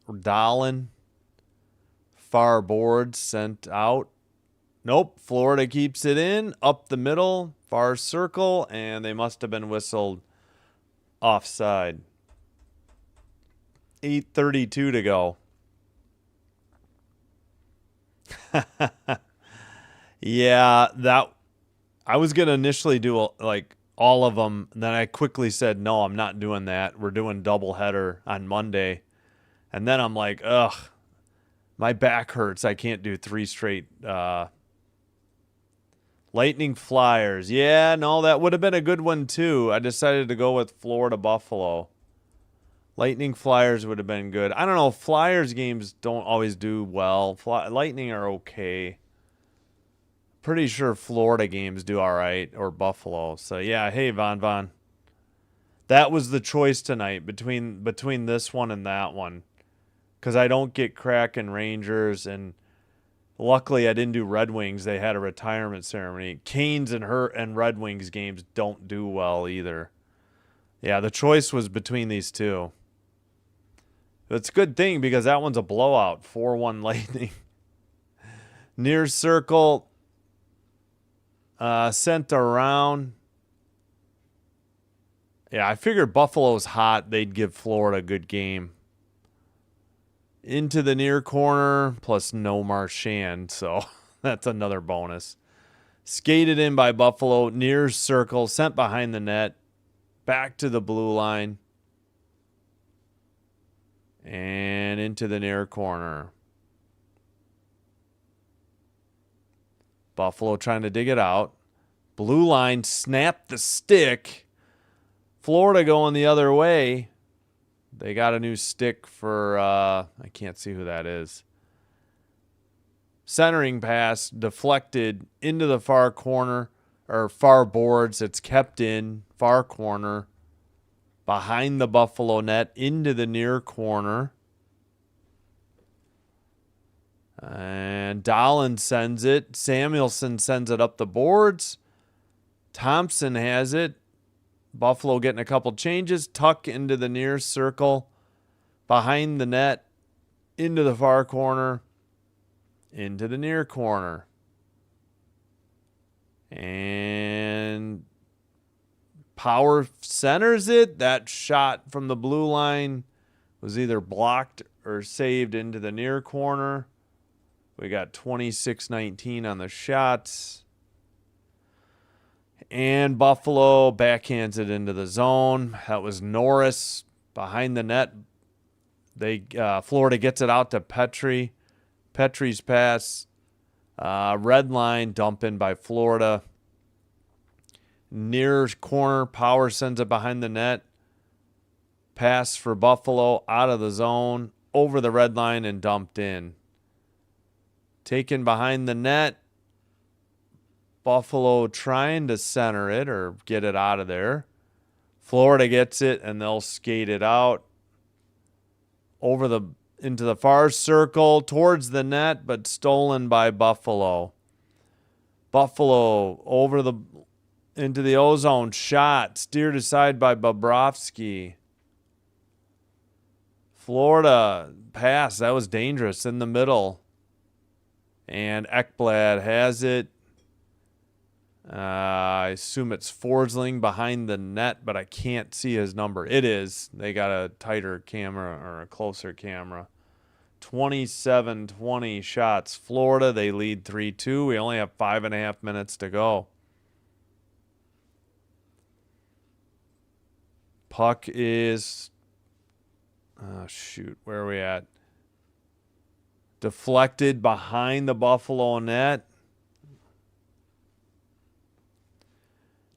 Speaker 1: Dahlin. Far board sent out. Nope. Florida keeps it in. Up the middle. Far circle. And they must have been whistled offside. 8:32 to go. Yeah, that I was going to initially do like all of them. Then I quickly said, no, I'm not doing that. We're doing doubleheader on Monday. And then I'm like, ugh, my back hurts. I can't do 3 straight. Lightning Flyers. Yeah, no, that would have been a good one too. I decided to go with Florida Buffalo. Lightning Flyers would have been good. I don't know. Flyers games don't always do well. Lightning are okay. Pretty sure Florida games do all right, or Buffalo. So, yeah, hey, Von. That was the choice tonight between this one and that one. Because I don't get Kraken Rangers, and luckily I didn't do Red Wings. They had a retirement ceremony. Canes and Red Wings games don't do well either. Yeah, the choice was between these two. It's a good thing because that one's a blowout. 4-1 Lightning. Near circle. Sent around. Yeah, I figured Buffalo's hot. They'd give Florida a good game. Into the near corner, plus no Marchand, so that's another bonus. Skated in by Buffalo, near circle, sent behind the net, back to the blue line, and into the near corner. Buffalo trying to dig it out. Blue line, snapped the stick. Florida going the other way. They got a new stick for, I can't see who that is. Centering pass, deflected into the far corner, or far boards. It's kept in, far corner, behind the Buffalo net, into the near corner. And Dahlin sends it. Samuelson sends it up the boards. Thompson has it. Buffalo getting a couple changes. Tuck into the near circle. Behind the net. Into the far corner. Into the near corner. And Power centers it. That shot from the blue line was either blocked or saved into the near corner. We got 26-19 on the shots. And Buffalo backhands it into the zone. That was Norris behind the net. Florida gets it out to Petrie. Petrie's pass. Red line dump in by Florida. Near corner, Power sends it behind the net. Pass for Buffalo out of the zone, over the red line and dumped in. Taken behind the net. Buffalo trying to center it or get it out of there. Florida gets it and they'll skate it out into the far circle towards the net, but stolen by Buffalo. Buffalo into the ozone shot, steered aside by Bobrovsky. Florida pass, that was dangerous in the middle. And Ekblad has it. I assume it's Forsling behind the net, but I can't see his number. It is. They got a tighter camera or a closer camera. 27-20 shots. Florida, they lead 3-2. We only have 5.5 minutes to go. Puck is... Oh, shoot. Where are we at? Deflected behind the Buffalo net.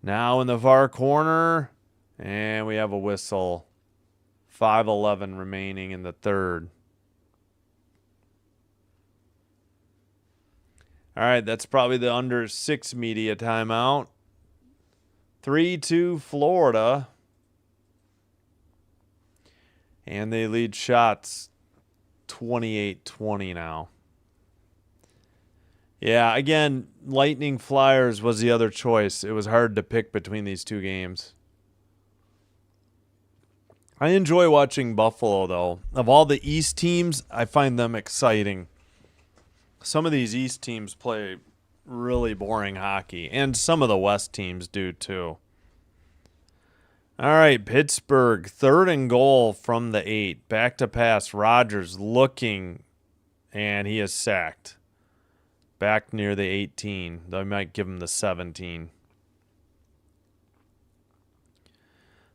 Speaker 1: Now in the far corner, and we have a whistle. 5:11 remaining in the third. All right, that's probably the under 6 media timeout. 3-2 Florida. And they lead shots 28-20 now. Yeah, again, Lightning Flyers was the other choice. It was hard to pick between these two games. I enjoy watching Buffalo, though. Of all the East teams, I find them exciting. Some of these East teams play really boring hockey, and some of the West teams do, too. All right, Pittsburgh, 3rd and goal from the 8. Back to pass, Rogers looking, and he is sacked. Back near the 18. They might give him the 17.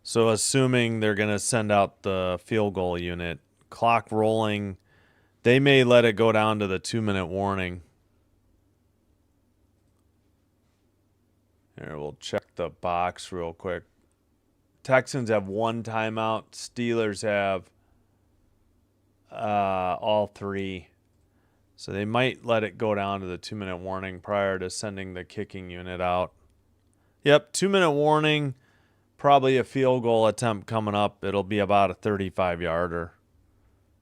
Speaker 1: So assuming they're going to send out the field goal unit. Clock rolling. They may let it go down to the 2-minute warning. Here, we'll check the box real quick. Texans have 1 timeout. Steelers have all 3. So they might let it go down to the 2-minute warning prior to sending the kicking unit out. Yep, 2-minute warning. Probably a field goal attempt coming up. It'll be about a 35-yarder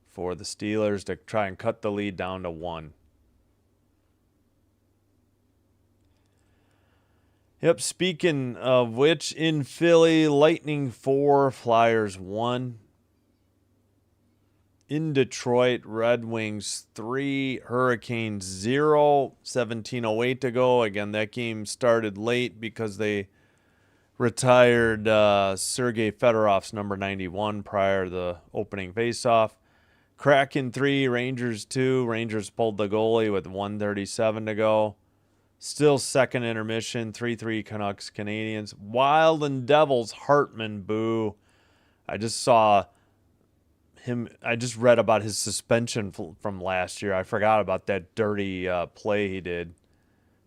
Speaker 1: for the Steelers to try and cut the lead down to 1. Yep, speaking of which, in Philly, Lightning 4, Flyers 1. In Detroit, Red Wings 3, Hurricanes 0, 17:08 to go. Again, that game started late because they retired Sergei Fedorov's number 91 prior to the opening faceoff. Kraken 3, Rangers 2. Rangers pulled the goalie with 1:37 to go. Still second intermission, 3-3 Canucks Canadians. Wild and Devils, Hartman, boo. I just read about his suspension from last year. I forgot about that dirty play he did.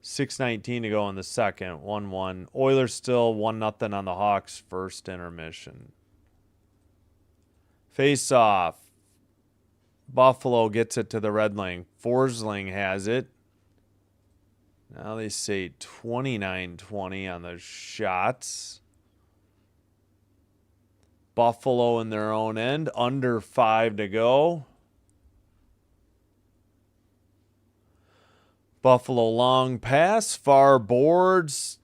Speaker 1: 6:19 to go in the second, 1-1. Oilers still 1-0 on the Hawks, first intermission. Face off. Buffalo gets it to the Red Line. Forsling has it. Now they say 29-20 on the shots. Buffalo in their own end, under 5 to go. Buffalo long pass, far boards,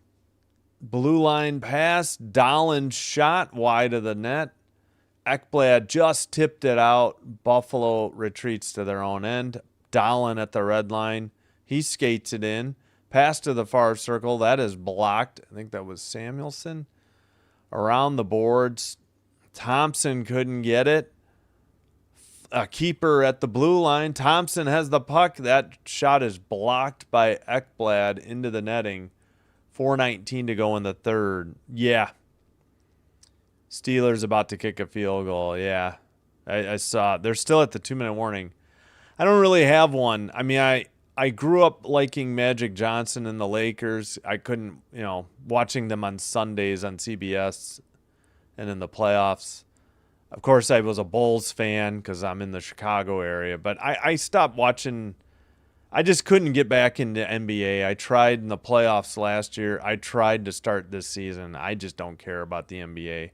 Speaker 1: blue line pass, Dahlin shot wide of the net. Ekblad just tipped it out. Buffalo retreats to their own end. Dahlin at the red line. He skates it in. Pass to the far circle. That is blocked. I think that was Samuelson. Around the boards. Thompson couldn't get it. A keeper at the blue line. Thompson has the puck. That shot is blocked by Ekblad into the netting. 4:19 to go in the third. Yeah. Steelers about to kick a field goal. Yeah. I saw it. They're still at the 2-minute warning. I don't really have one. I mean, I grew up liking Magic Johnson and the Lakers. I couldn't, watching them on Sundays on CBS and in the playoffs. Of course, I was a Bulls fan because I'm in the Chicago area, but I stopped watching. I just couldn't get back into NBA. I tried in the playoffs last year. I tried to start this season. I just don't care about the NBA.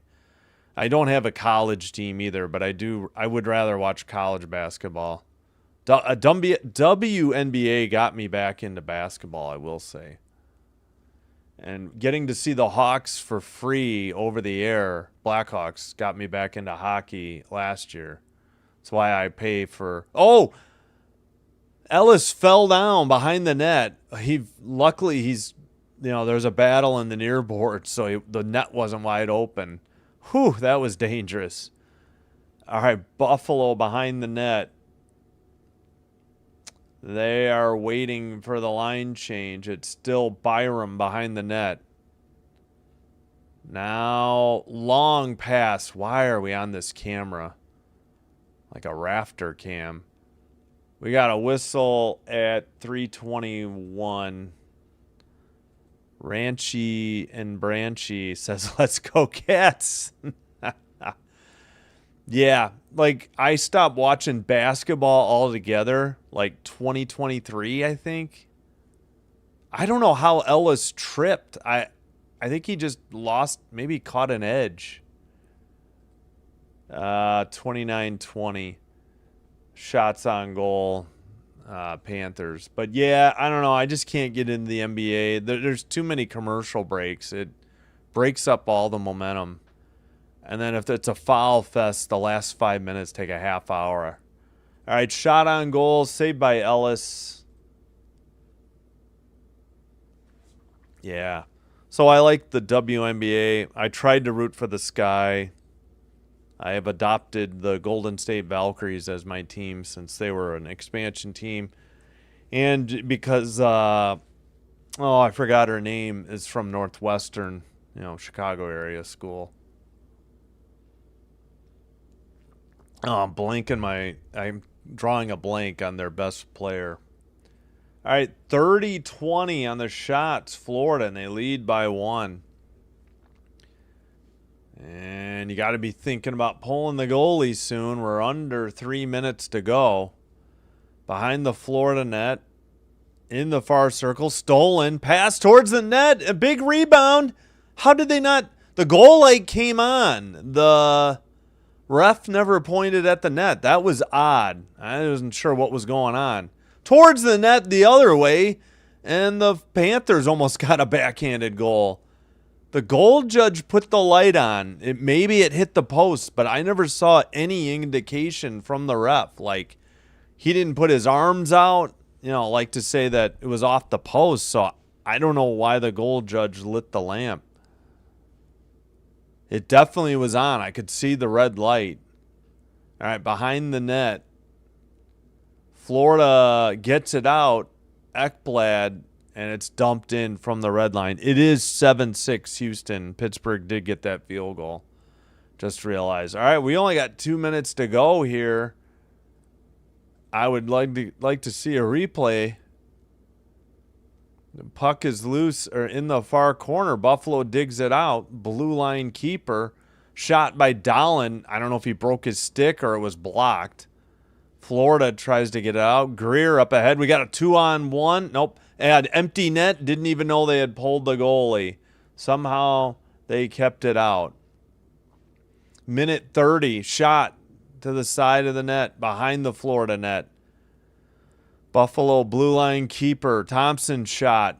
Speaker 1: I don't have a college team either, but I would rather watch college basketball. WNBA got me back into basketball, I will say. And getting to see the Hawks for free over the air, Blackhawks, got me back into hockey last year. That's why I pay for... Oh! Ellis fell down behind the net. Luckily, there's a battle in the near board, so the net wasn't wide open. Whew, that was dangerous. All right, Buffalo behind the net. They are waiting for the line change. It's still Byram behind the net. Now, long pass. Why are we on this camera? Like a rafter cam. We got a whistle at 3:21. Ranchy and Branchy says, let's go Cats. Yeah, like I stopped watching basketball altogether, like 2023, I think. I don't know how Ellis tripped. I think he just lost, maybe caught an edge. 29-20. Shots on goal, Panthers. But yeah, I don't know. I just can't get into the NBA. There's too many commercial breaks. It breaks up all the momentum. And then if it's a foul fest, the last 5 minutes take a half hour. All right, shot on goal, saved by Ellis. Yeah. So I like the WNBA. I tried to root for the Sky. I have adopted the Golden State Valkyries as my team since they were an expansion team. And because, I forgot her name, is from Northwestern, Chicago area school. Oh, I'm drawing a blank on their best player. All right, 30-20 on the shots, Florida, and they lead by 1. And you got to be thinking about pulling the goalie soon. We're under 3 minutes to go. Behind the Florida net, in the far circle, stolen, pass towards the net, a big rebound. How did they not? The goal light came on. The ref never pointed at the net. That was odd. I wasn't sure what was going on. Towards the net the other way, and the Panthers almost got a backhanded goal. The goal judge put the light on. Maybe it hit the post, but I never saw any indication from the ref. Like, he didn't put his arms out, like to say that it was off the post. So I don't know why the goal judge lit the lamp. It definitely was on. I could see the red light. All right, behind the net. Florida gets it out. Ekblad, and it's dumped in from the red line. It is 7-6 Houston. Pittsburgh did get that field goal. Just realized. All right, we only got 2 minutes to go here. I would like to see a replay. The puck is loose or in the far corner. Buffalo digs it out. Blue line keeper. Shot by Dolan. I don't know if he broke his stick or it was blocked. Florida tries to get it out. Greer up ahead. We got a 2-on-1. Nope. And empty net. Didn't even know they had pulled the goalie. Somehow they kept it out. Minute 30. Shot to the side of the net. Behind the Florida net. Buffalo blue line keeper. Thompson shot.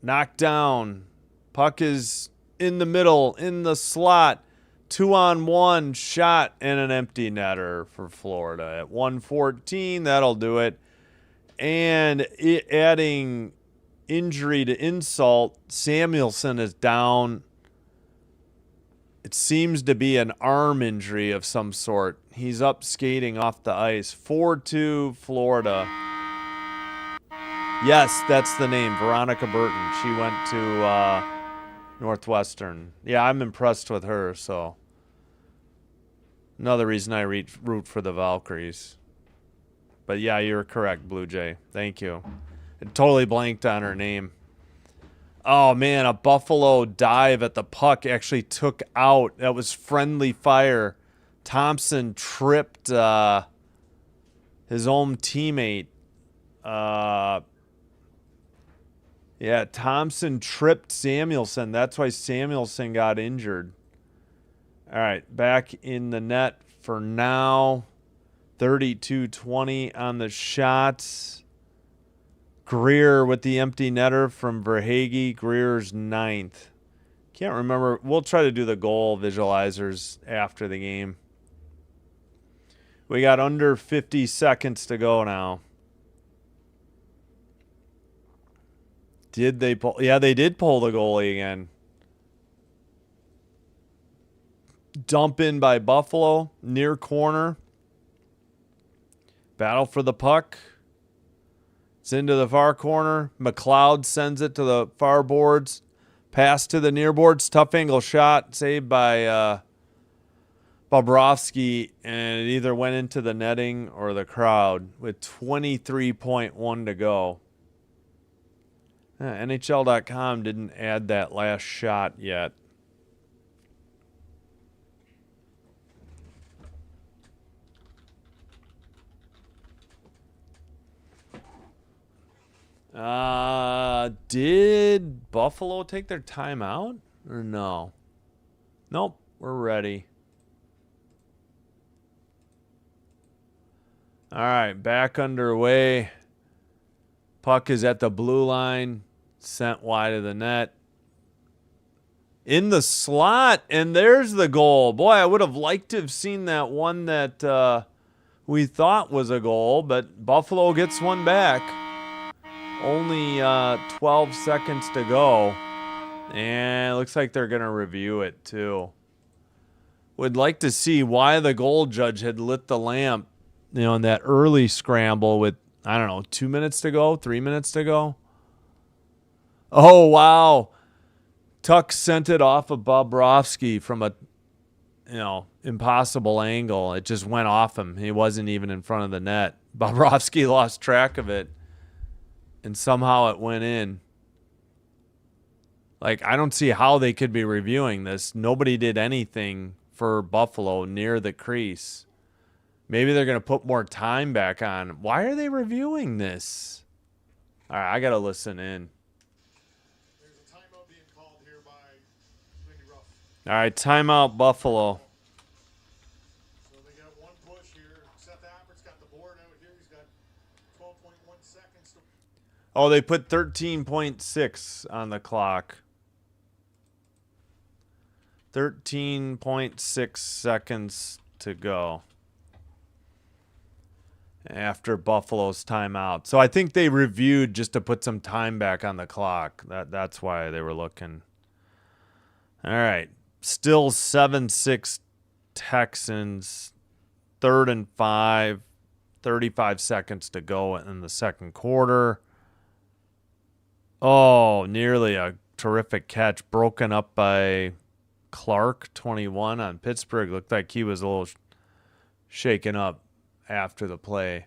Speaker 1: Knocked down. Puck is in the middle. In the slot. 2-on-1 shot and an empty netter for Florida at 1:14. That'll do it. And adding injury to insult, Samuelson is down. It seems to be an arm injury of some sort. He's up skating off the ice. 4-2 Florida. Yes, that's the name, Veronica Burton. She went to Northwestern. Yeah, I'm impressed with her, so another reason I root for the Valkyries. But yeah, you're correct, Blue Jay. Thank you. I totally blanked on her name. Oh, man, a Buffalo dive at the puck actually took out. That was friendly fire. Thompson tripped his own teammate. Yeah, Thompson tripped Samuelson. That's why Samuelson got injured. All right, back in the net for now. 32-20 on the shots. Greer with the empty netter from Verhaeghe. Greer's 9th. Can't remember. We'll try to do the goal visualizers after the game. We got under 50 seconds to go now. Did they pull? Yeah, they did pull the goalie again. Dump in by Buffalo. Near corner. Battle for the puck. It's into the far corner. McLeod sends it to the far boards. Pass to the near boards. Tough angle shot. Saved by Bobrovsky. And it either went into the netting or the crowd with 23.1 to go. NHL.com didn't add that last shot yet. Did Buffalo take their timeout or no? Nope, we're ready. All right, back underway. Puck is at the blue line, sent wide of the net. In the slot, and there's the goal. Boy, I would have liked to have seen that one that we thought was a goal, but Buffalo gets one back. Only 12 seconds to go. And it looks like they're going to review it, too. Would like to see why the goal judge had lit the lamp, in that early scramble with, I don't know, 2 minutes to go, 3 minutes to go. Oh, wow. Tuck sent it off of Bobrovsky from a, impossible angle. It just went off him. He wasn't even in front of the net. Bobrovsky lost track of it. And somehow it went in. I don't see how they could be reviewing this. Nobody did anything for Buffalo near the crease. Maybe they're going to put more time back on. Why are they reviewing this? All right, I got to listen in.
Speaker 2: There's a timeout being called here by Lindy Ruff.
Speaker 1: All right, timeout Buffalo.
Speaker 2: So they got one push here. Seth Appert's got the board out here. He's got 12.1 seconds to...
Speaker 1: Oh, they put 13.6 on the clock. 13.6 seconds to go after Buffalo's timeout. So I think they reviewed just to put some time back on the clock. That's why they were looking. All right. Still 7-6 Texans. 3rd and 5. 35 seconds to go in the second quarter. Oh, nearly a terrific catch. Broken up by Clark, 21 on Pittsburgh. Looked like he was a little shaken up after the play.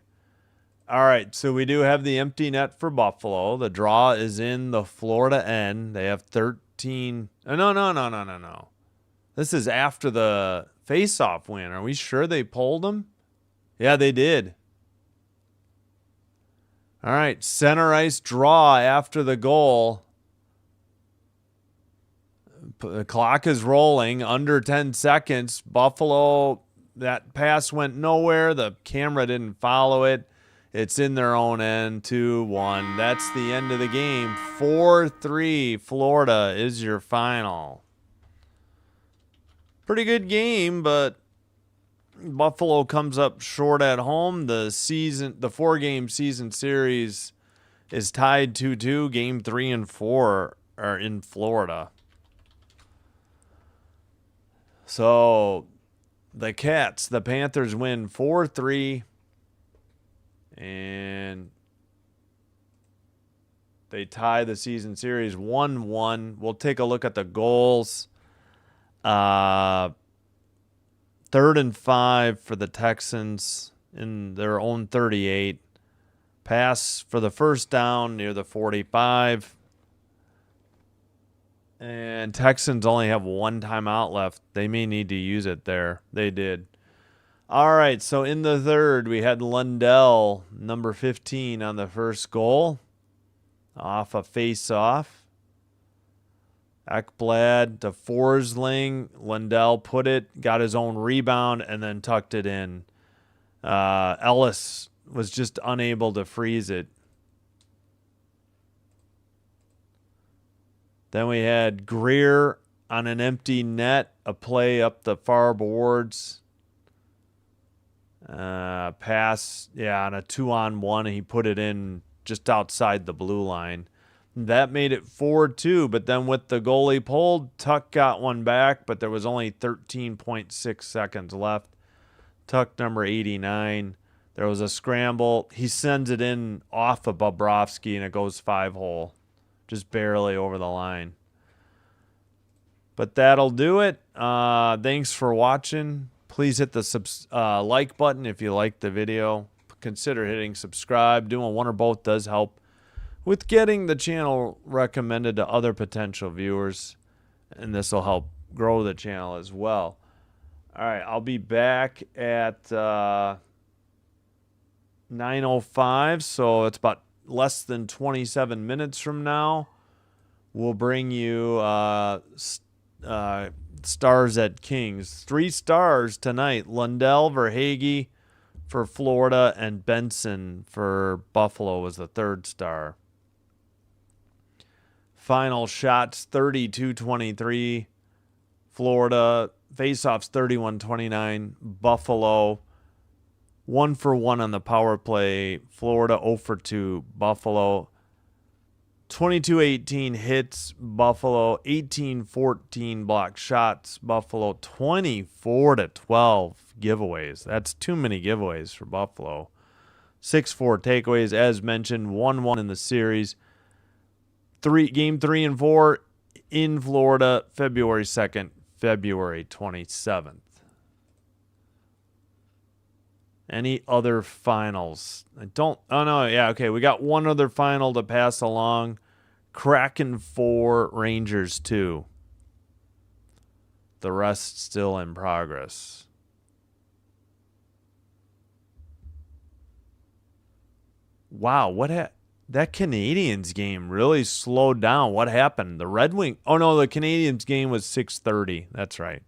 Speaker 1: All right, so we do have the empty net for Buffalo. The draw is in the Florida end. They have 13. No. This is after the face-off win. Are we sure they pulled them? Yeah, they did. All right, center ice draw after the goal. The clock is rolling, under 10 seconds. Buffalo, that pass went nowhere. The camera didn't follow it. It's in their own end, 2-1. That's the end of the game. 4-3, Florida is your final. Pretty good game, but Buffalo comes up short at home. The 4-game season series is tied 2-2. Game 3 and 4 are in Florida. So the Panthers win 4-3. And they tie the season series 1-1. We'll take a look at the goals. 3rd and 5 for the Texans in their own 38. Pass for the first down near the 45. And Texans only have one timeout left. They may need to use it there. They did. All right, so in the third, we had Lundell, number 15, on the first goal. Off a face-off. Ekblad to Forsling. Lundell put it, got his own rebound, and then tucked it in. Ellis was just unable to freeze it. Then we had Greer on an empty net, a play up the far boards. Pass, on a 2-on-1, and he put it in just outside the blue line. That made it 4-2, but then with the goalie pulled, Tuck got one back, but there was only 13.6 seconds left. Tuck number 89. There was a scramble. He sends it in off of Bobrovsky, and it goes 5-hole. Just barely over the line. But that'll do it. Thanks for watching. Please hit the like button if you like the video. Consider hitting subscribe. Doing one or both does help with getting the channel recommended to other potential viewers. And this will help grow the channel as well. All right, I'll be back at 9:05, so it's about less than 27 minutes from now. We'll bring you Stars at Kings. 3 stars tonight. Lundell, Verhaeghe for Florida, and Benson for Buffalo was the 3rd star. Final shots, 32-23. Florida. Faceoffs, 31-29. Buffalo. 1 for 1 on the power play. Florida 0 for 2. Buffalo 22-18 hits. Buffalo 18-14 block shots. Buffalo 24-12 giveaways. That's too many giveaways for Buffalo. 6-4 takeaways, as mentioned. 1-1 in the series. Game 3 and 4 in Florida, February 2nd, February 27th. Any other finals? Okay. We got one other final to pass along. Kraken 4, Rangers 2. The rest still in progress. Wow, that Canadiens game really slowed down. What happened? The Red Wing. Oh no, the Canadiens game was 6:30. That's right.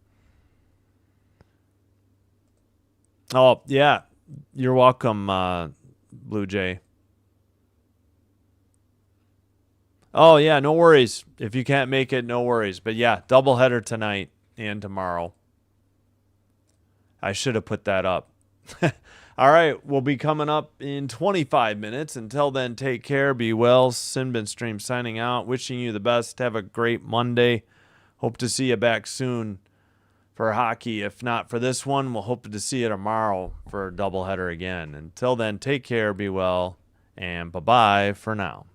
Speaker 1: Oh, yeah. You're welcome, Blue Jay. Oh, yeah, no worries. If you can't make it, no worries. But, yeah, doubleheader tonight and tomorrow. I should have put that up. All right, we'll be coming up in 25 minutes. Until then, take care. Be well. Sinbin Stream signing out. Wishing you the best. Have a great Monday. Hope to see you back soon for hockey. If not for this one, we'll hope to see you tomorrow for a doubleheader again. Until then, take care, be well, and bye-bye for now.